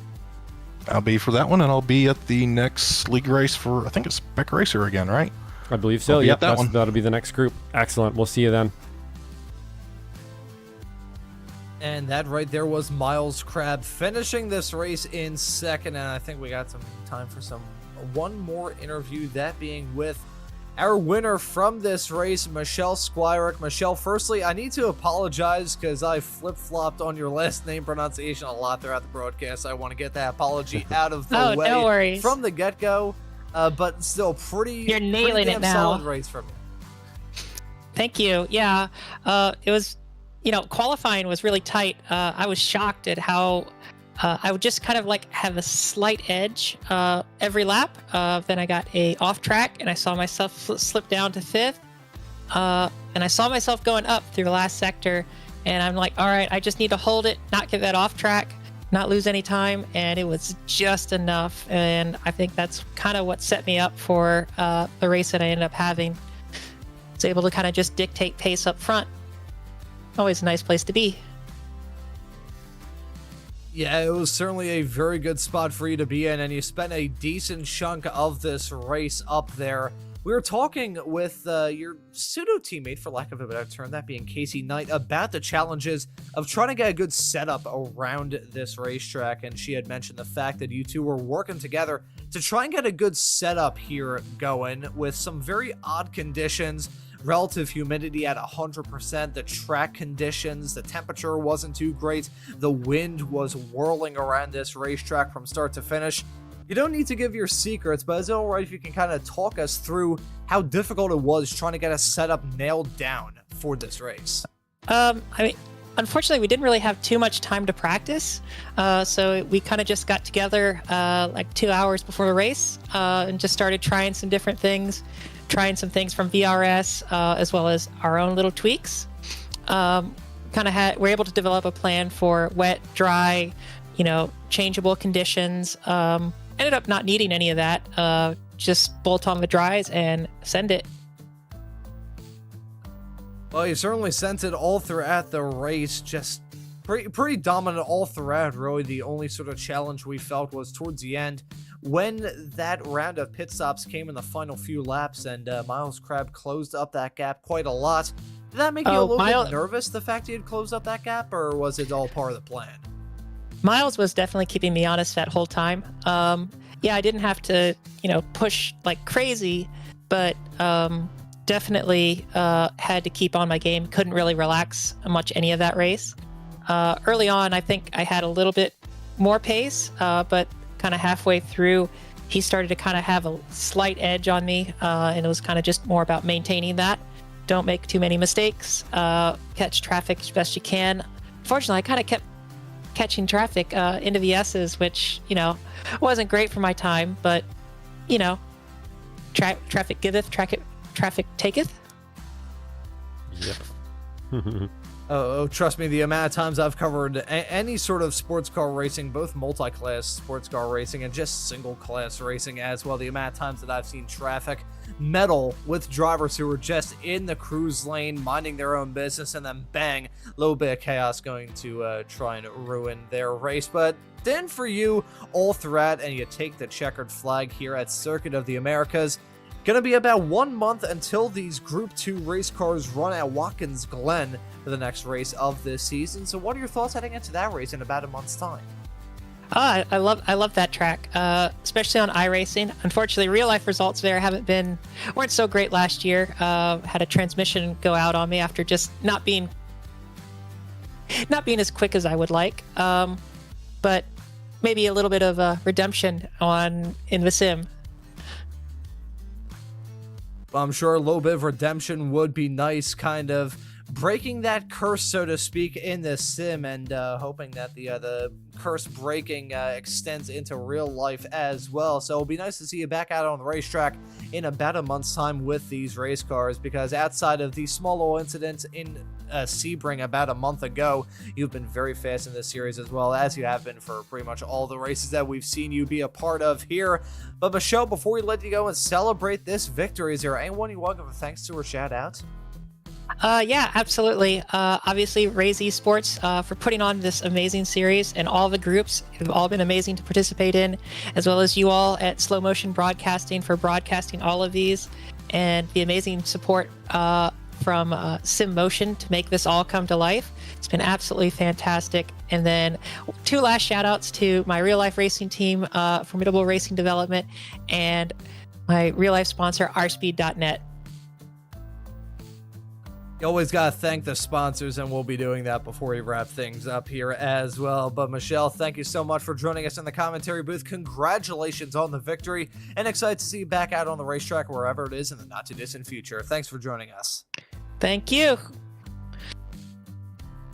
I'll be for that one, and I'll be at the next league race for, I think it's Beck Racer again, right? I believe so. I'll be Yep, at that one. that'll be the next group. Excellent. We'll see you then. And that right there was Miles Crab finishing this race in second, and I think we got some time for one more interview, that being with our winner from this race, Michelle Squirick. Michelle, firstly, I need to apologize because I flip-flopped on your last name pronunciation a lot throughout the broadcast. I want to get that apology out of the way no worries. from the get-go, but still pretty, You're nailing pretty it damn now. solid race from you. Thank you. Yeah, it was, qualifying was really tight. I was shocked at how I would just kind of like have a slight edge every lap. Then I got a off track and I saw myself slip down to fifth. And I saw myself going up through the last sector. And I'm like, all right, I just need to hold it, not get that off track, not lose any time. And it was just enough. And I think that's kind of what set me up for the race that I ended up having. I was able to kind of just dictate pace up front. Always a nice place to be. Yeah, it was certainly a very good spot for you to be in, and you spent a decent chunk of this race up there. We were talking with your pseudo teammate, for lack of a better term, that being Casey Knight, about the challenges of trying to get a good setup around this racetrack, and she had mentioned the fact that you two were working together to try and get a good setup here going with some very odd conditions. Relative humidity at 100%, the track conditions, the temperature wasn't too great, the wind was whirling around this racetrack from start to finish. You don't need to give your secrets, but is it alright if you can kind of talk us through how difficult it was trying to get a setup nailed down for this race? Unfortunately, we didn't really have too much time to practice, so we kind of just got together like 2 hours before the race and just started trying some different things. Trying some things from VRS as well as our own little tweaks. We're able to develop a plan for wet, dry, changeable conditions. Ended up not needing any of that. Just bolt on the dries and send it. Well, you certainly sent it all throughout the race, just pretty dominant all throughout. Really, the only sort of challenge we felt was towards the end, when that round of pit stops came in the final few laps, and Miles Crab closed up that gap quite a lot. Did that make you a little bit nervous, the fact he had closed up that gap, or was it all part of the plan? Miles was definitely keeping me honest that whole time. I didn't have to, push like crazy, but definitely had to keep on my game. Couldn't really relax much any of that race. Early on, I think I had a little bit more pace, but kind of halfway through, he started to kind of have a slight edge on me, and it was kind of just more about maintaining that. Don't make too many mistakes. Catch traffic as best you can. Fortunately, I kind of kept catching traffic into the S's, which, wasn't great for my time, but, traffic giveth, traffic taketh. Yep. Oh, trust me, the amount of times I've covered any sort of sports car racing, both multi-class sports car racing and just single-class racing as well, the amount of times that I've seen traffic meddle with drivers who are just in the cruise lane, minding their own business, and then bang, a little bit of chaos going to try and ruin their race. But then for you, all throughout, and you take the checkered flag here at Circuit of the Americas, Going to be about 1 month until these Group 2 race cars run at Watkins Glen for the next race of this season. So what are your thoughts heading into that race in about a month's time? I love that track, especially on iRacing. Unfortunately, real life results there weren't so great last year. Had a transmission go out on me after just not being as quick as I would like. But maybe a little bit of redemption in the sim. I'm sure a little bit of redemption would be nice, kind of breaking that curse, so to speak, in the sim, and hoping that the curse breaking extends into real life as well. So it'll be nice to see you back out on the racetrack in about a month's time with these race cars, because outside of the small little incident in Sebring about a month ago, you've been very fast in this series, as well as you have been for pretty much all the races that we've seen you be a part of here. But Michelle, before we let you go and celebrate this victory, is there anyone you want to give thanks to or shout out? Yeah, absolutely. Obviously, Raise Esports for putting on this amazing series, and all the groups have all been amazing to participate in, as well as you all at Slow Motion Broadcasting for broadcasting all of these, and the amazing support from Sim Motion to make this all come to life. It's been absolutely fantastic. And then 2 last shout outs to my real life racing team, Formidable Racing Development, and my real life sponsor, rspeed.net. You always got to thank the sponsors, and we'll be doing that before we wrap things up here as well. But Michelle, thank you so much for joining us in the commentary booth. Congratulations on the victory, and excited to see you back out on the racetrack wherever it is in the not-too-distant future. Thanks for joining us. Thank you.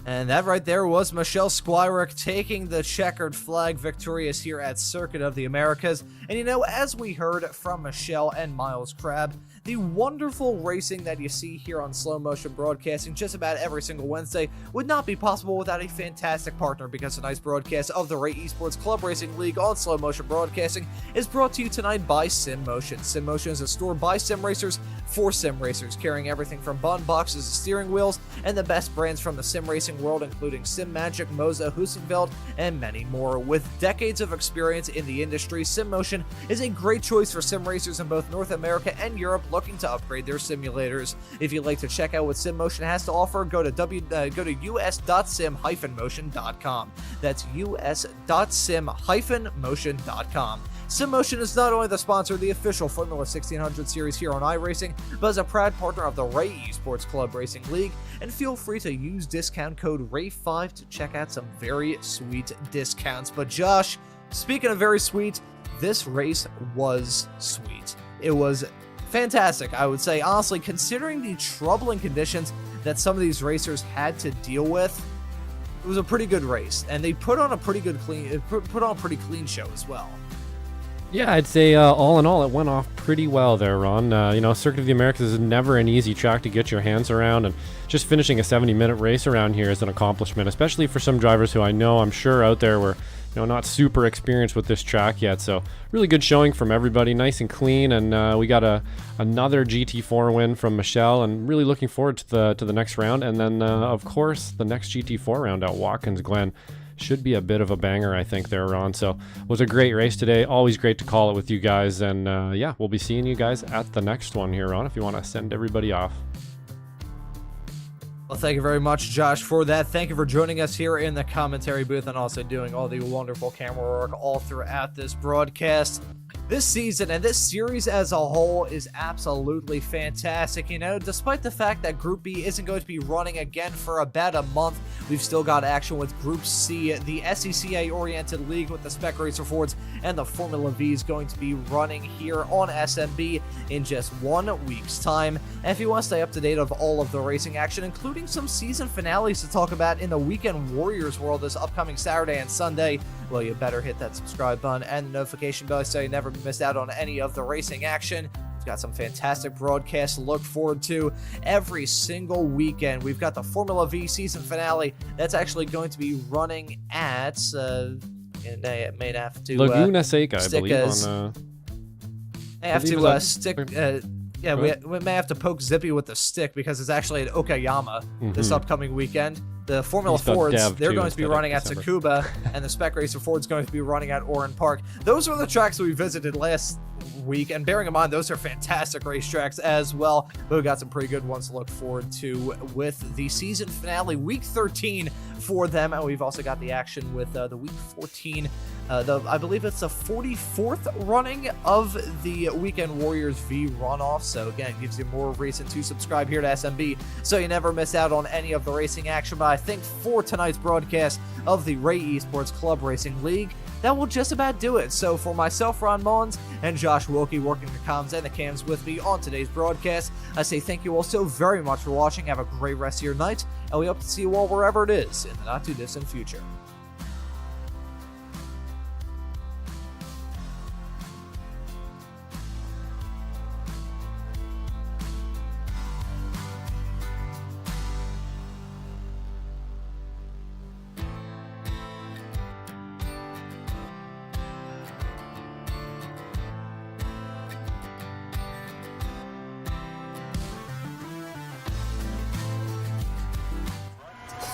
And that right there was Michelle Squirick taking the checkered flag victorious here at Circuit of the Americas. And you know, as we heard from Michelle and Miles Crabb, the wonderful racing that you see here on Slow Motion Broadcasting just about every single Wednesday would not be possible without a fantastic partner, because tonight's broadcast of the Ray Esports Club Racing League on Slow Motion Broadcasting is brought to you tonight by Sim Motion. Sim Motion is a store by sim racers for sim racers, carrying everything from button boxes to steering wheels and the best brands from the sim racing world, including Sim Magic, Moza, Hussenfeld, and many more. With decades of experience in the industry, Sim Motion is a great choice for sim racers in both North America and Europe looking to upgrade their simulators. If you'd like to check out what Sim Motion has to offer, go to us.sim-motion.com. That's us.sim-motion.com. Sim Motion is not only the sponsor of the official Formula 1600 series here on iRacing, but is a proud partner of the Ray Esports Club Racing League, and feel free to use discount code RAY5 to check out some very sweet discounts. But Josh, speaking of very sweet, this race was sweet. It was fantastic, I would say. Honestly, considering the troubling conditions that some of these racers had to deal with, it was a pretty good race, and they put on a pretty clean show as well. Yeah, I'd say all in all, it went off pretty well there, Ron. Circuit of the Americas is never an easy track to get your hands around, and just finishing a 70-minute race around here is an accomplishment, especially for some drivers who I'm sure out there were not super experienced with this track yet. So really good showing from everybody, nice and clean, and we got another GT4 win from Michelle, and really looking forward to the next round, and then of course the next GT4 round at Watkins Glen. Should be a bit of a banger, I think, there, Ron. So it was a great race today. Always great to call it with you guys. And yeah, we'll be seeing you guys at the next one here, Ron, if you want to send everybody off. Well, thank you very much, Josh, for that. Thank you for joining us here in the commentary booth, and also doing all the wonderful camera work all throughout this broadcast. This season and this series as a whole is absolutely fantastic. Despite the fact that Group B isn't going to be running again for about a month, we've still got action with Group C, the SECA-oriented league with the Spec Racer Fords, and the Formula V is going to be running here on SMB in just 1 week's time. And if you want to stay up to date of all of the racing action, including some season finales to talk about in the Weekend Warriors world this upcoming Saturday and Sunday, well, you better hit that subscribe button and the notification bell so you never miss out on any of the racing action. We've got some fantastic broadcasts to look forward to every single weekend. We've got the Formula V season finale that's actually going to be running at and I may have to Laguna Seca, I believe. Yeah, we may have to poke Zippy with the stick because it's actually at Okayama this upcoming weekend. The Formula He's got Fords, Dev they're too going to be instead of running at December. Tsukuba, and the Spec Racer Ford's going to be running at Oran Park. Those were the tracks that we visited last week, and bearing in mind, those are fantastic racetracks as well. But we got some pretty good ones to look forward to with the season finale, week 13 for them, and we've also got the action with the week 14. I believe it's the 44th running of the Weekend Warriors V runoff. So again, it gives you more reason to subscribe here to SMB so you never miss out on any of the racing action. But I think for tonight's broadcast of the Ray Esports Club Racing League, that will just about do it. So for myself, Ron Maunz, and Josh Wilkie working the comms and the cams with me on today's broadcast, I say thank you all so very much for watching. Have a great rest of your night, and we hope to see you all wherever it is in the not too distant future.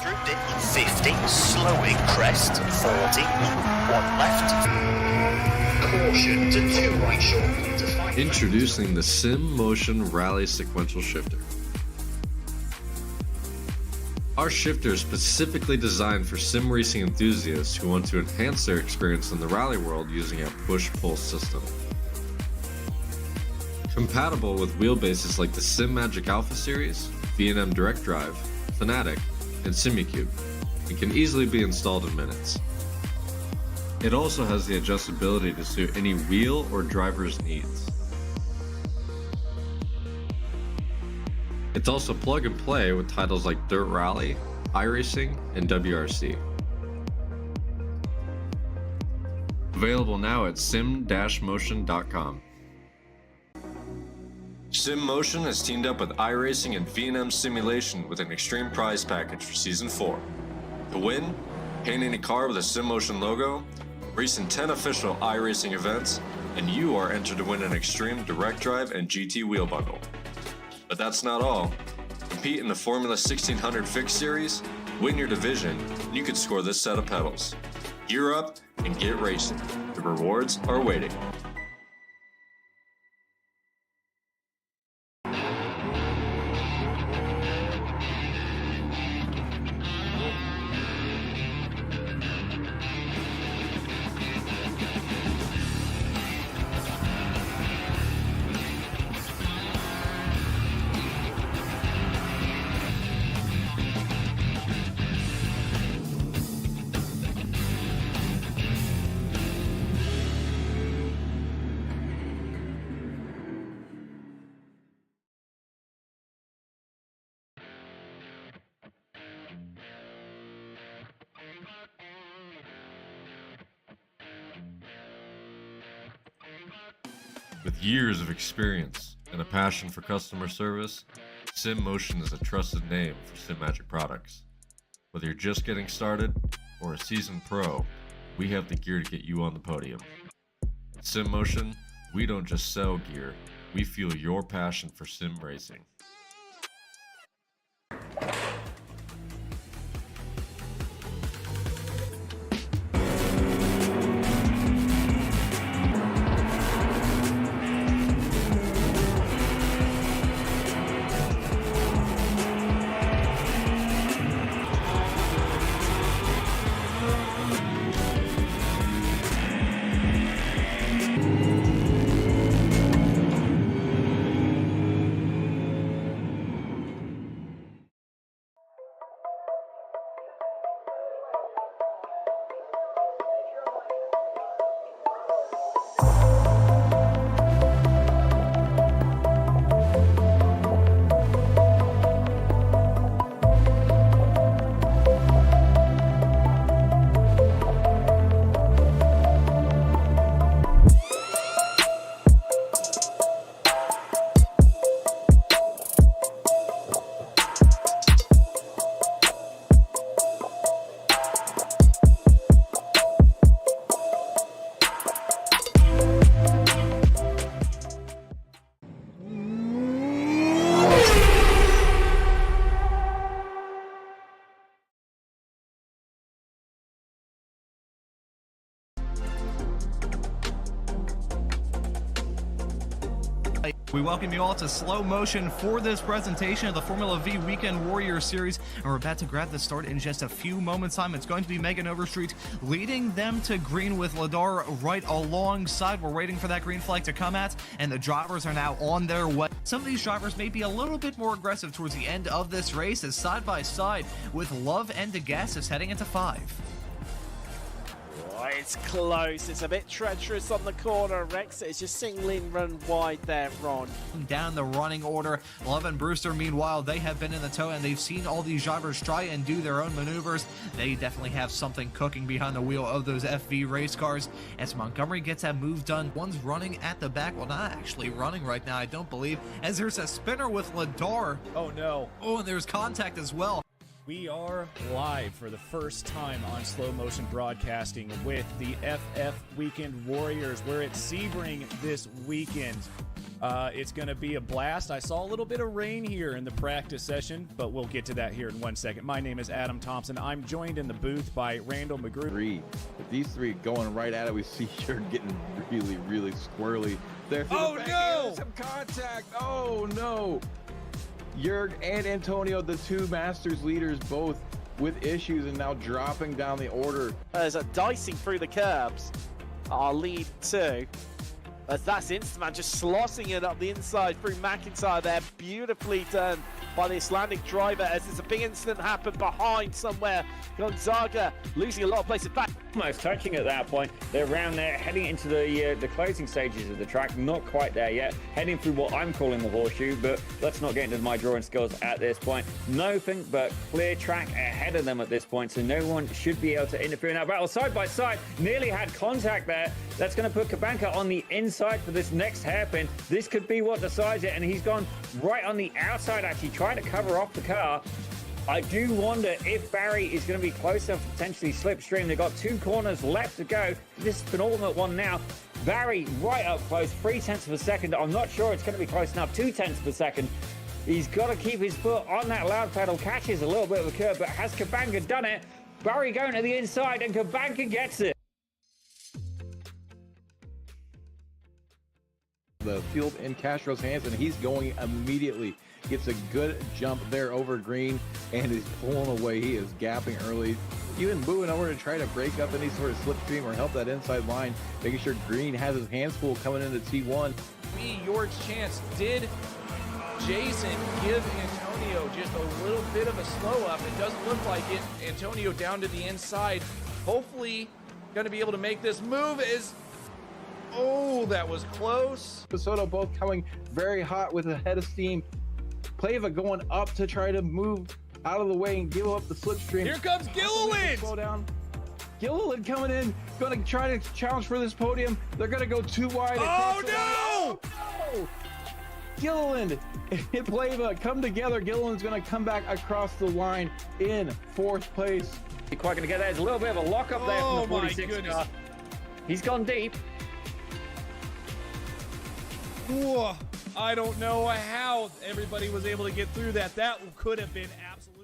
Through dip 50, slowing crest 40, 1 left. Caution to 2 right short to 5. Introducing the Sim Motion Rally Sequential Shifter. Our shifter is specifically designed for sim racing enthusiasts who want to enhance their experience in the rally world using a push-pull system. Compatible with wheelbases like the Sim Magic Alpha series, V&M Direct Drive, Fanatic, and Simicube, and can easily be installed in minutes. It also has the adjustability to suit any wheel or driver's needs. It's also plug and play with titles like Dirt Rally, iRacing, and WRC. Available now at sim-motion.com. Sim Motion has teamed up with iRacing and V&M Simulation with an extreme prize package for Season 4. To win, paint any car with a Sim Motion logo, race in 10 official iRacing events, and you are entered to win an extreme direct drive and GT wheel bundle. But that's not all. Compete in the Formula 1600 Fixed Series, win your division, and you could score this set of pedals. Gear up and get racing. The rewards are waiting. With years of experience and a passion for customer service, Sim Motion is a trusted name for Sim Magic products. Whether you're just getting started or a seasoned pro, we have the gear to get you on the podium. At Sim Motion, we don't just sell gear, we fuel your passion for sim racing. We welcome you all to Slow Motion for this presentation of the Formula V Weekend Warrior Series, and we're about to grab the start in just a few moments' time. It's going to be Megan Overstreet leading them to green with Ladar right alongside. We're waiting for that green flag to come at, and the drivers are now on their way. Some of these drivers may be a little bit more aggressive towards the end of this race, as side by side with Love and Degassis heading into 5. Oh, it's close. It's a bit treacherous on the corner. Rex is just singling run wide there, Ron. Down the running order, Love and Brewster, meanwhile, they have been in the tow and they've seen all these drivers try and do their own maneuvers. They definitely have something cooking behind the wheel of those FV race cars. As Montgomery gets that move done, one's running at the back. Well, not actually running right now, I don't believe, as there's a spinner with Ladar. Oh no. Oh, and there's contact as well. We are live for the first time on Slow Motion Broadcasting with the FF Weekend Warriors. We're at Sebring this weekend. It's going to be a blast. I saw a little bit of rain here in the practice session, but we'll get to that here in 1 second. My name is Adam Thompson. I'm joined in the booth by Randall McGrew. With these three going right at it, we see you're getting really, really squirrely. There. Oh, no! Some contact. Oh, no. Jurg and Antonio, the two Masters leaders, both with issues and now dropping down the order. There's a dicing through the curbs. Our lead 2. As that's Instaman just slossing it up the inside through McIntyre there. Beautifully done by the Icelandic driver as there's a big incident happened behind somewhere. Gonzaga losing a lot of places back. Almost touching at that point. They're around there, heading into the closing stages of the track. Not quite there yet. Heading through what I'm calling the horseshoe, but let's not get into my drawing skills at this point. Nothing but clear track ahead of them at this point, so no one should be able to interfere in that battle. Side by side, nearly had contact there. That's going to put Kabanka on the inside for this next hairpin. This could be what decides it, and he's gone right on the outside, actually trying to cover off the car. I do wonder if Barry is going to be close enough to potentially slipstream. They've got 2 corners left to go. This is penultimate one now. Barry right up close, 0.3 of a second. I'm not sure it's going to be close enough, 0.2 of a second. He's got to keep his foot on that loud pedal. Catches a little bit of a curve, but has Kabanka done it? Barry going to the inside, and Kabanka gets it. The field in Castro's hands, and he's going immediately. Gets a good jump there over green, and he's pulling away. He is gapping early, even moving over to try to break up any sort of slipstream or help that inside line, making sure Green has his hands full coming into T1. George Chance, did Jason give Antonio just a little bit of a slow up? It doesn't look like it. Antonio down to the inside. Hopefully going to be able to make this move. Oh, that was close. Soto both coming very hot with a head of steam. Plava going up to try to move out of the way and give up the slipstream. Here comes Gilliland! Slow down. Gilliland coming in, going to try to challenge for this podium. They're going to go too wide. Oh, no! Oh, no! Gilliland and Plava come together. Gilliland's going to come back across the line in 4th place. He's quite going to get there. There's a little bit of a lock up there from the 46 car. He's gone deep. Whoa. I don't know how everybody was able to get through that. That could have been absolutely